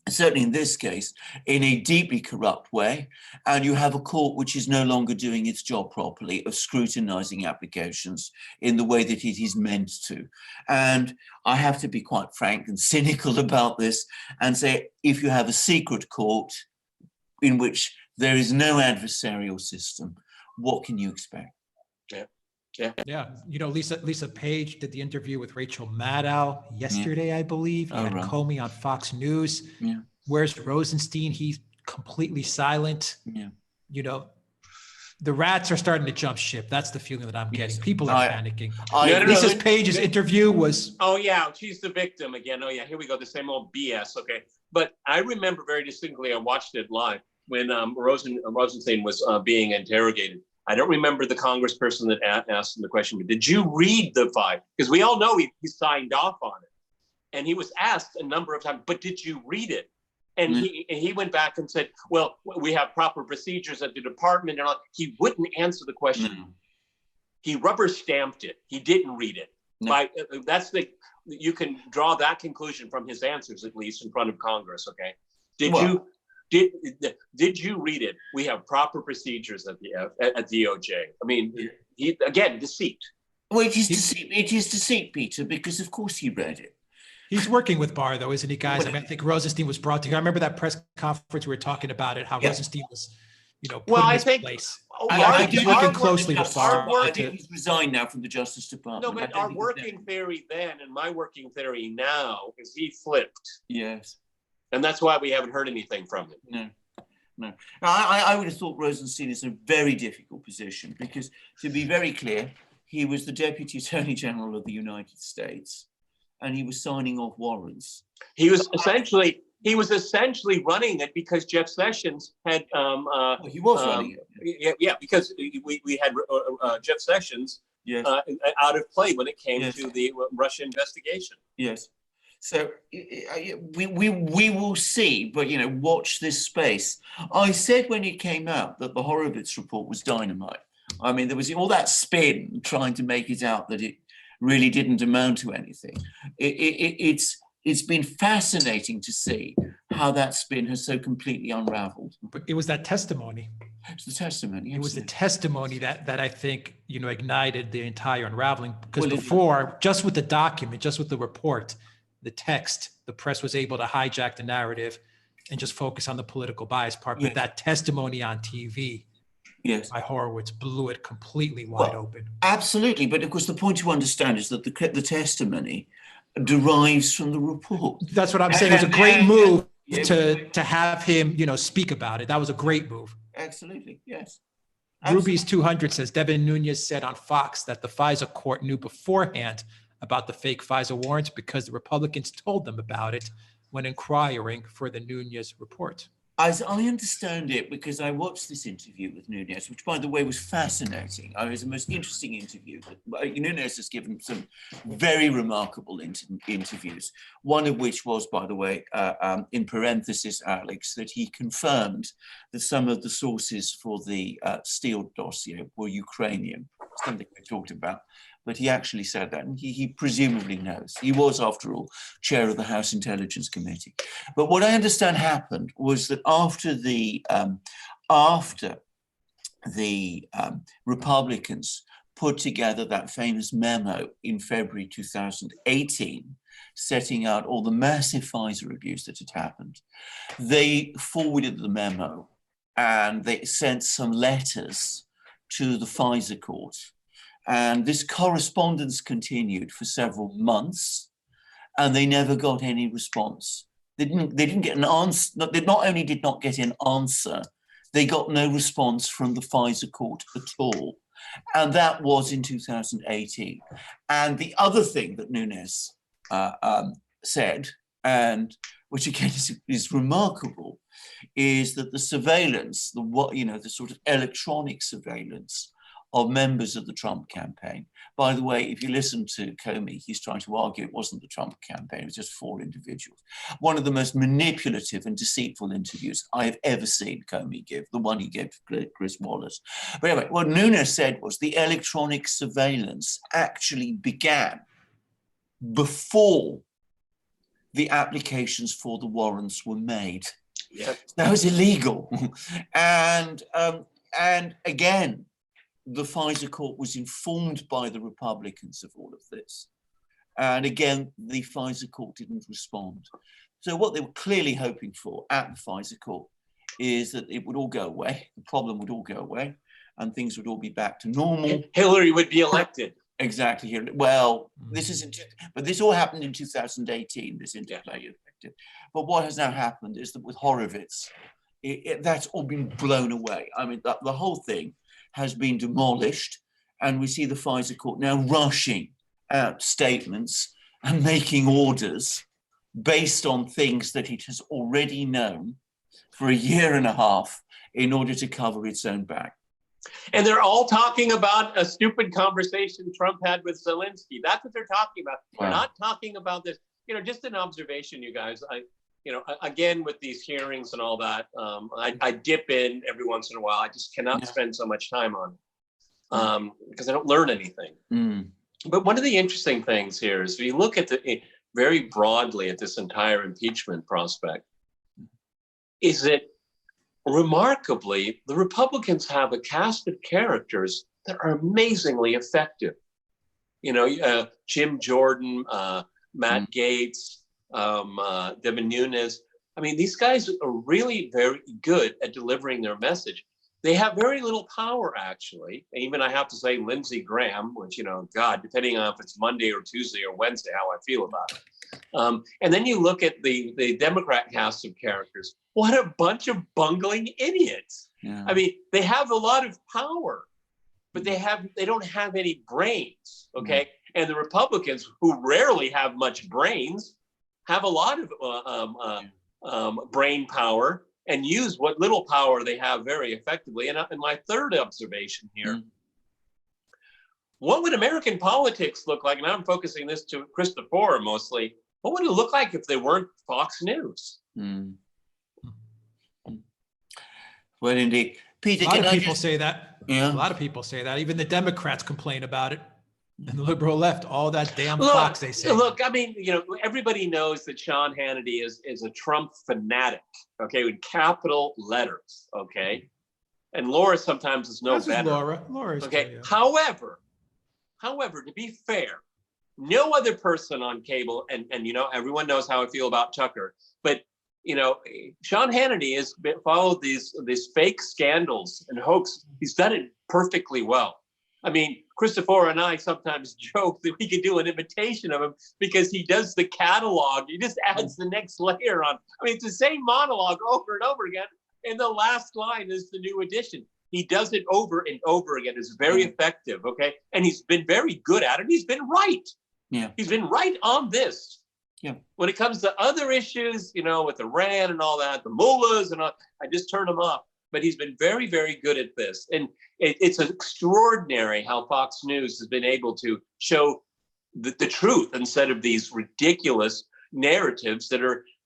certainly in this case, in a deeply corrupt way, and you have a court which is no longer doing its job properly of scrutinizing applications in the way that it is meant to. And I have to be quite frank and cynical about this and say, if you have a secret court in which there is no adversarial system, what can you expect? Yeah. Lisa Page did the interview with Rachel Maddow yesterday, I believe. You had Comey on Fox News. Yeah. Where's Rosenstein? He's completely silent. Yeah. The rats are starting to jump ship. That's the feeling that I'm getting. People are panicking. Lisa Page's interview was... Oh, yeah. She's the victim again. Oh, yeah. Here we go. The same old BS. Okay. But I remember very distinctly, I watched it live when Rosenstein was being interrogated. I don't remember the congressperson that asked him the question, but did you read the file? Because we all know he signed off on it. And he was asked a number of times, but did you read it? And he went back and said, well, we have proper procedures at the department and all. He wouldn't answer the question. No. He rubber stamped it. He didn't read it. No. You can draw that conclusion from his answers, at least in front of Congress, okay? Did you read it? We have proper procedures at DOJ. I mean, deceit. Well, it is deceit, Peter, because of course he read it. He's working with Barr, though, isn't he, guys? I mean, I think Rosenstein was brought together. I remember that press conference we were talking about it, how Rosenstein was, put in his place. I think he's working closely with Barr. I think he's resigned now from the Justice Department. No, but our working theory then and my working theory now is he flipped. Yes. And that's why we haven't heard anything from him. No. I would have thought Rosenstein is in a very difficult position because, to be very clear, he was the Deputy Attorney General of the United States, and he was signing off warrants. He was essentially running it because Jeff Sessions had. He was running it. Yeah, because we had Jeff Sessions out of play when it came to the Russia investigation. Yes. So we will see, but watch this space. I said when it came out that the Horowitz report was dynamite. I mean, there was all that spin trying to make it out that it really didn't amount to anything. It's been fascinating to see how that spin has so completely unraveled. But it was that testimony. It's the testimony. It was the testimony that I think ignited the entire unraveling. Because before, just with the document, just with the report, the text, the press was able to hijack the narrative and just focus on the political bias part. But that testimony on TV by Horowitz blew it completely wide open. Absolutely. But of course, the point to understand is that the testimony derives from the report. That's what I'm saying. It was a great move to have him, speak about it. That was a great move. Absolutely. Yes. Ruby's 200 says Devin Nunez said on Fox that the FISA court knew beforehand about the fake FISA warrants because the Republicans told them about it when inquiring for the Nunez report. As I understand it, because I watched this interview with Nunez, which, by the way, was fascinating. It was the most interesting interview. Nunez has given some very remarkable interviews, one of which was, by the way, in parenthesis, Alex, that he confirmed that some of the sources for the Steele dossier were Ukrainian, something we talked about. But he actually said that, and he presumably knows. He was, after all, chair of the House Intelligence Committee. But what I understand happened was that after the Republicans put together that famous memo in February 2018, setting out all the massive FISA abuse that had happened, they forwarded the memo and they sent some letters to the FISA court. And this correspondence continued for several months, and they never got any response. They didn't get an answer. They not only did not get an answer, they got no response from the FISA court at all. And that was in 2018. And the other thing that Nunez said, and which again is remarkable, is that the surveillance, the sort of electronic surveillance of members of the Trump campaign. By the way, if you listen to Comey, he's trying to argue it wasn't the Trump campaign, it was just 4 individuals. One of the most manipulative and deceitful interviews I have ever seen Comey give, the one he gave to Chris Wallace. But anyway, what Nunez said was the electronic surveillance actually began before the applications for the warrants were made. Yep. That was illegal. And again, the FISA court was informed by the Republicans of all of this. And again, the FISA court didn't respond. So what they were clearly hoping for at the FISA court is that it would all go away, the problem would all go away, and things would all be back to normal. Hillary would be elected. Exactly. Well, but this all happened in 2018, this interplay effective. But what has now happened is that with Horowitz, that's all been blown away. I mean, the whole thing has been demolished, and we see the FISA court now rushing out statements and making orders based on things that it has already known for a year and a half in order to cover its own back. And they're all talking about a stupid conversation Trump had with Zelensky. That's what they're talking about. Wow. They're not talking about this. Just an observation, you guys. Again, with these hearings and all that, I dip in every once in a while. I just cannot spend so much time on it because I don't learn anything. But one of the interesting things here is if you look at very broadly at this entire impeachment prospect, is that remarkably, the Republicans have a cast of characters that are amazingly effective. Jim Jordan, Matt Gaetz, Devin Nunez. I mean, these guys are really very good at delivering their message. They have very little power, actually. Even I have to say, Lindsey Graham, which, God, depending on if it's Monday or Tuesday or Wednesday, how I feel about it. And then you look at the Democrat cast of characters. What a bunch of bungling idiots. Yeah. I mean, they have a lot of power, but they don't have any brains, okay? And the Republicans, who rarely have much brains, have a lot of brain power and use what little power they have very effectively. And my third observation here, what would American politics look like? And I'm focusing this to Christopher mostly. What would it look like if they weren't Fox News? Well, indeed. Peter, a lot of people say that. Yeah. A lot of people say that. Even the Democrats complain about it. And the liberal left, all that damn Fox they say. Look, I mean, everybody knows that Sean Hannity is a Trump fanatic, okay, with capital letters, okay? And Laura sometimes is no better. Laura is okay. True, yeah. However, to be fair, no other person on cable, and everyone knows how I feel about Tucker, but Sean Hannity has followed these fake scandals and hoax. He's done it perfectly well. I mean, Christopher and I sometimes joke that we could do an imitation of him because he does the catalog. He just adds the next layer on. I mean, it's the same monologue over and over again. And the last line is the new addition. He does it over and over again. It's very effective, okay? And he's been very good at it. He's been right. Yeah. He's been right on this. Yeah. When it comes to other issues, with Iran and all that, the mullahs and all, I just turn them off. But he's been very, very good at this. And it's extraordinary how Fox News has been able to show the truth instead of these ridiculous narratives that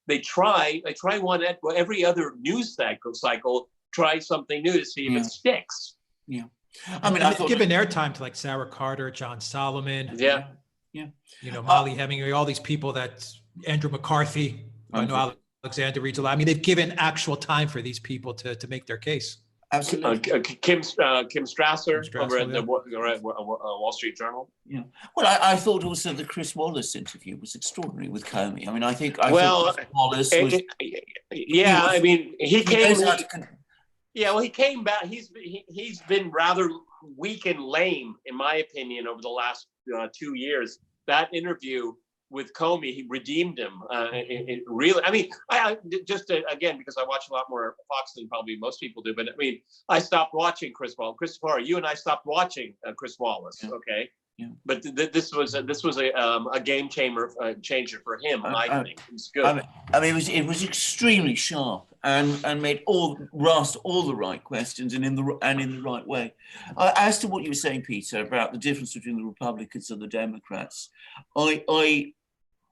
they try one at every other news cycle, try something new to see if it sticks. Yeah. I mean, I've given airtime to like Sarah Carter, John Solomon. Yeah. Molly Hemingway, all these people Andrew McCarthy, I know Alexander reads a lot. I mean, they've given actual time for these people to make their case. Absolutely. Kim Strasser over at the Wall Street Journal. Yeah. Well, I thought also the Chris Wallace interview was extraordinary with Comey. I mean, I think Chris Wallace was. He came. He came back. He's been rather weak and lame, in my opinion, over the last 2 years. That interview with Comey, he redeemed him. It really, again, because I watch a lot more Fox than probably most people do, but I stopped watching Chris Wallace. Christopher, you and I stopped watching Chris Wallace, okay? Yeah. But this was a game changer for him. I think it was good. It was extremely sharp and asked all the right questions and in the right way. As to what you were saying, Peter, about the difference between the Republicans and the Democrats, I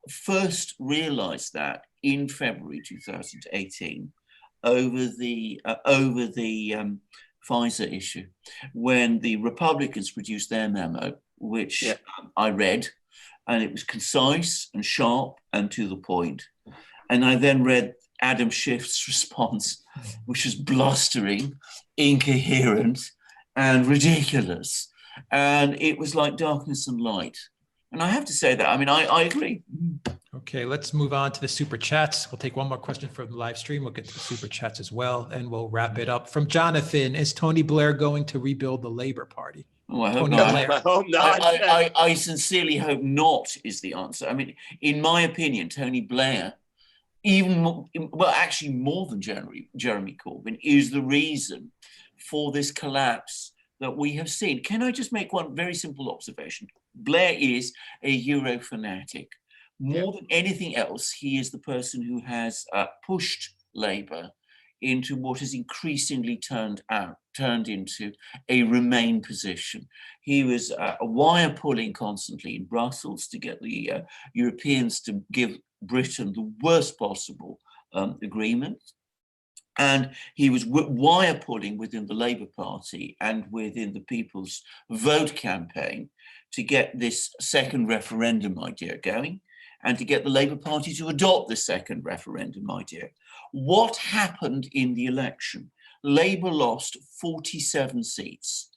first realised that in February 2018 over the FISA issue, when the Republicans produced their memo, which I read, and it was concise and sharp and to the point. And I then read Adam Schiff's response, which was blustering, incoherent, and ridiculous. And it was like darkness and light. And I have to say that, I agree. Okay, let's move on to the super chats. We'll take one more question from the live stream. We'll get to the super chats as well, and we'll wrap it up. From Jonathan, is Tony Blair going to rebuild the Labor Party? Oh, I hope not. I sincerely hope not is the answer. In my opinion, Tony Blair, more than Jeremy Corbyn, is the reason for this collapse that we have seen. Can I just make one very simple observation? Blair is a Euro fanatic. More than anything else, he is the person who has pushed Labour into what has increasingly turned into a Remain position. He was wire pulling constantly in Brussels to get the Europeans to give Britain the worst possible agreement. And he was wire pulling within the Labour Party and within the People's Vote campaign to get this second referendum idea going and to get the Labour Party to adopt the second referendum idea. What happened in the election? Labour lost 47 seats.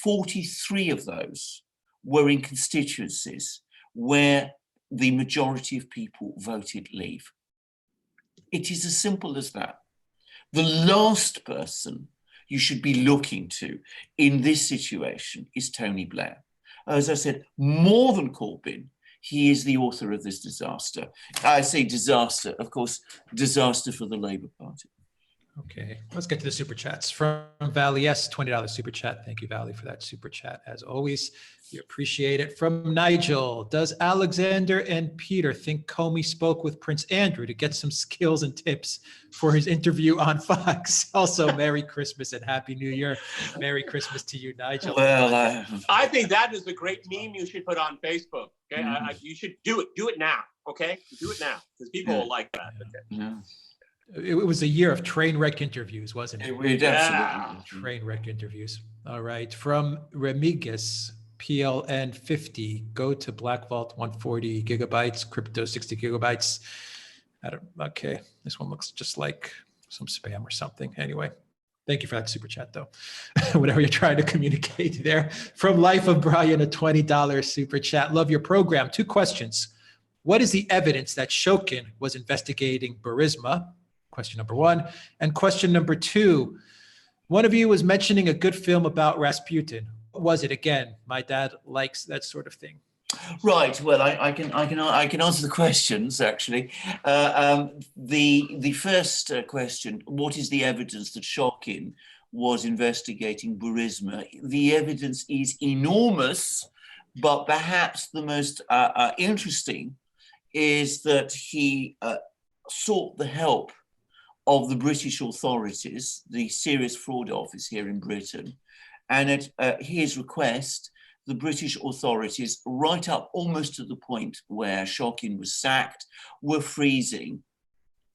43 of those were in constituencies where the majority of people voted Leave. It is as simple as that. The last person you should be looking to in this situation is Tony Blair. As I said, more than Corbyn, he is the author of this disaster. I say disaster, of course, disaster for the Labour Party. Okay, let's get to the super chats. From Valley S, $20 super chat. Thank you, Valley, for that super chat. As always, we appreciate it. From Nigel, does Alexander and Peter think Comey spoke with Prince Andrew to get some skills and tips for his interview on Fox? Also, Merry Christmas and Happy New Year. Merry Christmas to you, Nigel. Well, I think that is a great meme you should put on Facebook. Okay, you should do it. Do it now. Okay, do it now because people will like that. Okay. Yeah. It was a year of train wreck interviews, wasn't it? It absolutely. Train wreck interviews. All right. From Remigus, PLN 50, go to Black Vault 140 gigabytes, crypto 60 gigabytes. Okay. This one looks just like some spam or something. Anyway, thank you for that super chat, though. Whatever you're trying to communicate there. From Life of Brian, a $20 super chat. Love your program. 2 questions. What is the evidence that Shokin was investigating Burisma? Question number 1. And question number 2, one of you was mentioning a good film about Rasputin. What was it again? My dad likes that sort of thing. Right. Well, I can answer the questions actually. The first question: what is the evidence that Shokin was investigating Burisma. The evidence is enormous, but perhaps the most interesting is that he sought the help of the British authorities, the Serious Fraud Office here in Britain, and at his request, the British authorities, right up almost to the point where Shokin was sacked, were freezing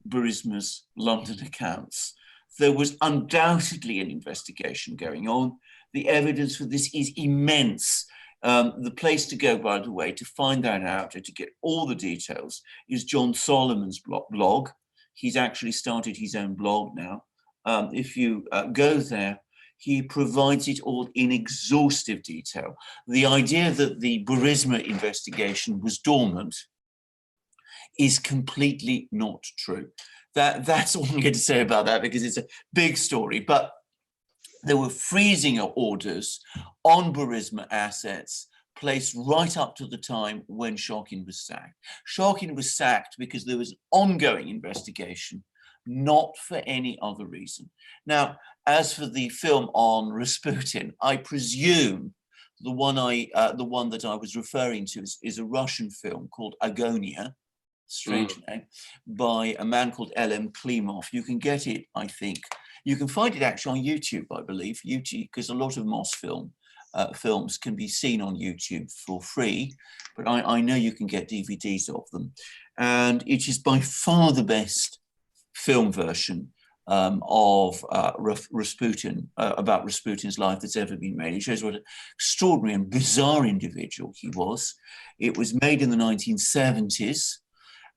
Burisma's London accounts. There was undoubtedly an investigation going on. The evidence for this is immense. The place to go, by the way, to find that out and to get all the details is John Solomon's blog. He's actually started his own blog now. If you go there, he provides it all in exhaustive detail. The idea that the Burisma investigation was dormant is completely not true. That's all I'm going to say about that, because it's a big story. But there were freezing orders on Burisma assets placed right up to the time when Shokin was sacked. Shokin was sacked because there was an ongoing investigation, not for any other reason. Now, as for the film on Rasputin, I presume the one that I was referring to is a Russian film called Agonia, strange name, by a man called L.M. Klimov. You can get it, I think. You can find it actually on YouTube, I believe, YouTube, because a lot of Mosfilm films can be seen on YouTube for free, but I know you can get DVDs of them. And it is by far the best film version of Rasputin, about Rasputin's life that's ever been made. It shows what an extraordinary and bizarre individual he was. It was made in the 1970s,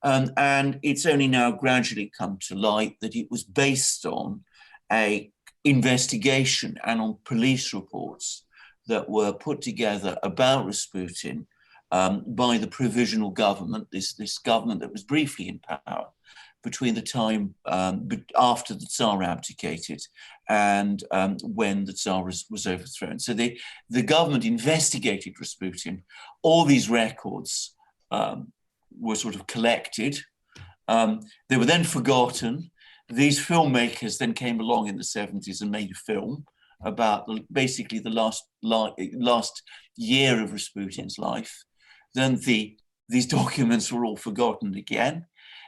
and it's only now gradually come to light that it was based on an investigation and on police reports that were put together about Rasputin by the provisional government, this government that was briefly in power between the time after the Tsar abdicated and when the Tsar was overthrown. So the government investigated Rasputin. All these records were sort of collected. They were then forgotten. These filmmakers then came along in the 70s and made a film about basically the last year of Rasputin's life. Then these documents were all forgotten again.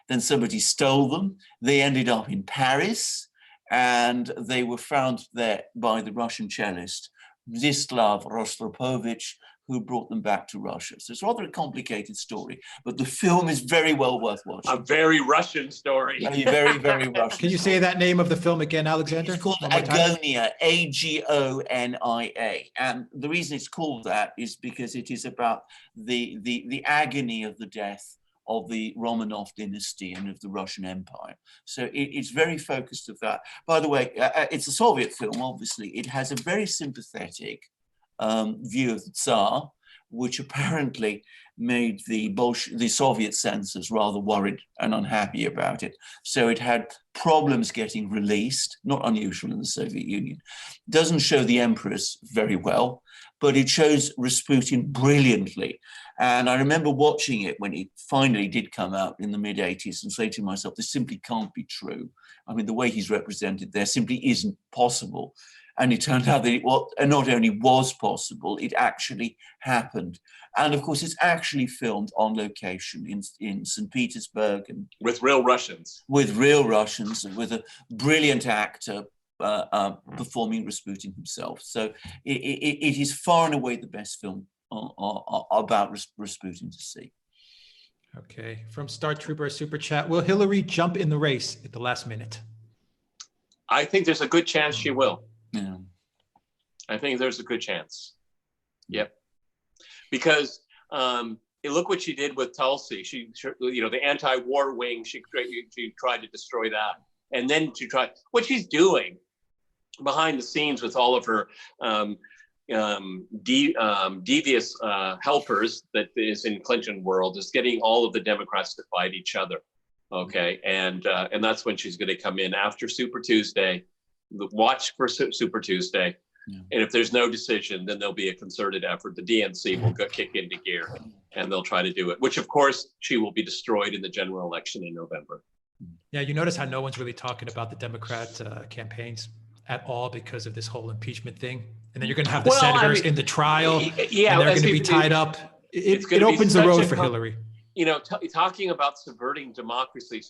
Then somebody stole them. They ended up in Paris, and they were found there by the Russian cellist Mstislav Rostropovich, who brought them back to Russia. So it's rather a complicated story, but the film is very well worth watching. A very Russian story. Very, very Russian. Can you say that name of the film again, Alexander? It's called Agonia, Agonia. And the reason it's called that is because it is about the agony of the death of the Romanov dynasty and of the Russian Empire. So it's very focused of that. By the way, it's a Soviet film, obviously. It has a very sympathetic view of the Tsar, which apparently made the Soviet censors rather worried and unhappy about it. So it had problems getting released, not unusual in the Soviet Union. Doesn't show the empress very well, but it shows Rasputin brilliantly. And I remember watching it when it finally did come out in the mid-80s and say to myself, this simply can't be true. I mean, the way he's represented there simply isn't possible. And it turned out that it not only was possible, it actually happened. And of course, it's actually filmed on location in St. Petersburg. And with real Russians. With real Russians, and with a brilliant actor performing Rasputin himself. So it is far and away the best film about Rasputin to see. Okay, from Star Trooper Super Chat, will Hillary jump in the race at the last minute? I think there's a good chance she will. Yeah. I think there's a good chance. Yep. Because look what she did with Tulsi. She the anti-war wing, she tried to destroy that. And then she tried, what she's doing behind the scenes with all of her devious helpers that is in Clinton world is getting all of the Democrats to fight each other. Okay. And that's when she's going to come in after Super Tuesday. Watch for Super Tuesday. Yeah. And if there's no decision, then there'll be a concerted effort. The DNC will kick into gear and they'll try to do it, which of course she will be destroyed in the general election in November. Yeah, you notice how no one's really talking about the Democrat campaigns at all because of this whole impeachment thing? And then you're going to have the Well, senators in the trial, yeah, and they're going to be tied up. It opens the road for Hillary. You know, talking about subverting democracy.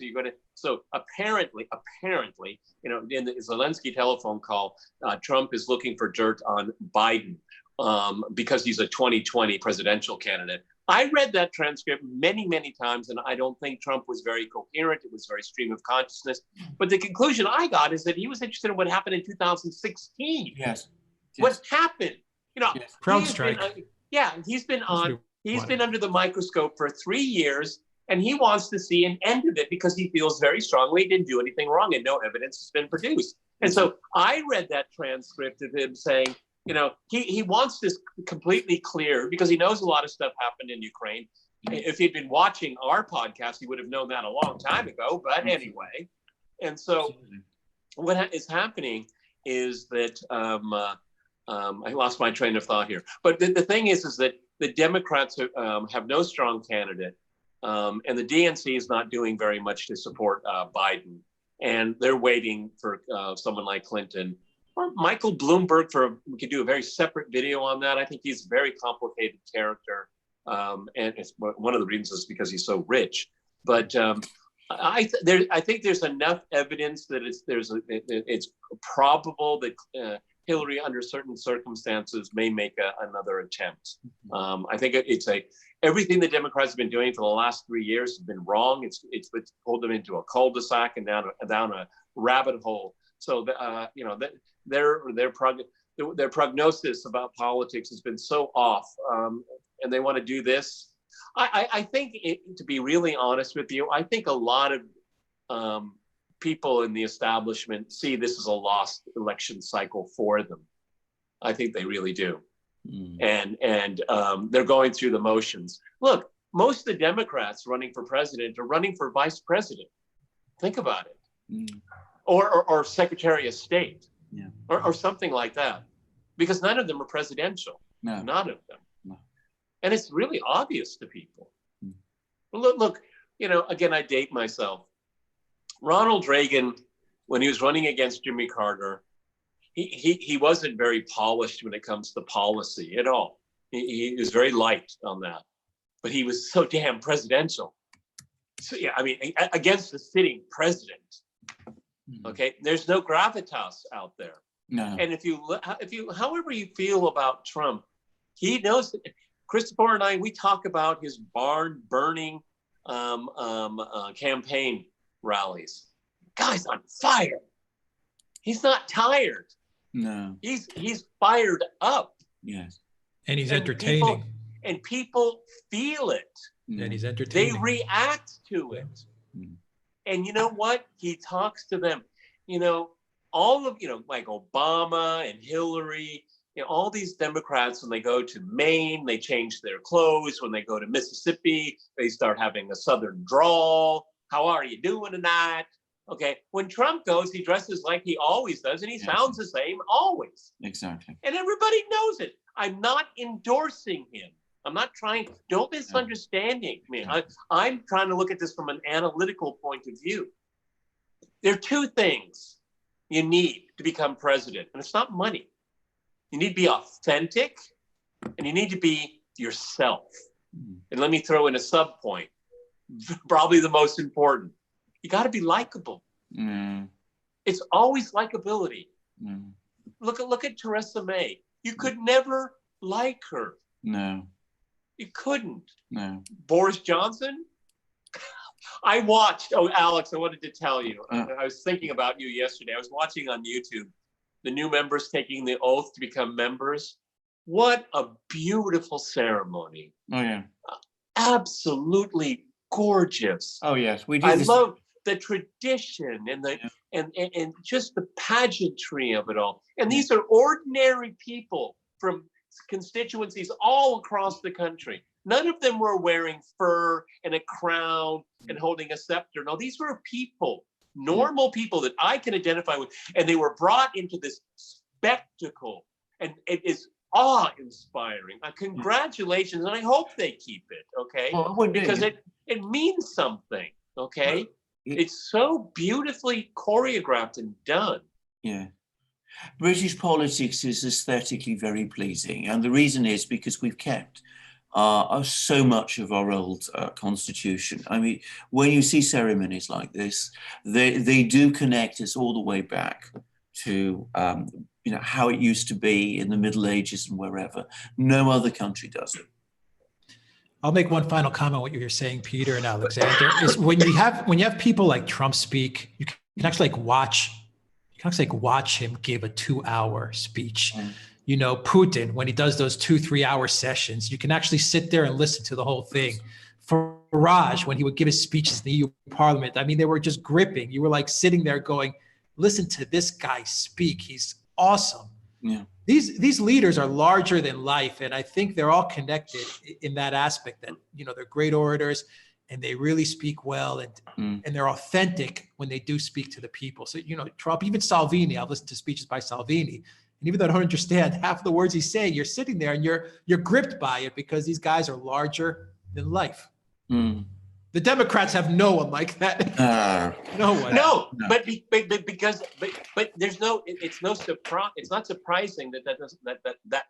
So apparently, you know, in the Zelensky telephone call, Trump is looking for dirt on Biden because he's a 2020 presidential candidate. I read that transcript many, many times, and I don't think Trump was very coherent. It was very stream of consciousness. But the conclusion I got is that he was interested in what happened in 2016. Yes. What happened? You know, yes. CrowdStrike. He's been under the microscope for 3 years, and he wants to see an end of it because he feels very strongly he didn't do anything wrong and no evidence has been produced. And so I read that transcript of him saying, you know, he wants this completely clear because he knows a lot of stuff happened in Ukraine. If he'd been watching our podcast, he would have known that a long time ago. But anyway, and so what is happening is that I lost my train of thought here. But the thing is that the Democrats have no strong candidate, and the DNC is not doing very much to support Biden, and they're waiting for someone like Clinton. Or Michael Bloomberg, we could do a very separate video on that. I think he's a very complicated character. And it's one of the reasons is because he's so rich. But I think there's enough evidence that it's probable that Hillary, under certain circumstances, may make another attempt. I think everything the Democrats have been doing for the last 3 years has been wrong. It's pulled them into a cul-de-sac and down a rabbit hole. So you know, their prognosis about politics has been so off, and they want to do this. I think, to be really honest with you, I think a lot of people in the establishment see this as a lost election cycle for them. I think they really do. And they're going through the motions. Look, most of the Democrats running for president are running for vice president. Think about it. Or Secretary of State, or something like that, because none of them are presidential. No. None of them. No. And it's really obvious to people. Look, you know, again, I date myself. Ronald Reagan, when he was running against Jimmy Carter, he wasn't very polished when it comes to policy at all. He was very light on that, but he was so damn presidential. So yeah, I mean, against the sitting president. Okay, there's no gravitas out there. No. And if you however you feel about Trump, he knows that. Christopher and I, we talk about his barn burning campaign rallies. Guy's on fire. He's not tired. No. He's fired up. Yes. And he's entertaining. People feel it. And he's entertaining. They react to it. And you know what? He talks to them. You know, all of, you know, like Obama and Hillary, you know, all these Democrats, when they go to Maine, they change their clothes. When they go to Mississippi, they start having a Southern drawl. How are you doing tonight? Okay. When Trump goes, he dresses like he always does, and he sounds the same always. Exactly. And everybody knows it. I'm not endorsing him. I'm not trying, don't misunderstand me. I'm trying to look at this from an analytical point of view. There are two things you need to become president, and it's not money. You need to be authentic, and you need to be yourself. And let me throw in a sub point, probably the most important. You got to be likable. It's always likability. Look at Theresa May. You could never like her. No. You couldn't. No. Boris Johnson? I watched, Alex, I wanted to tell you. I was thinking about you yesterday. I was watching on YouTube the new members taking the oath to become members. What a beautiful ceremony. Oh, yeah. Absolutely gorgeous. Oh, yes. I love the tradition and and just the pageantry of it all. And these are ordinary people from constituencies all across the country. None of them were wearing fur and a crown and holding a scepter. No, these were people, normal people that I can identify with. And they were brought into this spectacle. And it is awe-inspiring. Congratulations. And I hope they keep it, okay? Well, because it means something, okay? It's so beautifully choreographed and done. Yeah. British politics is aesthetically very pleasing, and the reason is because we've kept so much of our old constitution. I mean, when you see ceremonies like this, they do connect us all the way back to how it used to be in the Middle Ages and wherever. No other country does it. I'll make one final comment on what you're saying, Peter and Alexander, is when you have people like Trump speak, you can actually watch him give a 2-hour speech. Putin, when he does those 2-3 hour sessions, you can actually sit there and listen to the whole thing. Farage, when he would give his speeches in the EU Parliament, I mean, they were just gripping. You were like sitting there going, listen to this guy speak. He's awesome. Yeah. These leaders are larger than life. And I think they're all connected in that aspect that, they're great orators and they really speak well and they're authentic when they do speak to the people. So, Trump, even Salvini, I've listened to speeches by Salvini. And even though I don't understand half the words he's saying, you're sitting there and you're gripped by it because these guys are larger than life. The Democrats have no one like that. No one. No, but there's no. It's no surprise. It's not surprising that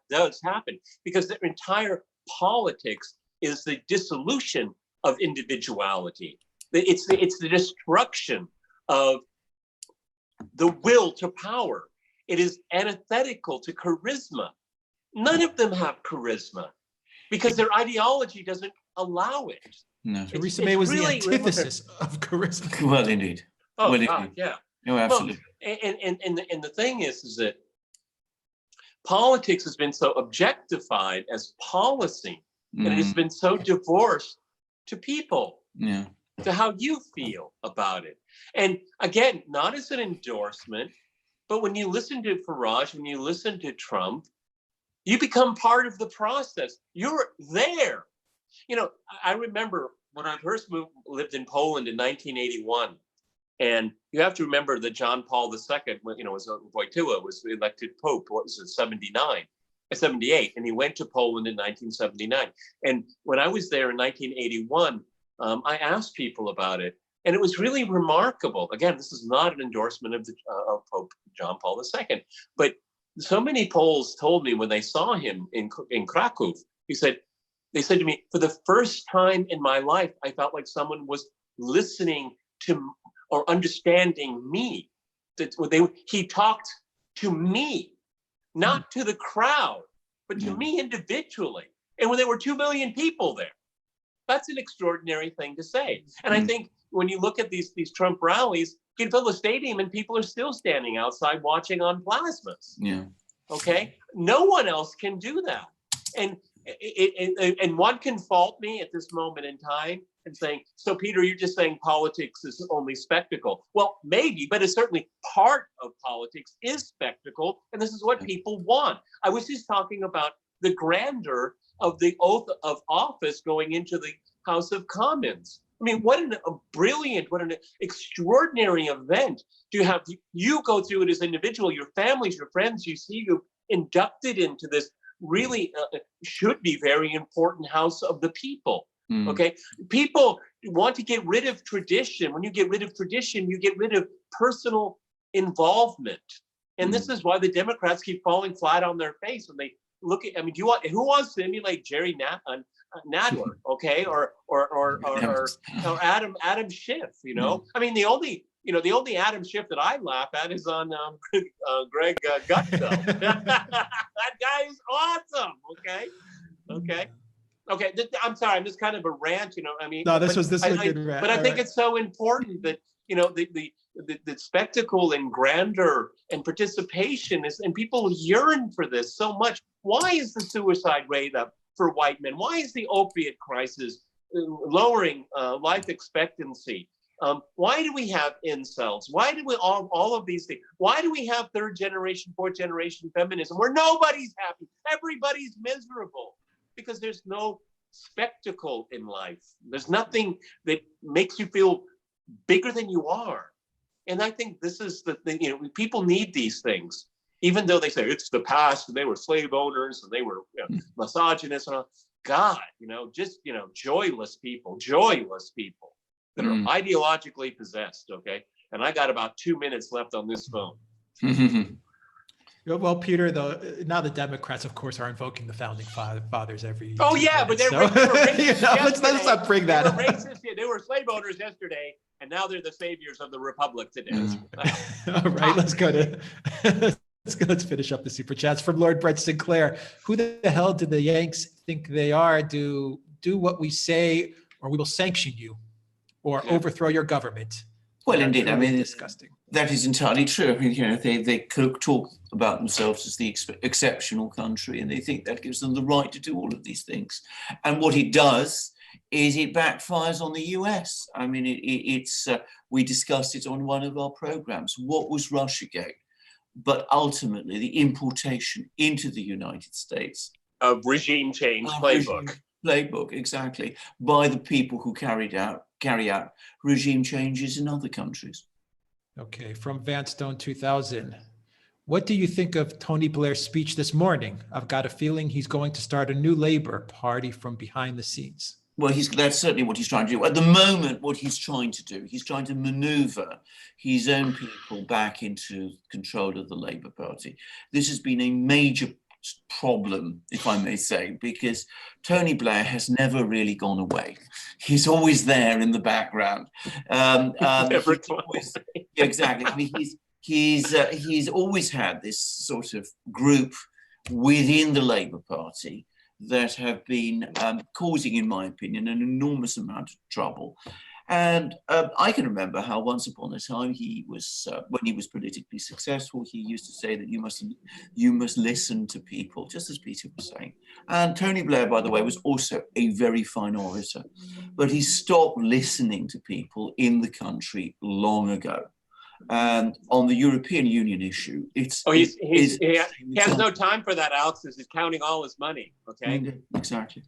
does happen because their entire politics is the dissolution of individuality. It's the destruction of the will to power. It is antithetical to charisma. None of them have charisma because their ideology doesn't allow it. No. Theresa May was really the antithesis of charisma. Well, indeed. Oh, well, God, indeed. yeah. No, absolutely. Well, and the thing is that politics has been so objectified as policy, and it has been so divorced to people, to how you feel about it. And again, not as an endorsement, but when you listen to Farage, when you listen to Trump, you become part of the process. You're there. I remember when I first lived in Poland in 1981, and you have to remember that John Paul II, Wojtyła was elected Pope. What was it, 78, and he went to Poland in 1979. And when I was there in 1981, I asked people about it, and it was really remarkable. Again, this is not an endorsement of Pope John Paul II, but so many Poles told me when they saw him in Krakow, they said to me, for the first time in my life, I felt like someone was listening to or understanding me. He talked to me, not to the crowd, but to me individually. And when there were 2 million people there, that's an extraordinary thing to say. And I think when you look at these Trump rallies, you can fill the stadium and people are still standing outside watching on plasmas. Yeah. Okay? No one else can do that. And one can fault me at this moment in time and saying, so Peter, you're just saying politics is only spectacle. Well, maybe, but it's certainly part of politics is spectacle. And this is what people want. I was just talking about the grandeur of the oath of office going into the House of Commons. I mean, what an extraordinary event to have you go through it as an individual, your families, your friends, you see you inducted into this really should be very important House of the People. Okay, people want to get rid of tradition. When you get rid of tradition, you get rid of personal involvement, and this is why the Democrats keep falling flat on their face when they look at. I mean, who wants to emulate Jerry Nadler? Okay, or Adam Schiff? I mean, the only Adam Schiff that I laugh at is on Greg Gutfeld. That guy is awesome. Okay. I'm sorry. I'm just kind of a rant. I mean, no, this was a good rant. But I think it's so important that the spectacle and grandeur and participation and people yearn for this so much. Why is the suicide rate up for white men? Why is the opiate crisis lowering life expectancy? Why do we have incels? Why do we all of these things? Why do we have third generation, fourth generation feminism where nobody's happy? Everybody's miserable because there's no spectacle in life. There's nothing that makes you feel bigger than you are. And I think this is the thing, people need these things, even though they say it's the past and they were slave owners and they were misogynists and all. God, joyless people that are ideologically possessed, okay? And I got about 2 minutes left on this phone. Well, Peter, though, now the Democrats, of course, are invoking the founding fathers every. Oh 2 yeah, but minutes, they were racist you know, let's not bring that They up. were racist. They were slave owners yesterday, and now they're the saviors of the republic today. All right, let's go to let's finish up the super chats from Lord Brett Sinclair. Who the hell do the Yanks think they are? Do what we say, or we will sanction you, or overthrow your government. Well, indeed, I mean, disgusting. That is entirely true. I mean, you know, they could talk about themselves as the exceptional country, and they think that gives them the right to do all of these things. And what it does is it backfires on the US. I mean, we discussed it on one of our programs. What was Russiagate? But ultimately, the importation into the United States of regime change playbook. Playbook, exactly, by the people who carry out regime changes in other countries. Okay, from Vanstone 2000. What do you think of Tony Blair's speech this morning? I've got a feeling he's going to start a new Labour Party from behind the scenes. Well, that's certainly what he's trying to do. At the moment, what he's trying to do, he's trying to maneuver his own people back into control of the Labour Party. This has been a major problem, if I may say, because Tony Blair has never really gone away. He's always there in the background. Exactly. I mean, he's always had this sort of group within the Labour Party that have been causing, in my opinion, an enormous amount of trouble. And I can remember how once upon a time he was, when he was politically successful, he used to say that you must listen to people, just as Peter was saying. And Tony Blair, by the way, was also a very fine orator, but he stopped listening to people in the country long ago. And on the European Union issue, he has no time for that, Alex, as he's counting all his money. Okay. Exactly.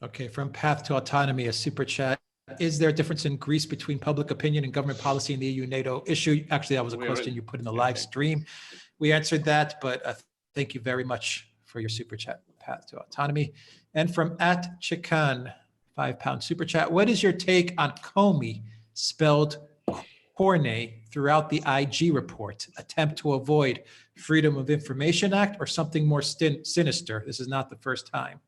Okay, from Path to Autonomy, a super chat. Is there a difference in Greece between public opinion and government policy in the EU-NATO issue? Actually, that was a question you put in the live stream. We answered that, but thank you very much for your super chat, Path to Autonomy. And from @Chikan, £5 super chat. What is your take on Comey, spelled Cornet, throughout the IG report? Attempt to avoid Freedom of Information Act or something more sinister? This is not the first time.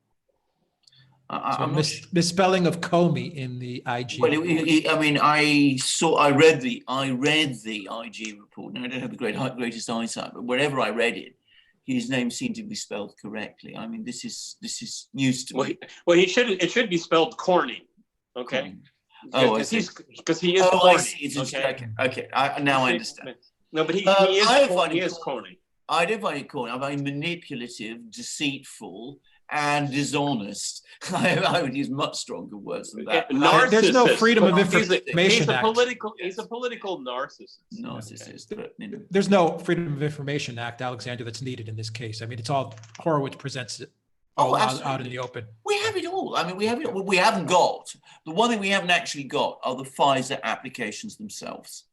Misspelling of Comey in the IG. Well, I mean, I read the IG report. Now, I don't have the greatest eyesight, but wherever I read it, his name seemed to be spelled correctly. I mean, this is news to me. Well, it should be spelled Corny. Okay. Because he is. I see. Okay. Now I understand. No, but he is corny. I don't find it corny. I find manipulative, deceitful, and dishonest. I would use much stronger words than that. There's no Freedom of Information Act. He's a political narcissist. But, you know. There's no Freedom of Information Act, Alexander, that's needed in this case. I mean, it's all Horowitz presents it out in the open. We have it all. I mean, we have it all. What we haven't got, the one thing we haven't actually got are the FISA applications themselves.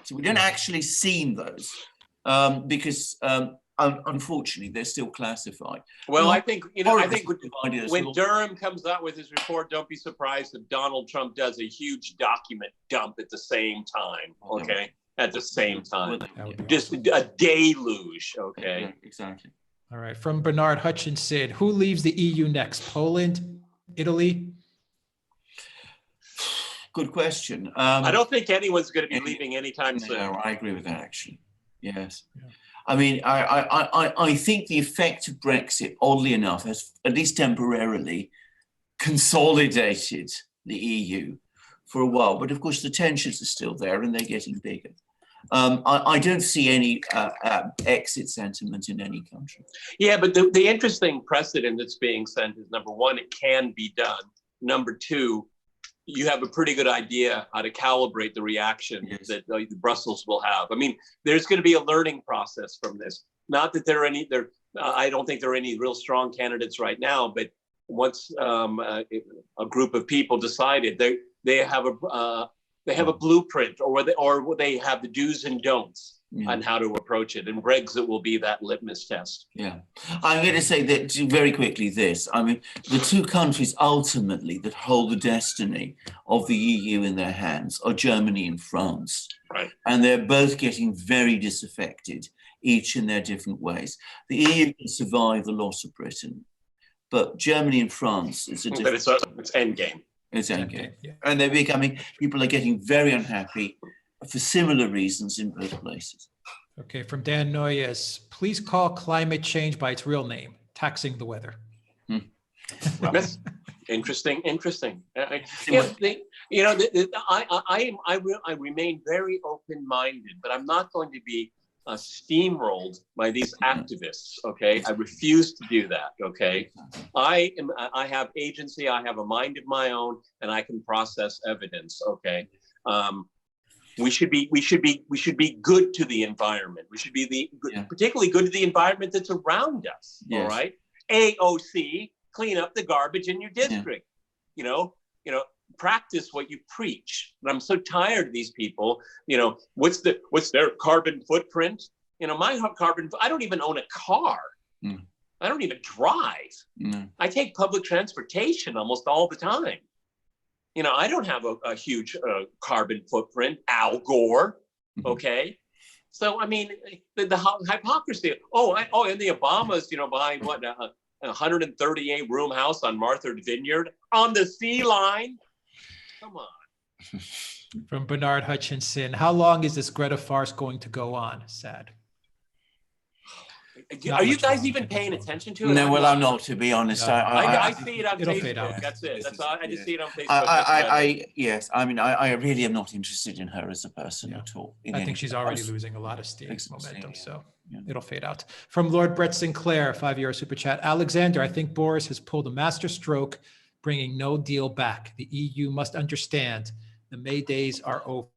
So we don't actually see those because unfortunately, they're still classified. Well, I think when Duran comes out with his report, don't be surprised if Donald Trump does a huge document dump at the same time. Okay, at the same time, just a deluge. Okay, yeah, exactly. All right, from Bernard Hutchinson, who leaves the EU next? Poland, Italy? Good question. I don't think anyone's going to be leaving anytime soon. No, I agree with that, actually. Yes. Yeah. I mean, I think the effect of Brexit, oddly enough, has at least temporarily consolidated the EU for a while. But of course, the tensions are still there and they're getting bigger. I don't see any exit sentiment in any country. Yeah, but the interesting precedent that's being sent is, number one, it can be done. Number two, you have a pretty good idea how to calibrate the reaction that Brussels will have. I mean, there's going to be a learning process from this. Not that I don't think there are any real strong candidates right now, but once a group of people decided, they have a blueprint, or they have the do's and don'ts on how to approach it. And Brexit will be that litmus test. Yeah. I'm going to say that very quickly this. I mean, the two countries ultimately that hold the destiny of the EU in their hands are Germany and France. Right. And they're both getting very disaffected each in their different ways. The EU can survive the loss of Britain, but Germany and France is a different. But it's endgame. It's endgame. Yeah. And people are getting very unhappy for similar reasons in both places. Okay, from Dan Nunez, please call climate change by its real name, taxing the weather. That's interesting. I remain very open-minded, but I'm not going to be steamrolled by these activists. Okay, I refuse to do that. Okay, I have agency. I have a mind of my own, and I can process evidence. Okay, we should be good to the environment. We should be particularly good to the environment that's around us. Yes. All right, AOC. Clean up the garbage in your district. Yeah. Practice what you preach. And I'm so tired of these people. What's their carbon footprint? My carbon. I don't even own a car. Mm. I don't even drive. Mm. I take public transportation almost all the time. I don't have a huge carbon footprint. Al Gore. Mm-hmm. Okay. So I mean, the hypocrisy. And the Obamas. Buying what? A 138-room house on Martha Vineyard on the sea line. Come on. From Bernard Hutchinson, how long is this Greta farce going to go on? Sad. Are you guys even paying attention to it? No, well, I'm not, to be honest. No. I see it on Facebook. That's it. I just see it on Facebook. Yes. I mean, I really am not interested in her as a person at all. I think she's already losing a lot of steam momentum, so it'll fade out. From Lord Brett Sinclair, €5 super chat. Alexander, I think Boris has pulled a master stroke, bringing no deal back. The EU must understand the May days are over.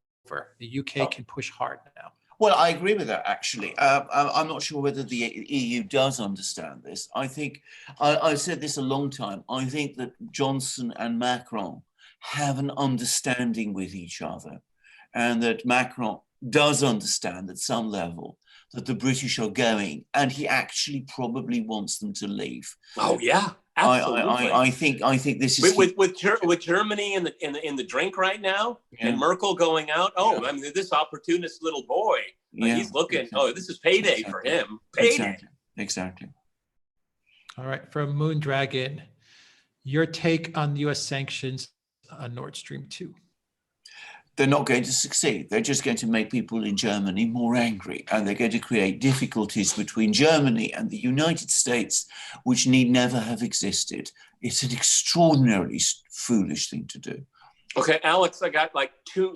The UK can push hard now. Well, I agree with that, actually. I'm not sure whether the EU does understand this. I think, I've said this a long time, I think that Johnson and Macron have an understanding with each other, and that Macron does understand at some level that the British are going, and he actually probably wants them to leave. Oh, yeah. Absolutely. I think this is with Germany in the drink right now, and Merkel going out. Oh, I mean, this opportunist little boy, he's looking. Exactly. Oh, this is payday for him. Payday. Exactly. All right, from Moondragon, your take on U.S. sanctions on Nord Stream 2. They're not going to succeed. They're just going to make people in Germany more angry, and they're going to create difficulties between Germany and the United States, which need never have existed. It's an extraordinarily foolish thing to do. Okay, Alex, I got like 2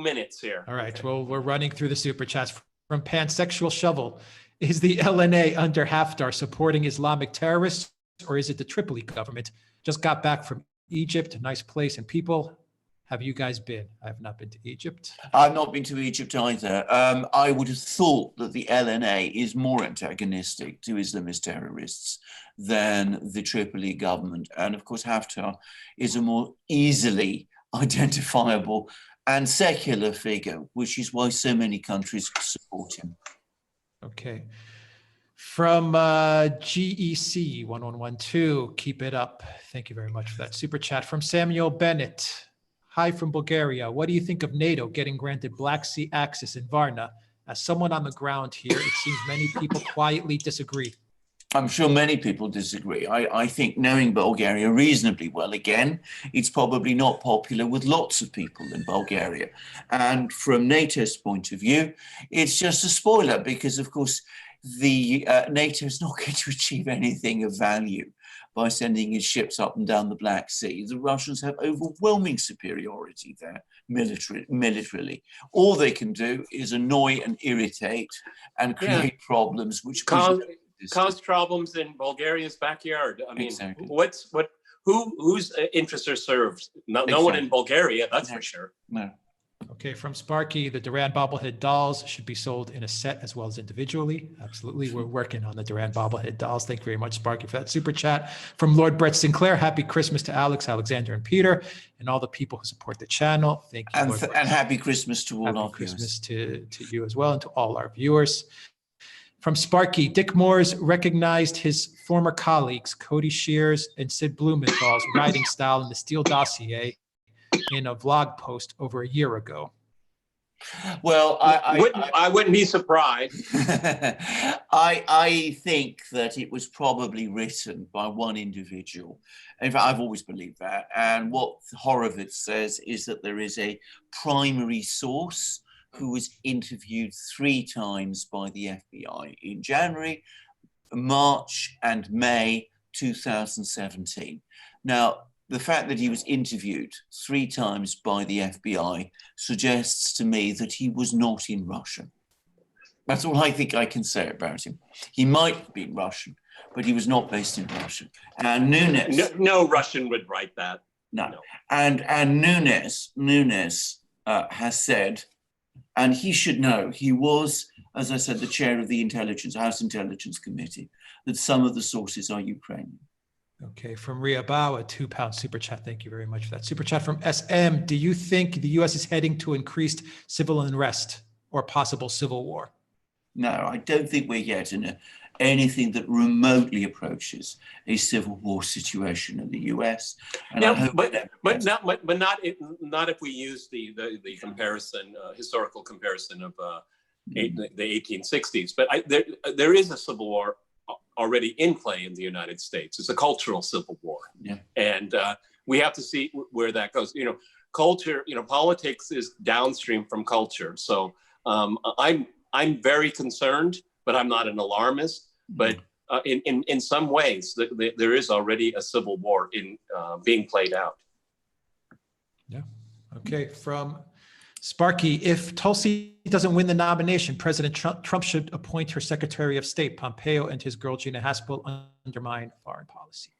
minutes here. All right, well, we're running through the super chats. From Pansexual Shovel, is the LNA under Haftar supporting Islamic terrorists, or is it the Tripoli government? Just got back from Egypt, nice place and people. Have you guys been? I have not been to Egypt. I've not been to Egypt either. I would have thought that the LNA is more antagonistic to Islamist terrorists than the Tripoli government. And of course, Haftar is a more easily identifiable and secular figure, which is why so many countries support him. Okay. From GEC 1112, keep it up. Thank you very much for that super chat. From Samuel Bennett. Hi from Bulgaria. What do you think of NATO getting granted Black Sea access in Varna? As someone on the ground here, it seems many people quietly disagree. I'm sure many people disagree. I think, knowing Bulgaria reasonably well, again, it's probably not popular with lots of people in Bulgaria. And from NATO's point of view, it's just a spoiler because, of course, the NATO is not going to achieve anything of value by sending his ships up and down the Black Sea. The Russians have overwhelming superiority there militarily. All they can do is annoy and irritate and create problems, which cause problems in Bulgaria's backyard. I mean, exactly. Whose interests are served? No one in Bulgaria, that's for sure. No. Okay, from Sparky, the Duran bobblehead dolls should be sold in a set as well as individually. Absolutely. We're working on the Duran bobblehead dolls. Thank you very much, Sparky, for that super chat. From Lord Brett Sinclair, happy Christmas to Alex, Alexander, and Peter, and all the people who support the channel. Thank you. And happy Christmas to all our viewers. Happy Christmas to you as well and to all our viewers. From Sparky, Dick Moores recognized his former colleagues, Cody Shears and Sid Blumenthal's writing style in the Steele dossier in a vlog post over a year ago. Well, I wouldn't be surprised. I think that it was probably written by one individual. In fact, I've always believed that. And what Horowitz says is that there is a primary source who was interviewed 3 times by the FBI in January, March, and May 2017. Now, the fact that he was interviewed 3 times by the FBI suggests to me that he was not in Russia. That's all I think I can say about him. He might have been Russian, but he was not based in Russia. And Nunez... No Russian would write that. No. And Nunez has said, and he should know, he was, as I said, the chair of the House Intelligence Committee, that some of the sources are Ukrainian. Okay, from Ria Bao, a £2 super chat. Thank you very much for that. Super chat from SM. Do you think the US is heading to increased civil unrest or possible civil war? No, I don't think we're yet in anything that remotely approaches a civil war situation in the US. And yeah, but not if we use the comparison, historical comparison of the 1860s. But there is a civil war already in play in the United States. It's a cultural civil war. Yeah. And we have to see where that goes. Culture, politics is downstream from culture. So I'm very concerned, but I'm not an alarmist. But in some ways, there is already a civil war being played out. Yeah. Okay. From Sparky, if Tulsi doesn't win the nomination, President Trump should appoint her Secretary of State. Pompeo and his girl Gina Haspel undermine foreign policy.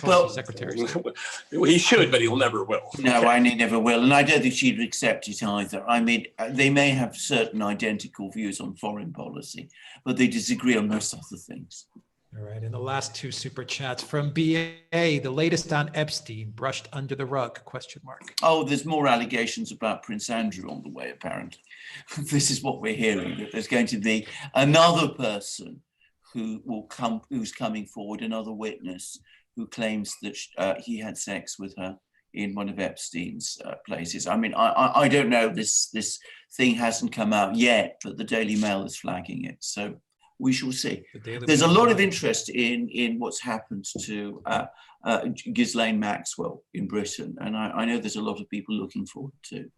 Well, Secretary of State. He should, but he'll never will. No, I never will. And I don't think she'd accept it either. I mean, they may have certain identical views on foreign policy, but they disagree on most other things. All right. And the last 2 super chats from BA, the latest on Epstein, brushed under the rug, ? Oh, there's more allegations about Prince Andrew on the way, apparently. This is what we're hearing, that there's going to be another person who's coming forward, another witness who claims that he had sex with her in one of Epstein's places. I mean, I don't know, this thing hasn't come out yet, but the Daily Mail is flagging it. So we shall see. There's a lot of interest in what's happened to Ghislaine Maxwell in Britain. And I know there's a lot of people looking forward to.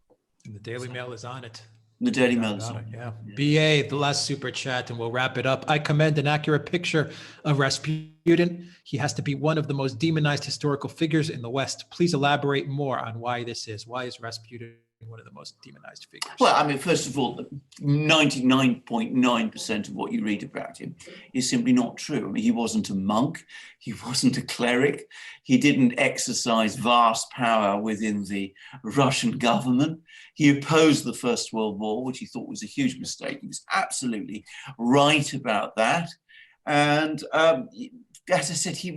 And the Daily Mail is on it. The Daily Mail is on it. Yeah. BA, the last super chat, and we'll wrap it up. I commend an accurate picture of Rasputin. He has to be one of the most demonized historical figures in the West. Please elaborate more on why this is. Why is Rasputin one of the most demonized figures? Well, I mean, first of all, 99.9% of what you read about him is simply not true. I mean, he wasn't a monk. He wasn't a cleric. He didn't exercise vast power within the Russian government. He opposed the First World War, which he thought was a huge mistake. He was absolutely right about that. And as I said, he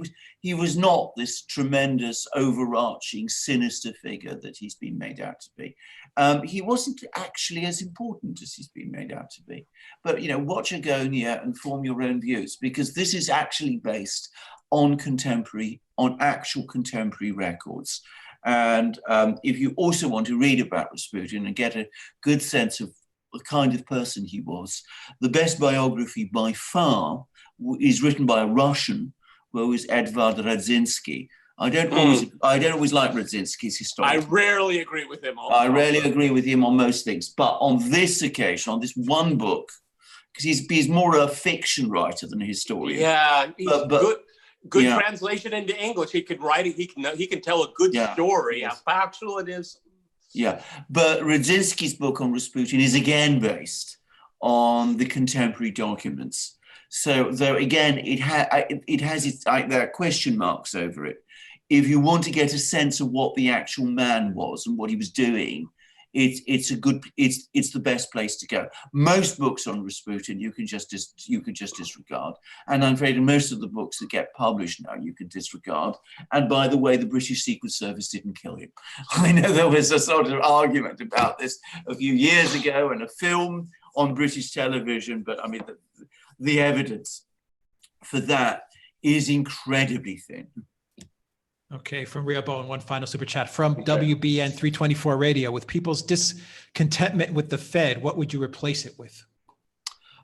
was not this tremendous, overarching, sinister figure that he's been made out to be. He wasn't actually as important as he's been made out to be. But, watch Agonia and form your own views, because this is actually based on actual contemporary records. And if you also want to read about Rasputin and get a good sense of the kind of person he was, the best biography by far is written by a Russian, who is Edvard Radzinsky. I don't always like Radzinski's history. I rarely agree with him. I rarely agree with him on most things, but on this occasion, on this one book, because he's more a fiction writer than a historian. Yeah, good translation into English. He could write it. He can tell a good story. How factual it is. Yeah, but Radzinsky's book on Rasputin is again based on the contemporary documents. So, though again, it has its there are question marks over it. If you want to get a sense of what the actual man was and what he was doing, it's the best place to go. Most books on Rasputin you can just disregard, and I'm afraid most of the books that get published now you can disregard. And by the way, the British Secret Service didn't kill him. I know there was a sort of argument about this a few years ago and a film on British television, but I mean the evidence for that is incredibly thin. Okay, from Rio Bowen, one final super chat from WBN 324 Radio. With people's discontentment with the Fed, what would you replace it with?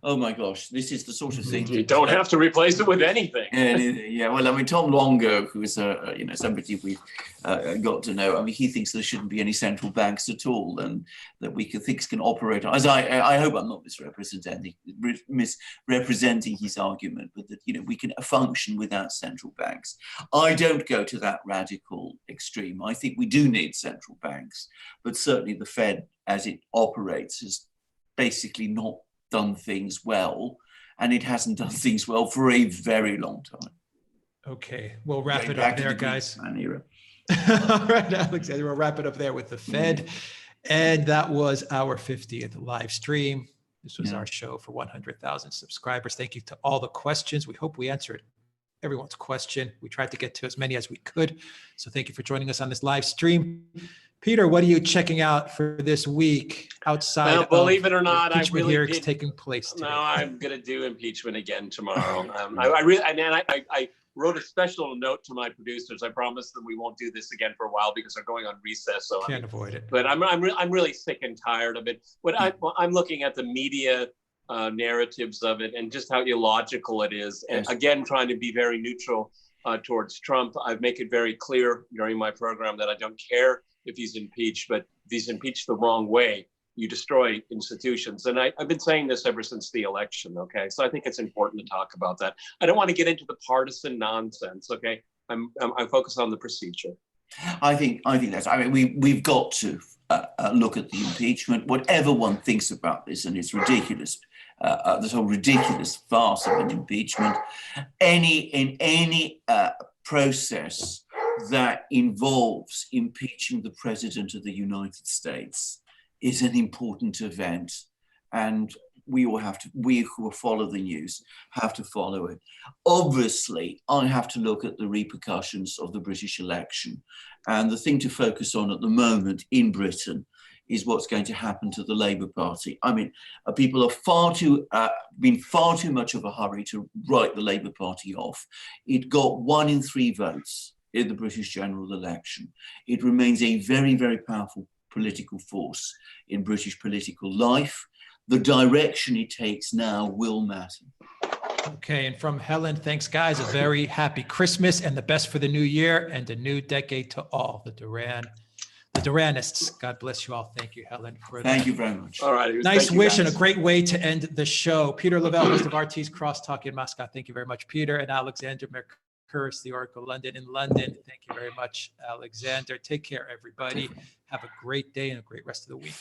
Oh my gosh, this is the sort of thing. You don't have to replace it with anything. Yeah, well, I mean, Tom Longo, who's somebody we've got to know. I mean, he thinks there shouldn't be any central banks at all, and that things can operate. As I hope I'm not misrepresenting his argument, but that we can function without central banks. I don't go to that radical extreme. I think we do need central banks, but certainly the Fed, as it operates, has basically not done things well, and it hasn't done things well for a very long time. Okay, we'll wrap it up there, guys. All right, Alexander, we'll wrap it up there with the Fed. And that was our 50th live stream. This was our show for 100,000 subscribers. Thank you to all the questions. We hope we answered everyone's question. We tried to get to as many as we could. So thank you for joining us on this live stream. Peter, what are you checking out for this week outside of believe it or not, impeachment I really hearings taking place today? No, I'm going to do impeachment again tomorrow. I wrote a special note to my producers. I promised them we won't do this again for a while because they're going on recess. So can't avoid it. But I'm really sick and tired of it. But I'm looking at the media narratives of it and just how illogical it is. And again, trying to be very neutral towards Trump. I make it very clear during my program that I don't care if he's impeached, but if he's impeached the wrong way, you destroy institutions. And I've been saying this ever since the election, okay? So I think it's important to talk about that. I don't want to get into the partisan nonsense, okay? I'm focused on the procedure. I think that's, we've got to look at the impeachment, whatever one thinks about this, and it's ridiculous. This whole ridiculous farce of an impeachment. In any process that involves impeaching the President of the United States is an important event, and we who follow the news have to follow it. Obviously, I have to look at the repercussions of the British election, and the thing to focus on at the moment in Britain is what's going to happen to the Labour Party. I mean, people are been far too much of a hurry to write the Labour Party off. It got 1 in 3 votes in the British general election. It remains a very, very powerful political force in British political life. The direction it takes now will matter. Okay, and from Helen, thanks guys. A very happy Christmas and the best for the new year and a new decade to all. The Duranists. God bless you all. Thank you, Helen. Thank you very much. All right. Nice wish and a great way to end the show. Peter Lavelle, host of RT's Crosstalk in Moscow. Thank you very much, Peter. And Alexander Mercouris, the Oracle London in London. Thank you very much, Alexander. Take care, everybody. Have a great day and a great rest of the week.